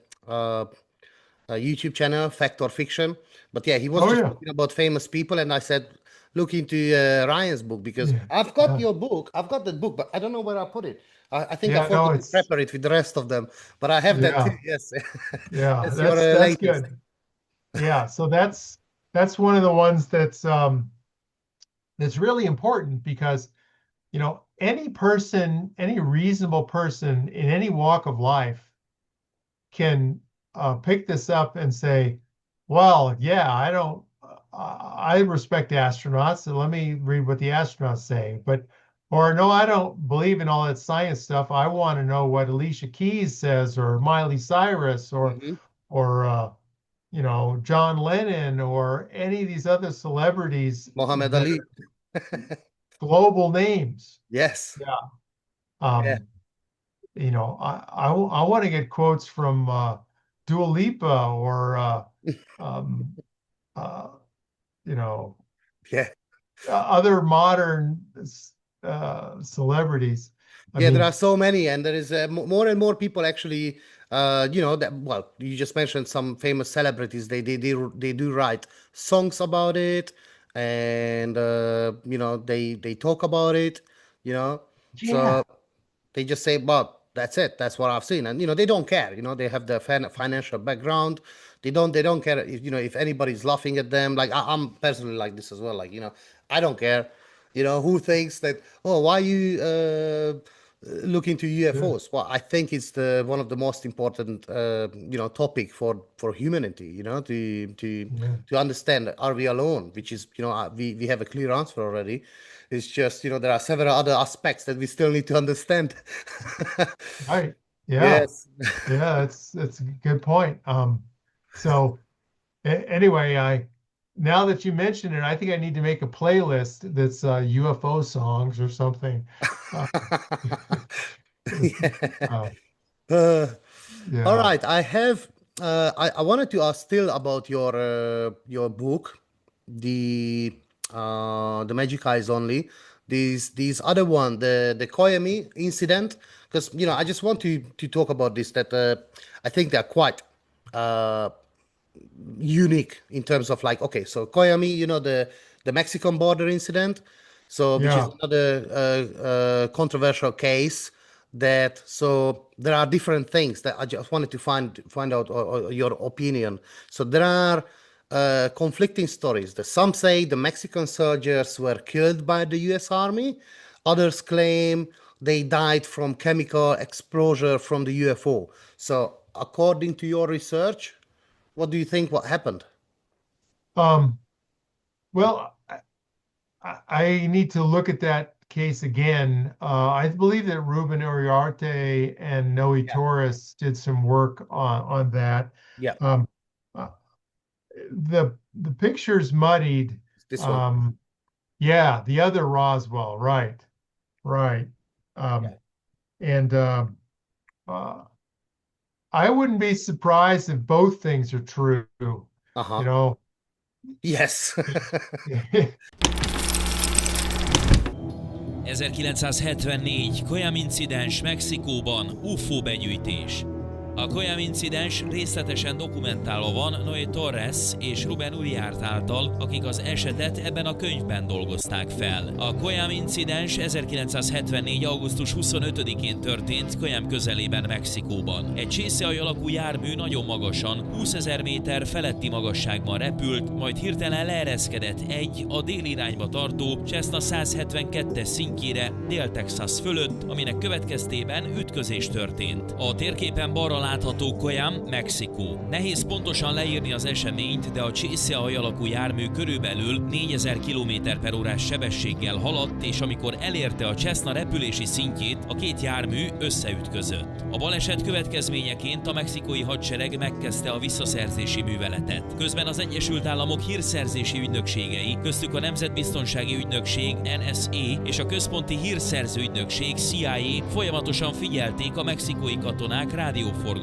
YouTube channel, Fact or Fiction. But yeah, he was talking about famous people, and I said, look into Ryan's book, because I've got your book. I've got that book, but I don't know where I put it. I think I forgot to prepare it with the rest of them, but I have that too. Yes. Yeah, that's good. Yeah, so that's one of the ones that's really important, because, you know, any person, any reasonable person in any walk of life can pick this up and say, well, yeah, I respect astronauts, so let me read what the astronauts say. Or no, I don't believe in all that science stuff. I want to know what Alicia Keys says, or Miley Cyrus, or you know, John Lennon, or any of these other celebrities. Muhammad Ali. Global names. Yes. Yeah. You know, I want to get quotes from Dua Lipa or you know, other modern celebrities. I mean, there are so many, and there is more and more people actually. You know that. Well, you just mentioned some famous celebrities. They do write songs about it, and you know they talk about it. You know, so they just say, "Well, that's it. That's what I've seen," and you know they don't care. You know, they have the financial background. They don't care if, you know, if anybody's laughing at them. Like I'm personally like this as well. Like, you know, I don't care. You know, who thinks that, oh, why you look into UFOs? Well, I think it's one of the most important you know, topic for humanity, you know, to understand, are we alone? Which is, you know, we have a clear answer already. It's just, you know, there are several other aspects that we still need to understand. Right. Yeah. Yes. Yeah, that's a good point. So anyway, now that you mentioned it, I think I need to make a playlist that's UFO songs or something. All right, I have. I wanted to ask still about your book, the Magic Eyes Only. These other one, the Koyami incident, because you know I just want to talk about this. That I think they're quite unique in terms of, like, okay, so Koyami, you know, the Mexican border incident, so which is another controversial case. That, so there are different things that I just wanted to find out your opinion. So there are conflicting stories. That some say the Mexican soldiers were killed by the U.S. Army. Others claim they died from chemical exposure from the UFO. So according to your research, what do you think what happened? Well, I need to look at that case again. I believe that Ruben Uriarte and Noe Torres did some work on that. Yeah. The picture's muddied. This one. Yeah, the other Roswell, right. And I wouldn't be surprised if both things are true. You know. Yes. 1974. Koyam incidens Mexikóban, UFO begyűjtés. A Koyam incidens részletesen dokumentálva van Noe Torres és Ruben Uriarte által, akik az esetet ebben a könyvben dolgozták fel. A Koyam incidens 1974. augusztus 25-én történt Koyam közelében, Mexikóban. Egy csészehaj alakú jármű nagyon magasan, 20 000 méter feletti magasságban repült, majd hirtelen leereszkedett egy a déli irányba tartó Cessna 172-es szintjére Dél-Texas fölött, aminek következtében ütközés történt. A térképen balra látható Koyam, Mexikó. Nehéz pontosan leírni az eseményt, de a csészehaj alakú jármű körülbelül 4000 km/h sebességgel haladt, és amikor elérte a Cessna repülési szintjét, a két jármű összeütközött. A baleset következményeként a mexikói hadsereg megkezdte a visszaszerzési műveletet. Közben az Egyesült Államok hírszerzési ügynökségei, köztük a Nemzetbiztonsági Ügynökség NSA és a Központi Hírszerző Ügynökség CIA folyamatosan figyelték a mexikói katonák rádióforgalmát.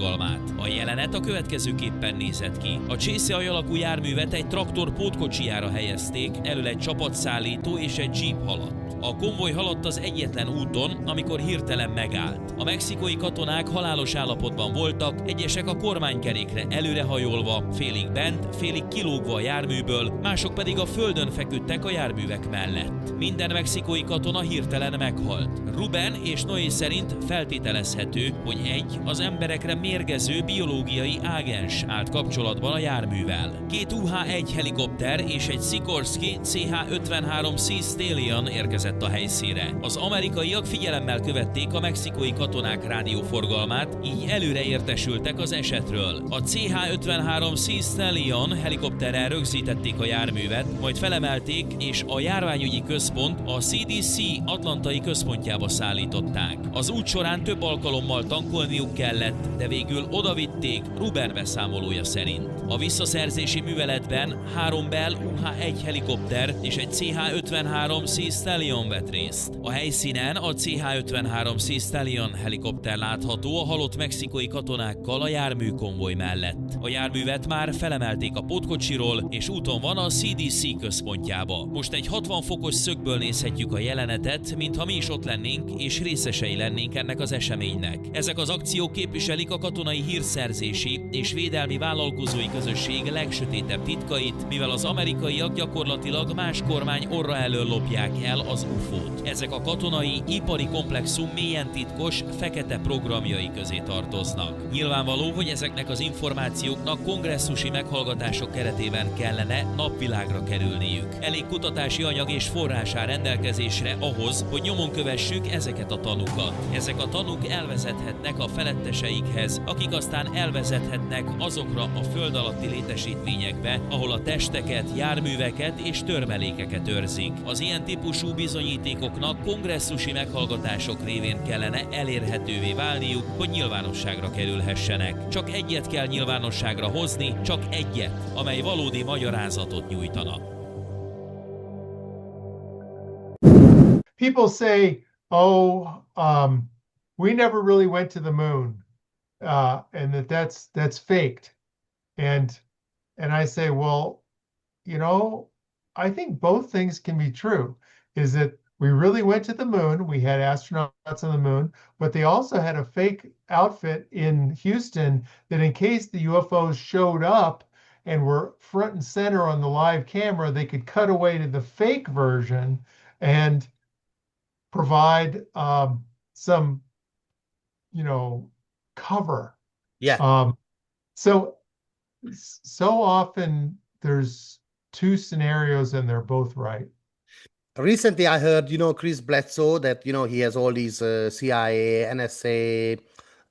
A jelenet a következőképpen nézett ki. A csészehaj alakú járművet egy traktor pótkocsijára helyezték, elől egy csapatszállító és egy jeep haladt. A konvoj haladt az egyetlen úton, amikor hirtelen megállt. A mexikói katonák halálos állapotban voltak, egyesek a kormánykerékre előrehajolva, félig bent, félig kilógva a járműből, mások pedig a földön feküdtek a járművek mellett. Minden mexikói katona hirtelen meghalt. Ruben és Noé szerint feltételezhető, hogy egy az emberekre mérgező biológiai ágens állt kapcsolatban a járművel. Két UH-1 helikopter és egy Sikorsky CH-53C Stallion érkezett érkezett a helyszínre. Az amerikaiak figyelemmel követték a mexikói katonák rádióforgalmát, így előre értesültek az esetről. A CH-53 Sea Stallion helikopterrel rögzítették a járművet, majd felemelték, és a járványügyi központ, a CDC atlantai központjába szállították. Az út során több alkalommal tankolniuk kellett, de végül odavitték, Ruben beszámolója szerint. A visszaszerzési műveletben 3 Bell UH-1 helikopter és egy CH-53 Sea Stallion vett részt. A helyszínen a CH-53 Sea Stallion helikopter látható a halott mexikói katonákkal a járműkonvoj mellett. A járművet már felemelték a pótkocsiról, és úton van a CDC központjába. Most egy 60 fokos szögből nézhetjük a jelenetet, mintha mi is ott lennénk és részesei lennénk ennek az eseménynek. Ezek az akciók képviselik a katonai hírszerzési és védelmi vállalkozói közösség legsötétebb titkait, mivel az amerikaiak gyakorlatilag más kormány orra elől lopják el az UFO-t. Ezek a katonai, ipari komplexum mélyen titkos, fekete programjai közé tartoznak. Nyilvánvaló, hogy ezeknek az információknak kongresszusi meghallgatások keretében kellene napvilágra kerülniük. Elég kutatási anyag és forrás áll rendelkezésre ahhoz, hogy nyomon kövessük ezeket a tanúkat. Ezek a tanúk elvezethetnek a feletteseikhez, akik aztán elvezethetnek azokra a föld alatti létesítményekbe, ahol a testeket, járműveket és törmelékeket őrzik. Az ilyen típusú bizonyítékoknak kongresszusi meghallgatások révén kellene elérhetővé válniuk, hogy nyilvánosságra kerülhessenek. Csak egyet kell nyilvánosságra hozni, csak egyet, amely valódi magyarázatot nyújtana. People say, we never really went to the moon, and that's faked. And I say, well, I think both things can be true. Is that we really went to the moon, we had astronauts on the moon, but they also had a fake outfit in Houston that in case the UFOs showed up and were front and center on the live camera, they could cut away to the fake version and provide some, cover. Yeah. So often there's two scenarios and they're both right. Recently, I heard, Chris Bledsoe, that, he has all these CIA, NSA,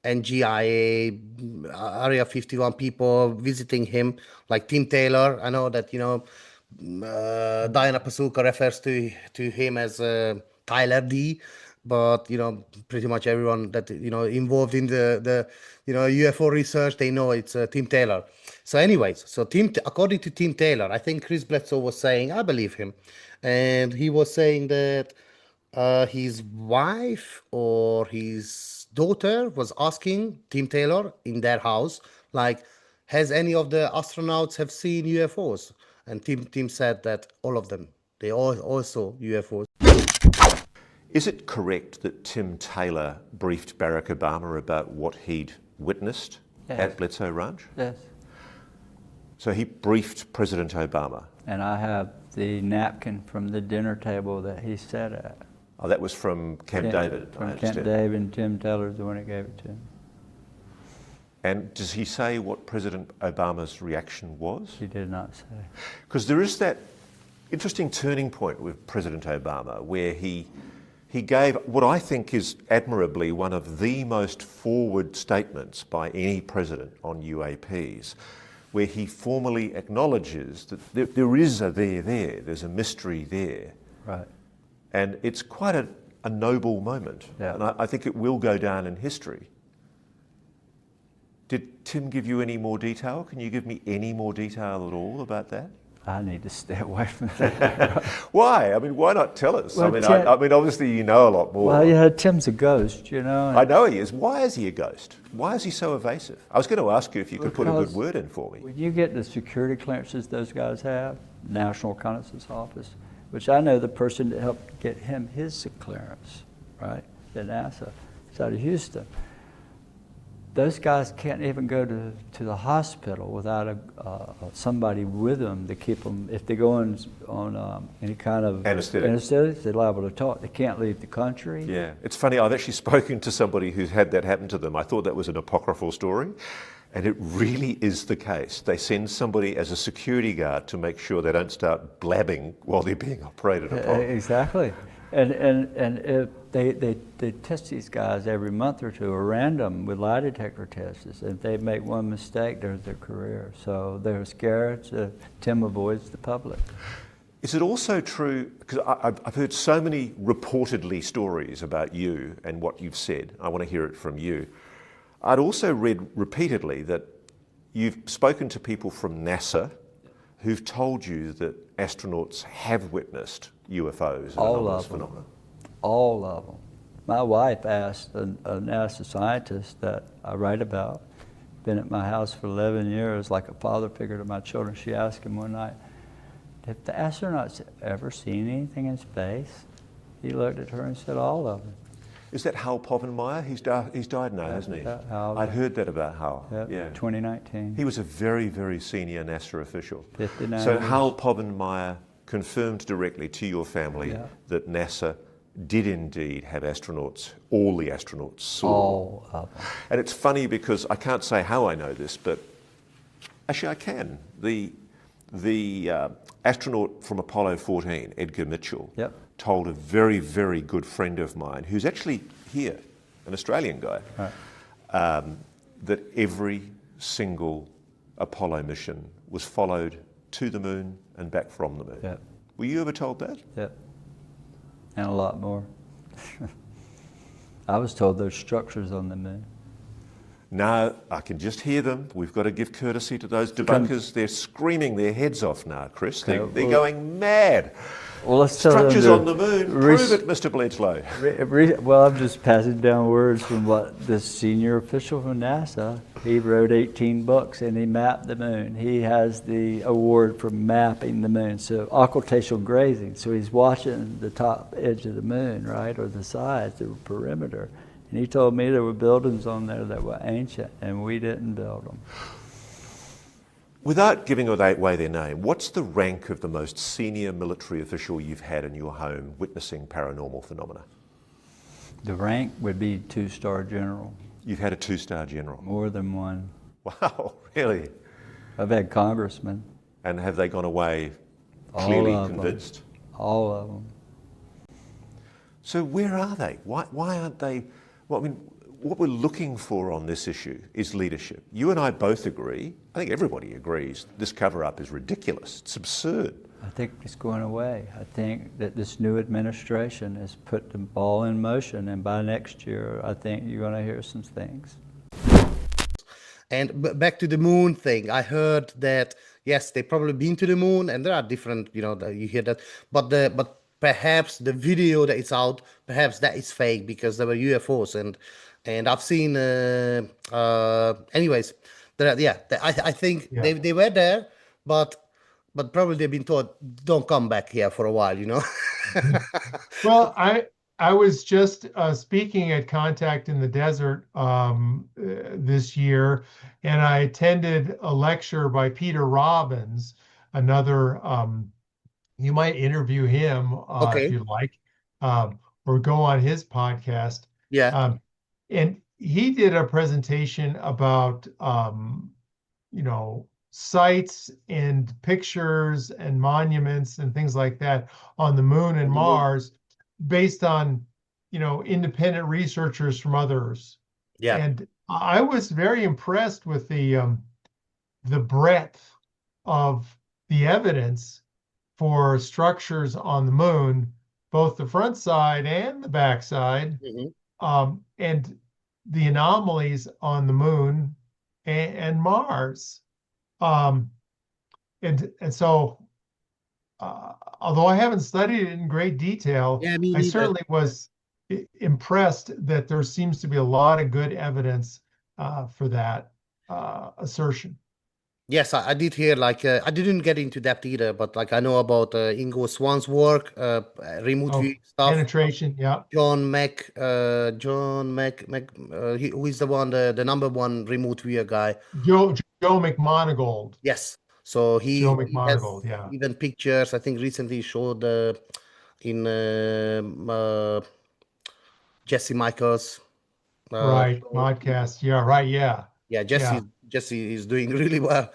NGIA, Area 51 people visiting him, like Tim Taylor. I know that, Diana Pasulka refers to him as Tyler D, but, pretty much everyone that, involved in the UFO research, they know it's Tim Taylor. So anyways, according to Tim Taylor, I think Chris Bledsoe was saying, I believe him, and he was saying that his wife or his daughter was asking Tim Taylor in their house, like, has any of the astronauts have seen UFOs? And Tim said that all of them, they all saw UFOs. Is it correct that Tim Taylor briefed Barack Obama about what he'd witnessed at Bledsoe Ranch? Yes. So he briefed President Obama? And I have the napkin from the dinner table that he sat at. Oh, that was from Camp David, I From Camp understand. David, and Tim Taylor's the one that gave it to him. And does he say what President Obama's reaction was? He did not say. Because there is that interesting turning point with President Obama where he gave what I think is admirably one of the most forward statements by any president on UAPs, where he formally acknowledges that there is a there, there's a mystery there. Right. And it's quite a noble moment. Yeah. And I think it will go down in history. Did Tim give you any more detail? Can you give me any more detail at all about that? I need to stay away from that. Why? I mean, why not tell us? Well, I mean, obviously you know a lot more. Well, yeah, Tim's a ghost, I know he is. Why is he a ghost? Why is he so evasive? I was going to ask you if you could put a good word in for me. When you get the security clearances those guys have, National Reconnaissance Office, which I know the person that helped get him his clearance, right, at NASA, it's out of Houston. Those guys can't even go to the hospital without somebody with them to keep them. If they go on any kind of anesthetic, they're liable to talk. They can't leave the country. Yeah, it's funny. I've actually spoken to somebody who's had that happen to them. I thought that was an apocryphal story, and it really is the case. They send somebody as a security guard to make sure they don't start blabbing while they're being operated upon. Exactly. And if they test these guys every month or two, or random with lie detector tests. If they make one mistake, there's their career. So they're scared. So Tim avoids the public. Is it also true, because I've heard so many reportedly stories about you and what you've said. I want to hear it from you. I'd also read repeatedly that you've spoken to people from NASA who've told you that astronauts have witnessed UFOs and anomalous phenomena. All of them. My wife asked a NASA scientist that I write about, been at my house for 11 years, like a father figure to my children. She asked him one night, have the astronauts ever seen anything in space? He looked at her and said, all of them. Is that Hal Povenmire? He's died now, hasn't he? I'd heard that about Hal. Yep, yeah. 2019. He was a very, very senior NASA official. 59 So years. Hal Povenmire confirmed directly to your family that NASA did indeed have astronauts, all the astronauts saw. All of them. And it's funny because I can't say how I know this, but actually I can. The astronaut from Apollo 14, Edgar Mitchell, told a very, very good friend of mine, who's actually here, an Australian guy, that every single Apollo mission was followed to the moon and back from the moon. Yep. Were you ever told that? Yep. And a lot more. I was told there's structures on the moon. No, I can just hear them. We've got to give courtesy to those debunkers. They're screaming their heads off now, Chris. They're going mad. Well, let's tell Structures them on the moon. Prove it, Mr. Bledsoe. Well, I'm just passing down words from what this senior official from NASA, he wrote 18 books and he mapped the moon. He has the award for mapping the moon, so occultational grazing. So he's watching the top edge of the moon, right, or the sides, the perimeter. And he told me there were buildings on there that were ancient and we didn't build them. Without giving away their name, what's the rank of the most senior military official you've had in your home witnessing paranormal phenomena? The rank would be 2-star general. You've had a 2-star general? More than one. Wow, really? I've had congressmen. And have they gone away clearly convinced? All of them. So where are they? Why aren't they? Well, I mean, what we're looking for on this issue is leadership. You and I both agree, I think everybody agrees, this cover-up is ridiculous. It's absurd. I think it's going away. I think that this new administration has put the ball in motion, and by next year, I think you're going to hear some things. And back to the moon thing, I heard that, yes, they've probably been to the moon, and there are different, you hear that, but perhaps the video that is out, perhaps that is fake because there were UFOs, and I've seen, anyways, I think they were there, but probably they've been told, don't come back here for a while, Well, I was just speaking at Contact in the Desert this year, and I attended a lecture by Peter Robbins, another, you might interview him if you'd like, or go on his podcast. Yeah. And he did a presentation about, sites and pictures and monuments and things like that on the moon and Mars based on, independent researchers from others. Yeah. And I was very impressed with the breadth of the evidence for structures on the moon, both the front side and the back side, and the anomalies on the moon and Mars. And so, although I haven't studied it in great detail, I certainly was impressed that there seems to be a lot of good evidence for that assertion. Yes, I did hear, I didn't get into depth either, but I know about Ingo Swan's work, remote view stuff. Penetration, yeah. John Mack, who is the one, the number one remote viewer guy. Joe McMoneagold. Yes. So he has even pictures, I think recently showed in Jesse Michaels. Podcast. Yeah, right, yeah. Yeah, Jesse is doing really well.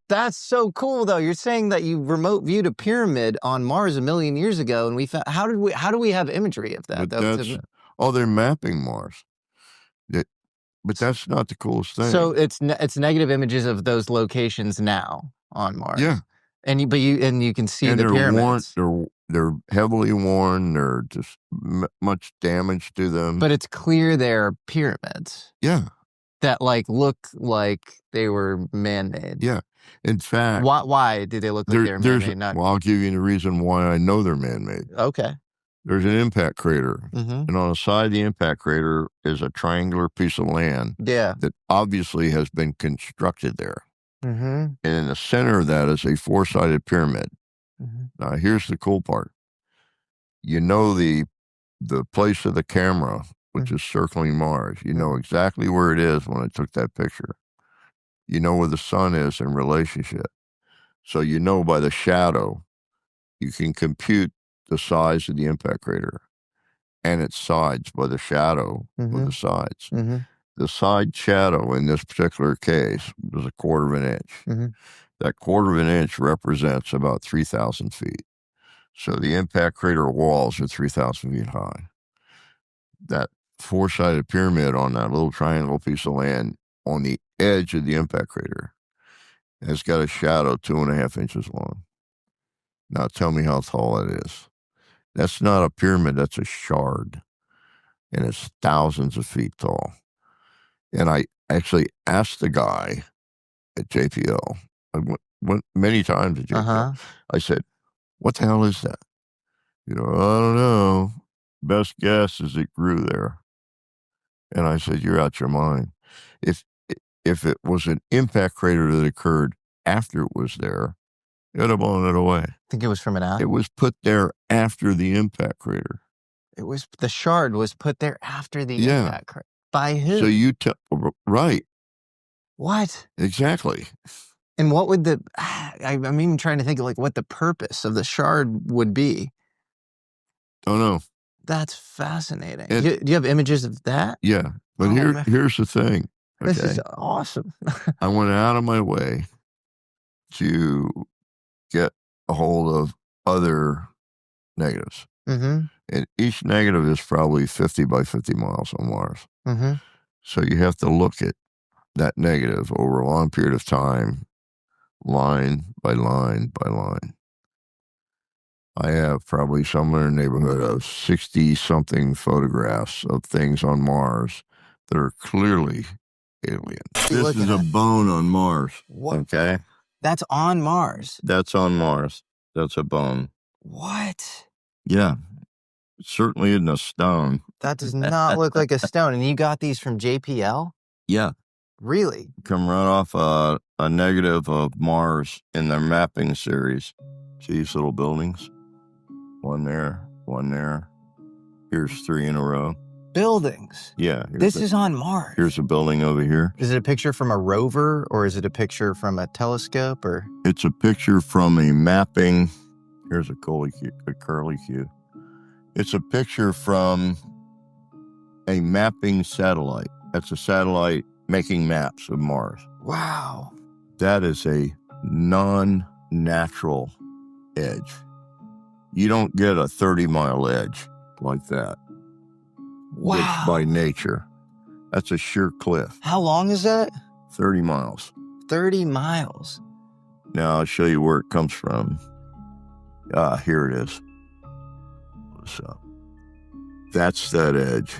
That's so cool, though. You're saying that you remote viewed a pyramid on Mars 1 million years ago, and we found, how do we have imagery of that? They're mapping Mars. But that's not the coolest thing. So it's negative images of those locations now on Mars. Yeah, and you can see the pyramids. They're heavily worn. They're just much damage to them. But it's clear they're pyramids. Yeah, that look like they were man-made. Yeah, in fact, why did they look like they were man-made? Well, I'll give you the reason why I know they're man-made. Okay. There's an impact crater, Mm-hmm. and on the side of the impact crater is a triangular piece of land that obviously has been constructed there. Mm-hmm. And in the center of that is a four-sided pyramid. Mm-hmm. Now, here's the cool part. You know the place of the camera, which is circling Mars. You know exactly where it is when I took that picture. You know where the sun is in relationship. So you know by the shadow, you can compute the size of the impact crater and its sides by the shadow of the sides. Mm-hmm. The side shadow in this particular case was 1/4 of an inch. Mm-hmm. That 1/4 of an inch represents about 3,000 feet. So the impact crater walls are 3,000 feet high. That four-sided pyramid on that little triangle piece of land on the edge of the impact crater has got a shadow 2.5 inches long. Now tell me how tall that is. That's not a pyramid, that's a shard. And it's thousands of feet tall. And I actually asked the guy at JPL, I went many times at JPL, I said, what the hell is that? I don't know. Best guess is it grew there. And I said, you're out your mind. If it was an impact crater that occurred after it was there, it would have blown it away. I think it was from an atom. It was put there after the impact crater. The shard was put there after the impact crater. By who? So right. What? Exactly. And what would I'm even trying to think of what the purpose of the shard would be. Don't know. That's fascinating. Do you have images of that? Yeah. But here's the thing. Okay? This is awesome. I went out of my way to get a hold of other negatives. Mm-hmm. And each negative is probably 50 by 50 miles on Mars. Mm-hmm. So you have to look at that negative over a long period of time, line by line by line. I have probably somewhere in the neighborhood of 60-something photographs of things on Mars that are clearly alien. This is a bone on Mars. What? Okay? That's on Mars. That's on Mars. That's a bone. What? Yeah. It certainly isn't a stone. That does not look like a stone. And you got these from JPL? Yeah. Really? Come right off a negative of Mars in their mapping series. See these little buildings? One there, one there. Here's 3 in a row. Buildings? Yeah. This is on Mars. Here's a building over here. Is it a picture from a rover or is it a picture from a telescope or? It's a picture from a mapping. Here's a curlicue. It's a picture from a mapping satellite. That's a satellite making maps of Mars. Wow. That is a non-natural edge. You don't get a 30-mile edge like that. Wow. It's by nature. That's a sheer cliff. How long is that? 30 miles. 30 miles. Now I'll show you where it comes from. Here it is. So that's that edge.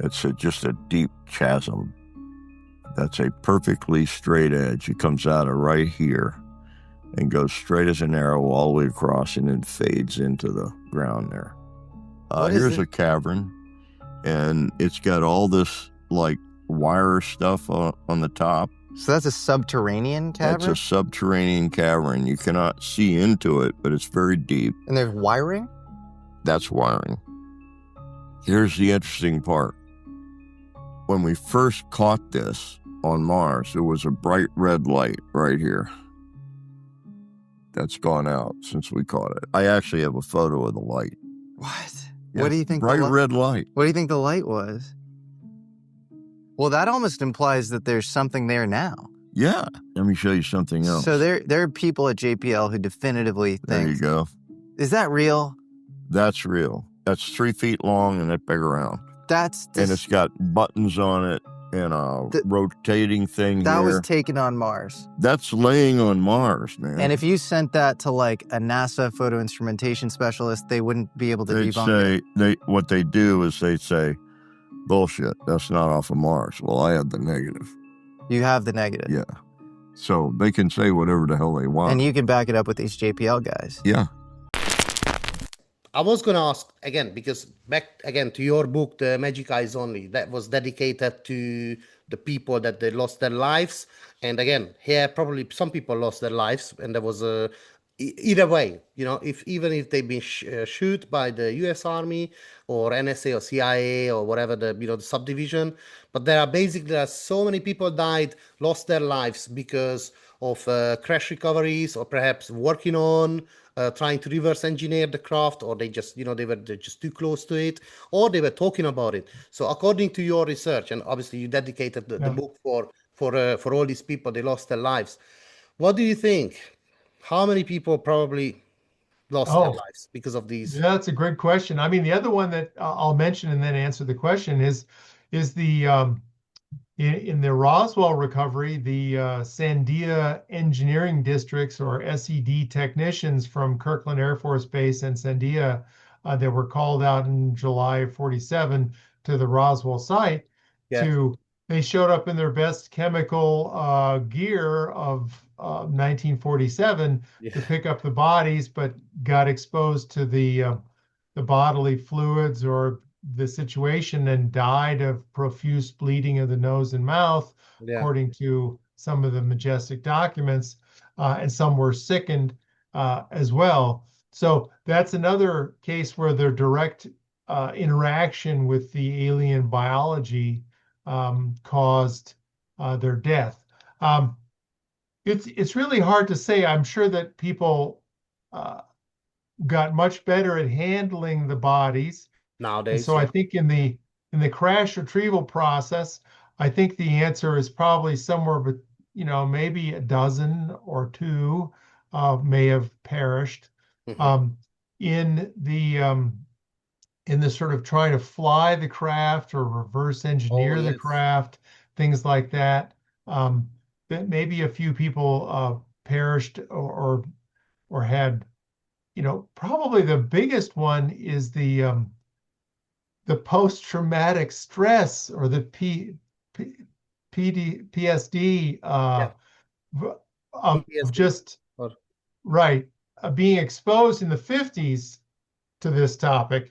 It's just a deep chasm. That's a perfectly straight edge. It comes out of right here and goes straight as an arrow all the way across and then fades into the ground there. Here's a cavern, and it's got all this wire stuff on the top. So that's a subterranean cavern? That's a subterranean cavern. You cannot see into it, but it's very deep. And there's wiring? That's wiring. Here's the interesting part. When we first caught this on Mars, there was a bright red light right here. That's gone out since we caught it. I actually have a photo of the light. What? Yeah, What do you think? Bright red light. What do you think the light was? Well, that almost implies that there's something there now. Yeah. Let me show you something else. So there are people at JPL who definitively think. There you go. Is that real? That's real. That's 3 feet long and that big around. And it's got buttons on it and a rotating thing that here. was taken on Mars. That's laying on Mars, man. And if you sent that to like a NASA photo instrumentation specialist, they wouldn't be able to debunk it. What they do is they say, bullshit, that's not off of Mars. Well, I have the negative. You have the negative. Yeah. So they can say whatever the hell they want. And you can back it up with these JPL guys. Yeah. I was going to ask again, because back again to your book, The Magic Eyes Only, that was dedicated to the people that they lost their lives. And again, here probably some people lost their lives, and there was either way, you know, even if they've been shot by the U.S. Army or NSA or CIA or whatever the subdivision, but there are so many people died, lost their lives because of crash recoveries, or perhaps working on trying to reverse engineer the craft, or they just, they were just too close to it, or they were talking about it. So according to your research, and obviously you dedicated the book for all these people, they lost their lives. What do you think? How many people probably lost their lives because of these? Yeah, that's a great question. I mean, the other one that I'll mention and then answer the question is the in the Roswell recovery, the Sandia engineering districts, or SED technicians from Kirkland Air Force Base and Sandia that were called out in July of '47 to the Roswell site. They showed up in their best chemical gear of 1947 to pick up the bodies, but got exposed to the bodily fluids or the situation and died of profuse bleeding of the nose and mouth, according to some of the Majestic documents, and some were sickened as well. So that's another case where their direct interaction with the alien biology caused their death. It's really hard to say. I'm sure that people got much better at handling the bodies nowadays. And so I think in the crash retrieval process, I think the answer is probably somewhere, but maybe a dozen or two may have perished. In the sort of trying to fly the craft or reverse engineer the craft, things like that. Maybe a few people perished or had, probably the biggest one is the post-traumatic stress, or the PTSD of just being exposed in the 50s to this topic.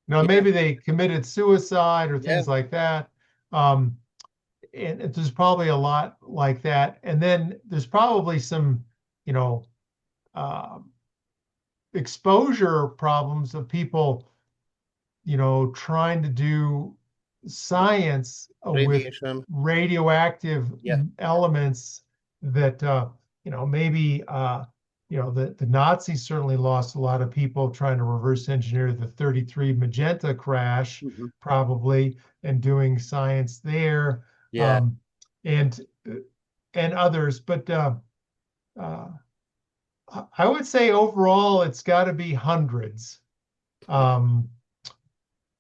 Maybe they committed suicide or things like that. And there's probably a lot like that. And then there's probably some, exposure problems of people, trying to do science with radioactive elements that, maybe, the Nazis certainly lost a lot of people trying to reverse engineer the 33 Magenta crash, probably, and doing science there, and others. But I would say overall, it's got to be hundreds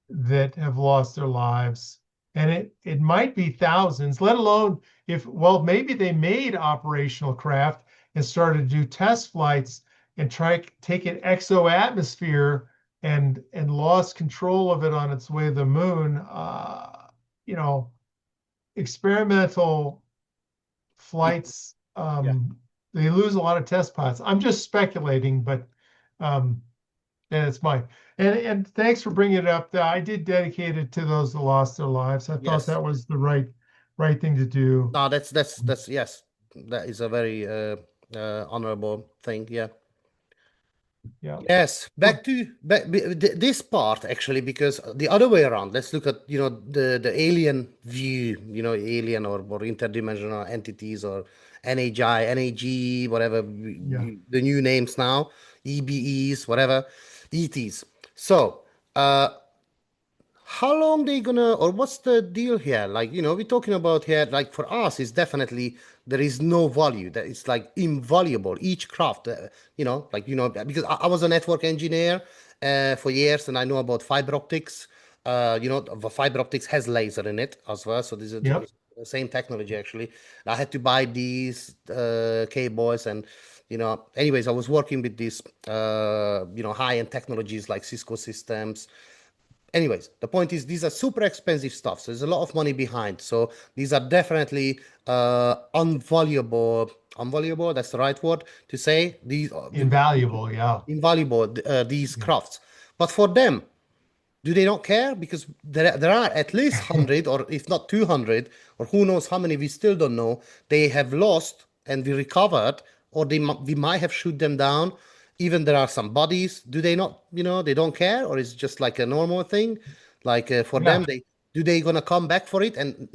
that have lost their lives. And it might be thousands, let alone maybe they made operational craft and started to do test flights and take it exo-atmosphere and lost control of it on its way to the moon. Experimental flights, they lose a lot of test pilots. I'm just speculating, but it's mine. And thanks for bringing it up. I did dedicate it to those that lost their lives. I thought that was the right thing to do. No, that's yes. That is a very honorable thing. Yeah. Yes. Back to this part, actually, because the other way around. Let's look at the alien view. Alien or interdimensional entities, or NAG, whatever the new names now, EBEs, whatever, ETs. So, how long they gonna, or what's the deal here? Like, we're talking about here, like for us, it's definitely, there is no value, that it's like invaluable, each craft, because I was a network engineer for years, and I know about fiber optics. The fiber optics has laser in it as well, so this is Yep. the same technology actually. I had to buy these cables, and anyways, I was working with these high-end technologies like Cisco systems. Anyways, the point is these are super expensive stuff, so there's a lot of money behind. So these are definitely invaluable, that's the right word to say. These Invaluable, yeah. Invaluable, these crafts. But for them, do they not care? Because there are at least 100, or if not 200, or who knows how many, we still don't know, they have lost and we recovered, or we might have shoot them down. Even there are some bodies. Do they not, they don't care, or is it just like a normal thing? Like for them, they gonna come back for it? And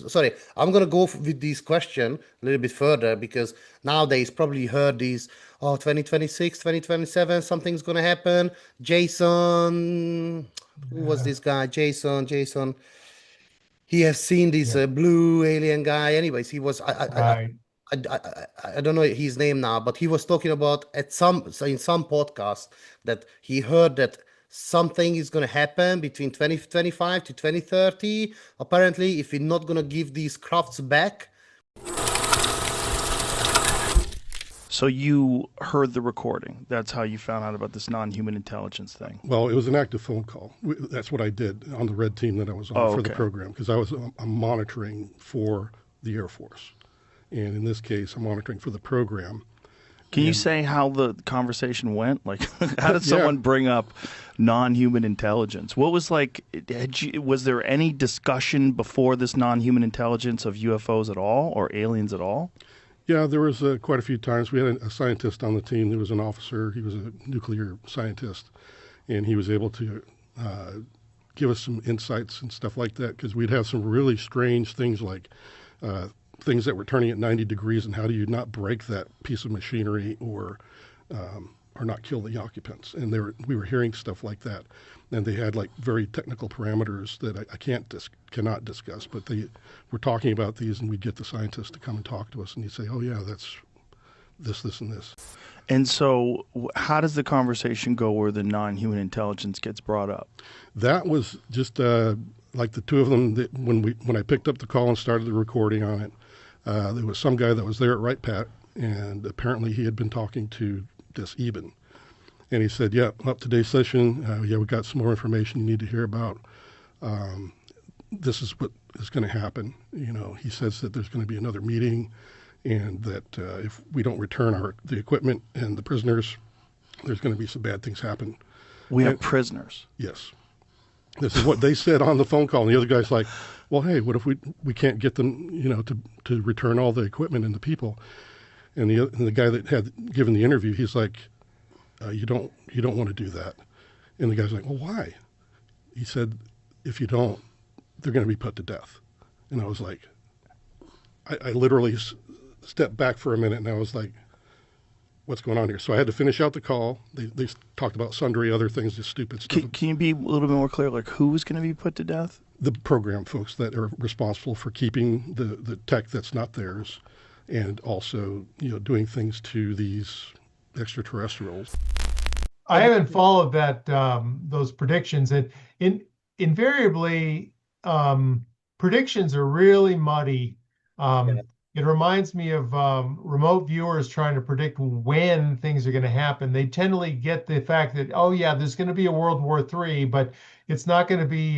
sorry, I'm gonna go with this question a little bit further, because nowadays probably heard these, 2026, 2027, something's gonna happen. Jason, who was this guy? Jason. He has seen this blue alien guy. Anyways, he was I don't know his name now, but he was talking about in some podcast that he heard that something is going to happen between 2025 to 2030. Apparently, if we're not going to give these crafts back. So you heard the recording. That's how you found out about this non-human intelligence thing. Well, it was an active phone call. That's what I did on the red team that I was on for the program, because I'm monitoring for the Air Force. And in this case, I'm monitoring for the program. Can you say how the conversation went? Like, how did someone bring up non-human intelligence? What was like, was there any discussion before this non-human intelligence of UFOs at all, or aliens at all? Yeah, there was quite a few times. We had a scientist on the team. There was an officer. He was a nuclear scientist, and he was able to give us some insights and stuff like that, because we'd have some really strange things, like things that were turning at 90 degrees, and how do you not break that piece of machinery or not kill the occupants? And we were hearing stuff like that, and they had like very technical parameters that I cannot discuss, but they were talking about these, and we'd get the scientists to come and talk to us, and he'd say, oh yeah, that's this, and this. And so how does the conversation go where the non-human intelligence gets brought up? That was just like the two of them, that when I picked up the call and started the recording on it, there was some guy that was there at Right Pat, and apparently he had been talking to this Eben. And he said, yeah, up today's session, we got some more information you need to hear about. This is what is going to happen. He says that there's going to be another meeting, and that if we don't return the equipment and the prisoners, there's going to be some bad things happen. We have prisoners? Yes. This is what they said on the phone call. And the other guy's like, well, hey, what if we can't get them, to return all the equipment and the people? And the guy that had given the interview, he's like, you don't want to do that. And the guy's like, well, why? He said, if you don't, they're going to be put to death. And I was like, I literally stepped back for a minute, and I was like, what's going on here? So I had to finish out the call. They talked about sundry other things, just stupid stuff. Can you be a little bit more clear? Like, who is going to be put to death? The program folks that are responsible for keeping the tech that's not theirs, and also, doing things to these extraterrestrials. I haven't followed those predictions, and invariably predictions are really muddy. It reminds me of remote viewers trying to predict when things are going to happen. They tend to get the fact that, oh yeah, there's going to be a World War III, but it's not going to be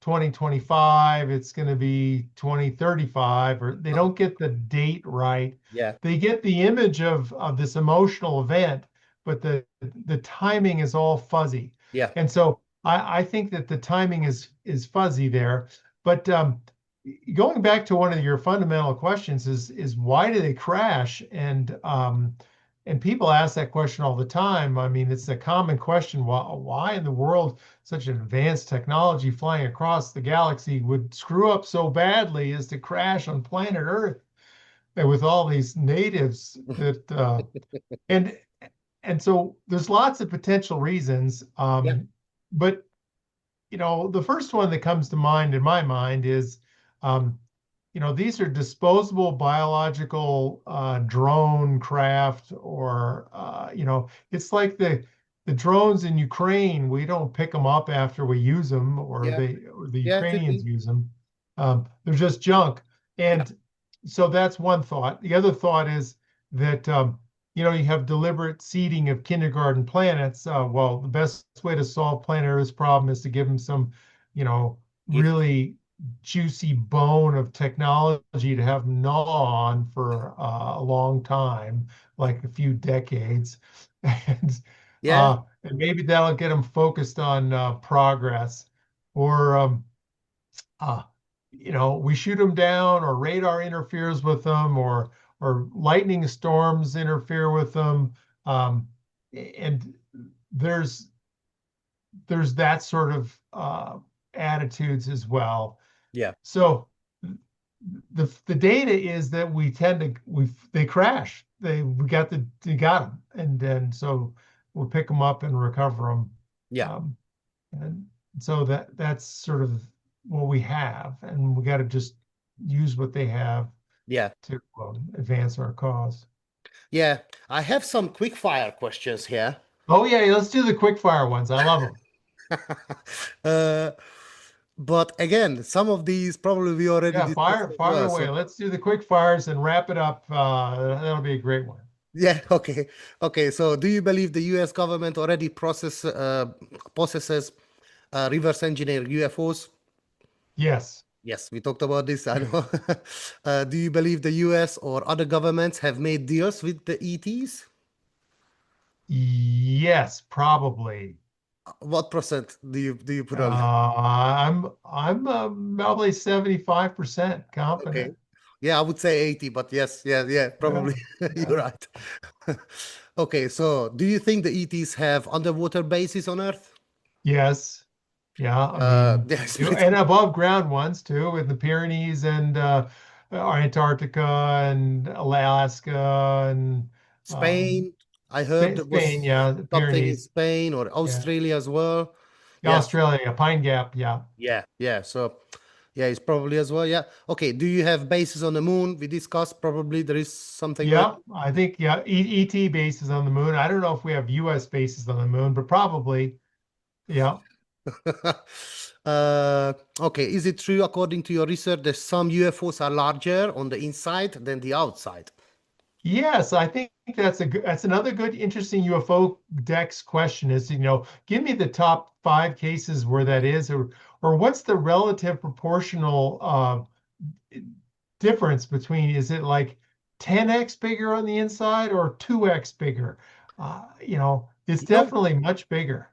2025, it's going to be 2035, or they don't get the date right. Yeah. They get the image of this emotional event, but the timing is all fuzzy. Yeah. And so I think that the timing is fuzzy there. But going back to one of your fundamental questions is why do they crash? And people ask that question all the time. I mean, it's a common question. Why in the world such an advanced technology flying across the galaxy would screw up so badly as to crash on planet Earth, and with all these natives that and so there's lots of potential reasons. But the first one that comes to mind in my mind is, these are disposable biological drone craft, or, it's like the drones in Ukraine. We don't pick them up after we use them, or the Ukrainians use them. They're just junk. And so that's one thought. The other thought is that, you have deliberate seeding of kindergarten planets. Well, the best way to solve planet Earth's problem is to give them some, really juicy bone of technology to have them gnaw on for a long time, like a few decades. And maybe that'll get them focused on progress. Or, we shoot them down, or radar interferes with them, or lightning storms interfere with them. And there's that sort of attitudes as well. Yeah. So the data is that they crash. We got them, and then so we'll pick them up and recover them. Yeah. And so that's sort of what we have, and we got to just use what they have. Yeah. To advance our cause. Yeah, I have some quick fire questions here. Oh yeah, let's do the quick fire ones. I love them. But again, some of these probably we already fire away. So let's do the quick fires and wrap it up. That'll be a great one. Yeah. Okay. So, do you believe the U.S. government already possesses reverse engineered UFOs? Yes. Yes, we talked about this. I know. Do you believe the U.S. or other governments have made deals with the ETs? Yes, probably. What percent do you put on? I'm probably 75% confident. Okay. Yeah, I would say 80, but yes, yeah, probably. You're right. Okay, so do you think the ETs have underwater bases on Earth? Yes. Yeah. And above ground ones too, in the Pyrenees and Antarctica and Alaska and Spain. I heard Spain, something in Spain or Australia as well. Australia, Pine Gap, Yeah. So, it's probably as well. Yeah. Okay. Do you have bases on the moon? We discussed probably there is something. Yeah, I think ET bases on the moon. I don't know if we have U.S. bases on the moon, but probably. Yeah. Okay. Is it true, according to your research, that some UFOs are larger on the inside than the outside? Yes, I think that's another good, interesting UFOdex question. Is give me the top 5 cases where that is, or what's the relative proportional difference between? Is it like 10x bigger on the inside or 2x bigger? It's definitely much bigger.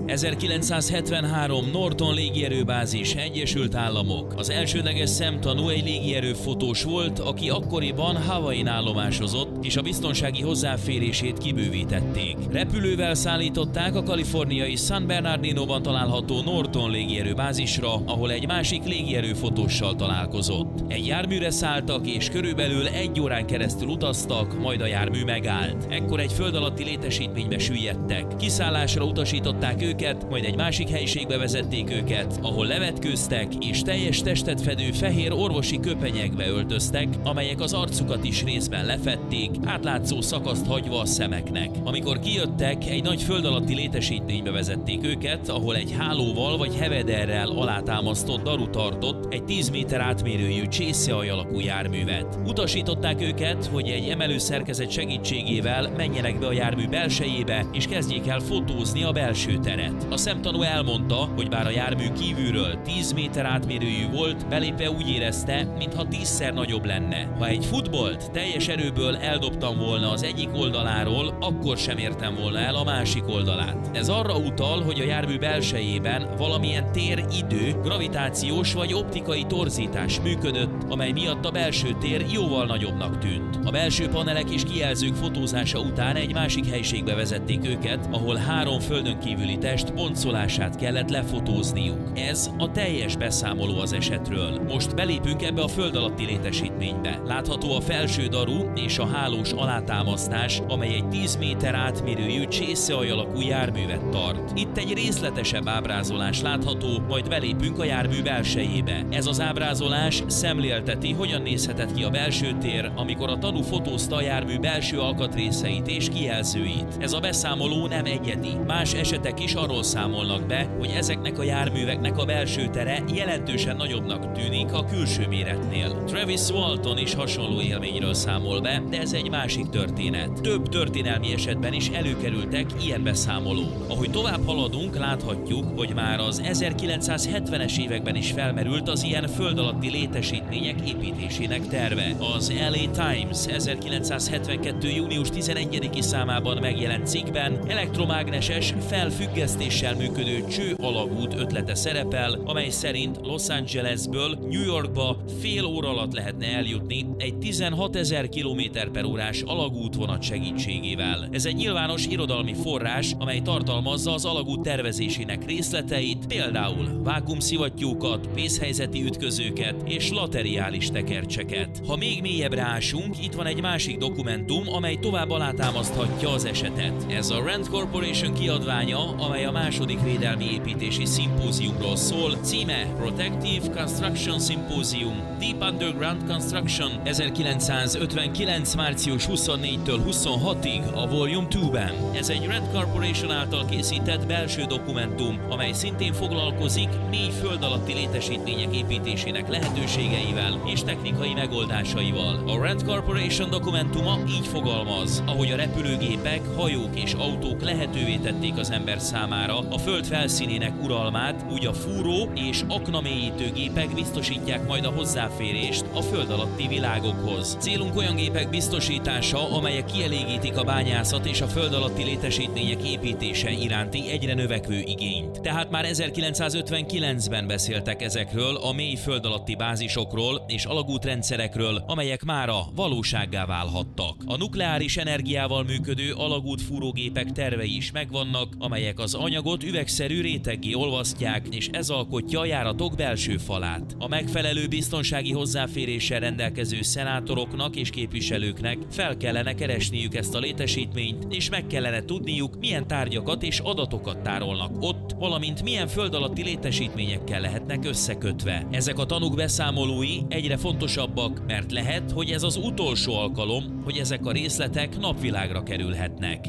1973 Norton légierőbázis, Egyesült Államok. Az elsődleges szemtanú egy légierőfotós volt, aki akkoriban Hawaii-n állomásozott, és a biztonsági hozzáférését kibővítették. Repülővel szállították a kaliforniai San Bernardinoban található Norton légierőbázisra, ahol egy másik légierőfotóssal találkozott. Egy járműre szálltak, és körülbelül 1 órán keresztül utaztak, majd a jármű megállt. Ekkor egy föld alatti létesítménybe süllyedtek. Kiszállásra utasították őket, majd egy másik helyiségbe vezették őket, ahol levetkőztek, és teljes testet fedő fehér orvosi köpenyekbe öltöztek, amelyek az arcukat is részben lefedték, átlátszó szakaszt hagyva a szemeknek. Amikor kijöttek, egy nagy föld alatti létesítménybe vezették őket, ahol egy hálóval vagy hevederrel alátámasztott daru tartott egy 10 méter átmérőjű csészehaj alakú járművet. Utasították őket, hogy egy emelőszerkezet segítségével menjenek be a jármű belsejébe, és kezdjék el fotózni a belső teret. A szemtanú elmondta, hogy bár a jármű kívülről 10 méter átmérőjű volt, belépve úgy érezte, mintha 10-szer nagyobb lenne. Ha egy futballt teljes erőből eldobtam volna az egyik oldaláról, akkor sem értem volna el a másik oldalát. Ez arra utal, hogy a jármű belsejében valamilyen tér-idő, gravitációs vagy optikai torzítás működött, amely miatt a belső tér jóval nagyobbnak tűnt. A belső panelek és kijelzők fotózása után egy másik helyiségbe vezették őket, ahol 3 földön kívüli repülőtüli test boncolását kellett lefotózniuk. Ez a teljes beszámoló az esetről. Most belépünk ebbe a föld alatti létesítménybe. Látható a felső daru és a hálós alátámasztás, amely egy 10 méter átmérőjű csészealj alakú járművet tart. Itt egy részletesebb ábrázolás látható, majd belépünk a jármű belsejébe. Ez az ábrázolás szemlélteti, hogyan nézhetett ki a belső tér, amikor a tanú fotózta a jármű belső alkatrészeit és kijelzőit. Ez a beszámoló nem egyedi. Más esetek is arról számolnak be, hogy ezeknek a járműveknek a belső tere jelentősen nagyobbnak tűnik a külső méretnél. Travis Walton is hasonló élményről számol be, de ez egy másik történet. Több történelmi esetben is előkerültek ilyen beszámolók. Ahogy tovább haladunk, láthatjuk, hogy már az 1970-es években is felmerült az ilyen föld alatti létesítmények építésének terve. Az LA Times 1972. június 11-i számában megjelent cikkben elektromágneses felfüggesztéssel működő cső alagút ötlete szerepel, amely szerint Los Angelesből New Yorkba fél óra alatt lehetne eljutni egy 16 000 km/órás alagútvonat segítségével. Ez egy nyilvános irodalmi forrás, amely tartalmazza az alagút tervezésének részleteit, például vákuumszivattyúkat, vészhelyzeti ütközőket és lateriális tekercseket. Ha még mélyebbre ásunk, itt van egy másik dokumentum, amely tovább alátámaszthatja az esetet. Ez a Rand Corporation kiadványa, amely a második védelmi építési szimpóziumról szól, címe Protective Construction Symposium, Deep Underground Construction 1959. március 24-től 26-ig a Volume 2-ben. Ez egy Rand Corporation által készített belső dokumentum, amely szintén foglalkozik mély föld alatti létesítmények építésének lehetőségeivel és technikai megoldásaival. A Rand Corporation dokumentuma így fogalmaz, ahogy a repülőgépek, hajók és autók lehetővé tették az ember számára a föld felszínének uralmát, úgy a fúró és aknamélyítő gépek biztosítják majd a hozzáférést a föld alatti világokhoz. Célunk olyan gépek biztosítása, amelyek kielégítik a bányászat és a föld alatti létesítmények építése iránti egyre növekvő igényt. Tehát már 1959-ben beszéltek ezekről a mély föld alatti bázisokról és alagútrendszerekről, amelyek mára valósággá válhattak. A nukleáris energiával működő alagútfúrógépek tervei is megvannak, amelyek az anyagot üvegszerű réteggé olvasztják, és ez alkotja a járatok belső falát. A megfelelő biztonsági hozzáféréssel rendelkező szenátoroknak és képviselőknek fel kellene keresniük ezt a létesítményt, és meg kellene tudniuk, milyen tárgyakat és adatokat tárolnak ott, valamint milyen föld alatti létesítményekkel lehetnek összekötve. Ezek a tanúk beszámolói egyre fontosabbak, mert lehet, hogy ez az utolsó alkalom, hogy ezek a részletek napvilágra kerülhetnek.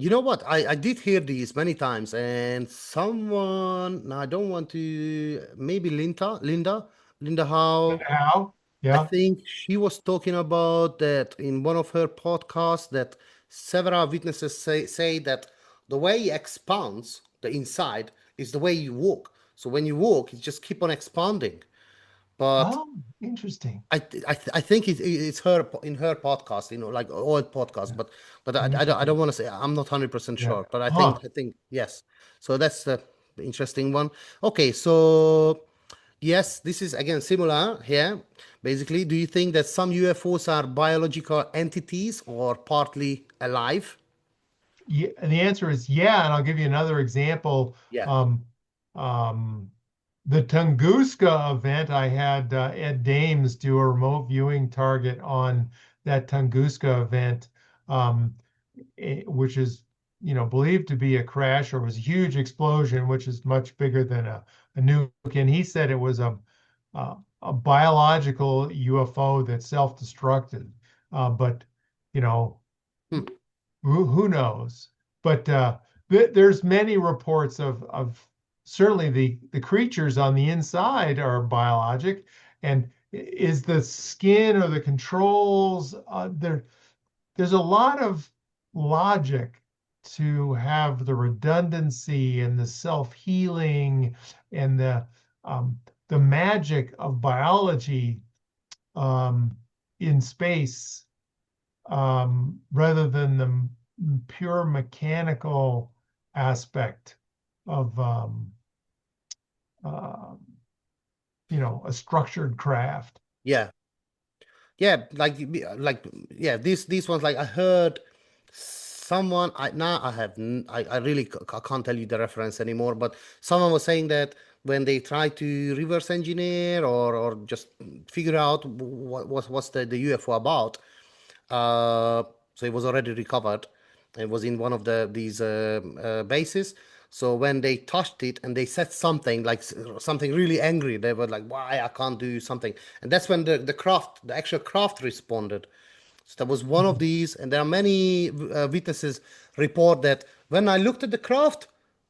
You know what? I did hear these many times, and someone, now I don't want to, maybe Linda Howe. Yeah. I think she was talking about that in one of her podcasts, that several witnesses say that the way he expands the inside is the way you walk. So when you walk, you just keep on expanding. But interesting. I think it's her in her podcast, you know, like old podcast. But I don't want to say, I'm not 100% sure. But I think yes. So that's the interesting one. Okay, so yes, this is again similar here. Basically, do you think that some UFOs are biological entities or partly alive? Yeah, and the answer is yeah, and I'll give you another example. Yeah. The Tunguska event, I had Ed Dames do a remote viewing target on that Tunguska event, which is, you know, believed to be a crash, or was a huge explosion, which is much bigger than a nuke. And he said it was a biological UFO that self-destructed. But, you know, who knows? But there's many reports of certainly the creatures on the inside are biologic, and is the skin or the controls there's a lot of logic to have the redundancy and the self-healing and the magic of biology in space rather than the pure mechanical aspect of you know, a structured craft. Yeah, like yeah, these ones, like I heard someone, I really can't tell you the reference anymore, but someone was saying that when they try to reverse engineer or just figure out what's the UFO about, so it was already recovered. It was in one of these bases. So when they touched it and they said something like something really angry, they were like, "Why I can't do something?" And that's when the actual craft responded. So that was one of these, and there are many witnesses report that when I looked at the craft,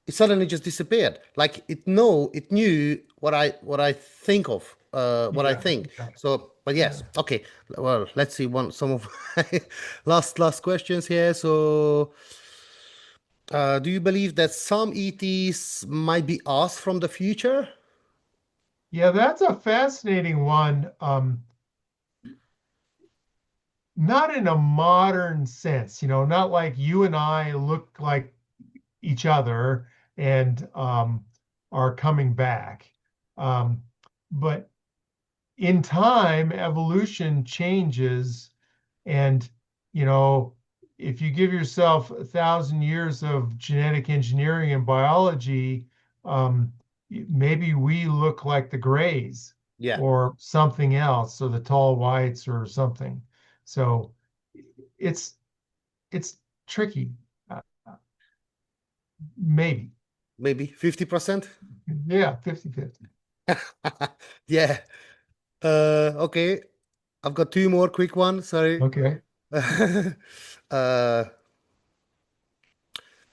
it suddenly just disappeared. Like it knew what I think of, what I think. So, but yes, okay. Well, let's see some of my last questions here. So, do you believe that some ETs might be us from the future? Yeah, that's a fascinating one. Not in a modern sense, not like you and I look like each other and are coming back. But in time, evolution changes. And, if you give yourself 1,000 years of genetic engineering and biology, maybe we look like the Greys or something else, or the tall whites or something. So it's tricky. Maybe 50%. Yeah, 50-50. Yeah. Okay. I've got two more quick ones. Sorry. Okay.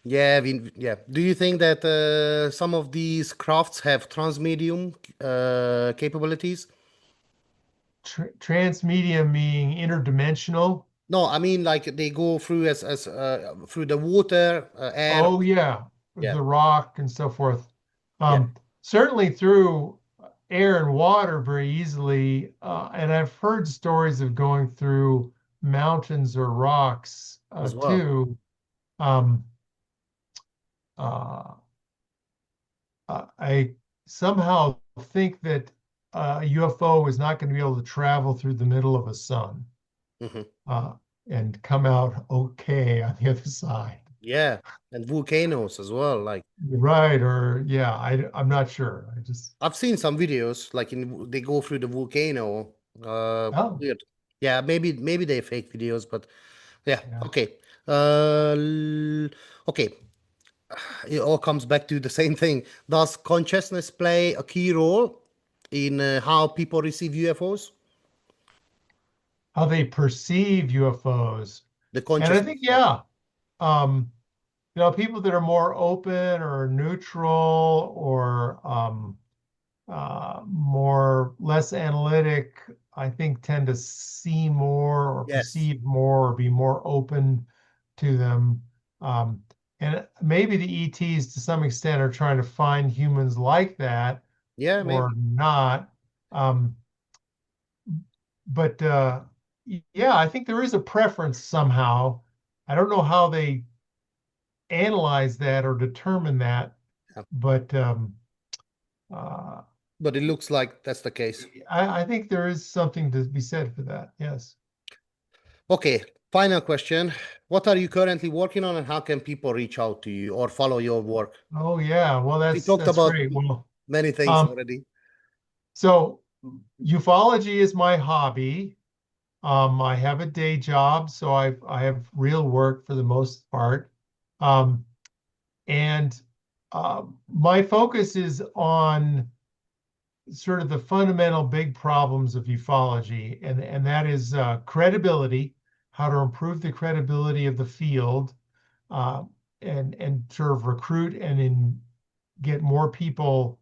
Yeah. Do you think that some of these crafts have transmedium capabilities? Transmedium meaning interdimensional? No, I mean like they go through as through the water, air. Oh yeah, the rock and so forth. Certainly through air and water very easily. And I've heard stories of going through mountains or rocks As well. too. I somehow think that a UFO is not going to be able to travel through the middle of a sun and come out okay on the other side. Yeah, and volcanoes as well. Like right, or I'm not sure. I've seen some videos like they go through the volcano. Weird. Yeah, maybe they're fake videos, but yeah. Okay. Okay. It all comes back to the same thing. Does consciousness play a key role in how people receive UFOs? How they perceive UFOs. The and consciousness. I think, people that are more open or neutral or less analytic, I think tend to see more or perceive more or be more open to them. And maybe the ETs to some extent are trying to find humans like that or not. But I think there is a preference somehow. I don't know how they analyze that or determine that, but it looks like that's the case. I think there is something to be said for that. Yes. Okay. Final question. What are you currently working on and how can people reach out to you or follow your work? Oh, yeah. Well, We talked about great. Well, many things already. So ufology is my hobby. I have a day job, so I have real work for the most part. And my focus is on sort of the fundamental big problems of ufology, and that is credibility, how to improve the credibility of the field, and sort of recruit and get more people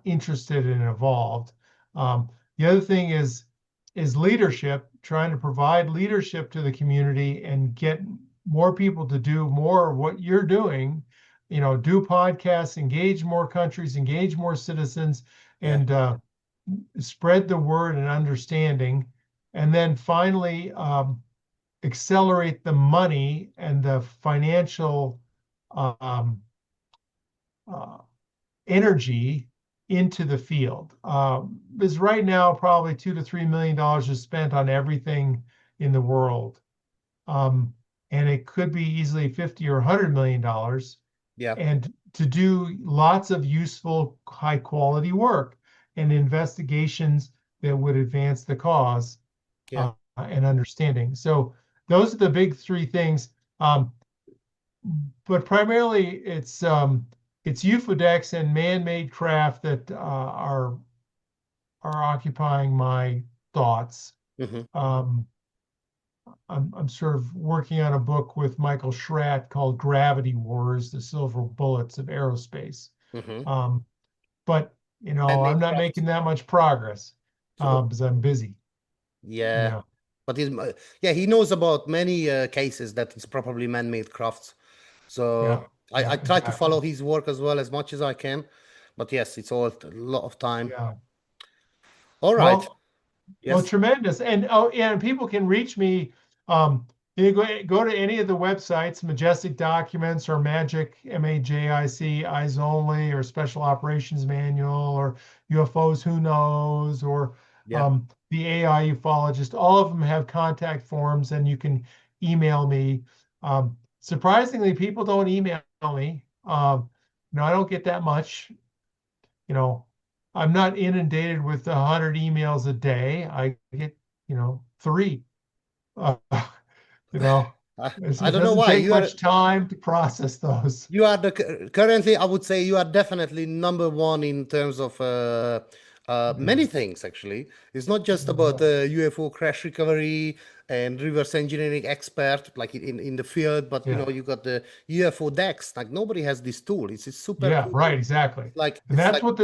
interested and involved. The other thing is leadership, trying to provide leadership to the community and get more people to do more of what you're doing, do podcasts, engage more countries, engage more citizens, and spread the word and understanding. And then finally, accelerate the money and the financial energy into the field. Because right now, probably $2 to $3 million is spent on everything in the world. and it could be easily $50 or $100 million. Yeah. And to do lots of useful, high quality work and investigations that would advance the cause and understanding. So those are the big three things. But primarily it's UFOdex and man-made craft that are occupying my thoughts. I'm sort of working on a book with Michael Schratt called Gravity Wars, the Silver Bullets of Aerospace. But, you know, I'm not making that much progress because I'm busy. Yeah. But he knows about many cases that it's probably man-made crafts. So I try to follow his work as well as much as I can. But yes, it's all a lot of time. Yeah. All right. Well, tremendous. And and people can reach me. You go to any of the websites, Majestic Documents or Magic, MAJIC, Eyes Only, or Special Operations Manual, or UFOs Who Knows, or the AI Ufologist. All of them have contact forms, and you can email me. Surprisingly, people don't email me. I don't get that much. You know, I'm not inundated with 100 emails a day. I get, 3. I don't know why. It doesn't take much time to process those. You are currently, I would say, you are definitely number one in terms of many things. Actually, it's not just about UFO crash recovery and reverse engineering expert like in the field, but you got the UFOdex. Like nobody has this tool. It's super. Cool. Right, exactly. And that's what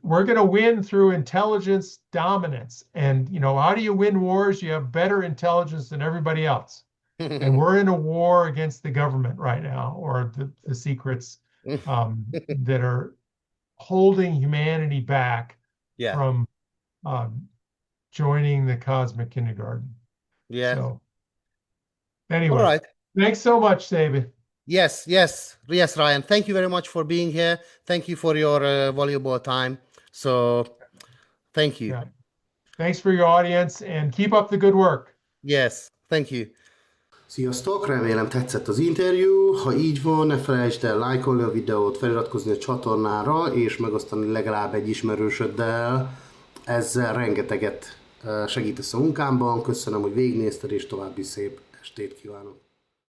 we're going to win through intelligence dominance. And, how do you win wars? You have better intelligence than everybody else. And we're in a war against the government right now, or the secrets that are holding humanity back from joining the cosmic kindergarten. Yeah. So, anyway, all right. Thanks so much, David. Yes, Ryan. Thank you very much for being here. Thank you for your valuable time. So, thank you. Yeah. Thanks for your audience, and keep up the good work. Yes, thank you. Sziasztok, remélem tetszett az interjú. Ha így van, ne felejtsd el lájkolni a videót, feliratkozni a csatornára, és megosztani legalább egy ismerősöddel. Ezzel rengeteget segítesz a munkámban. Köszönöm, hogy végignézted, és további szép estét kívánok.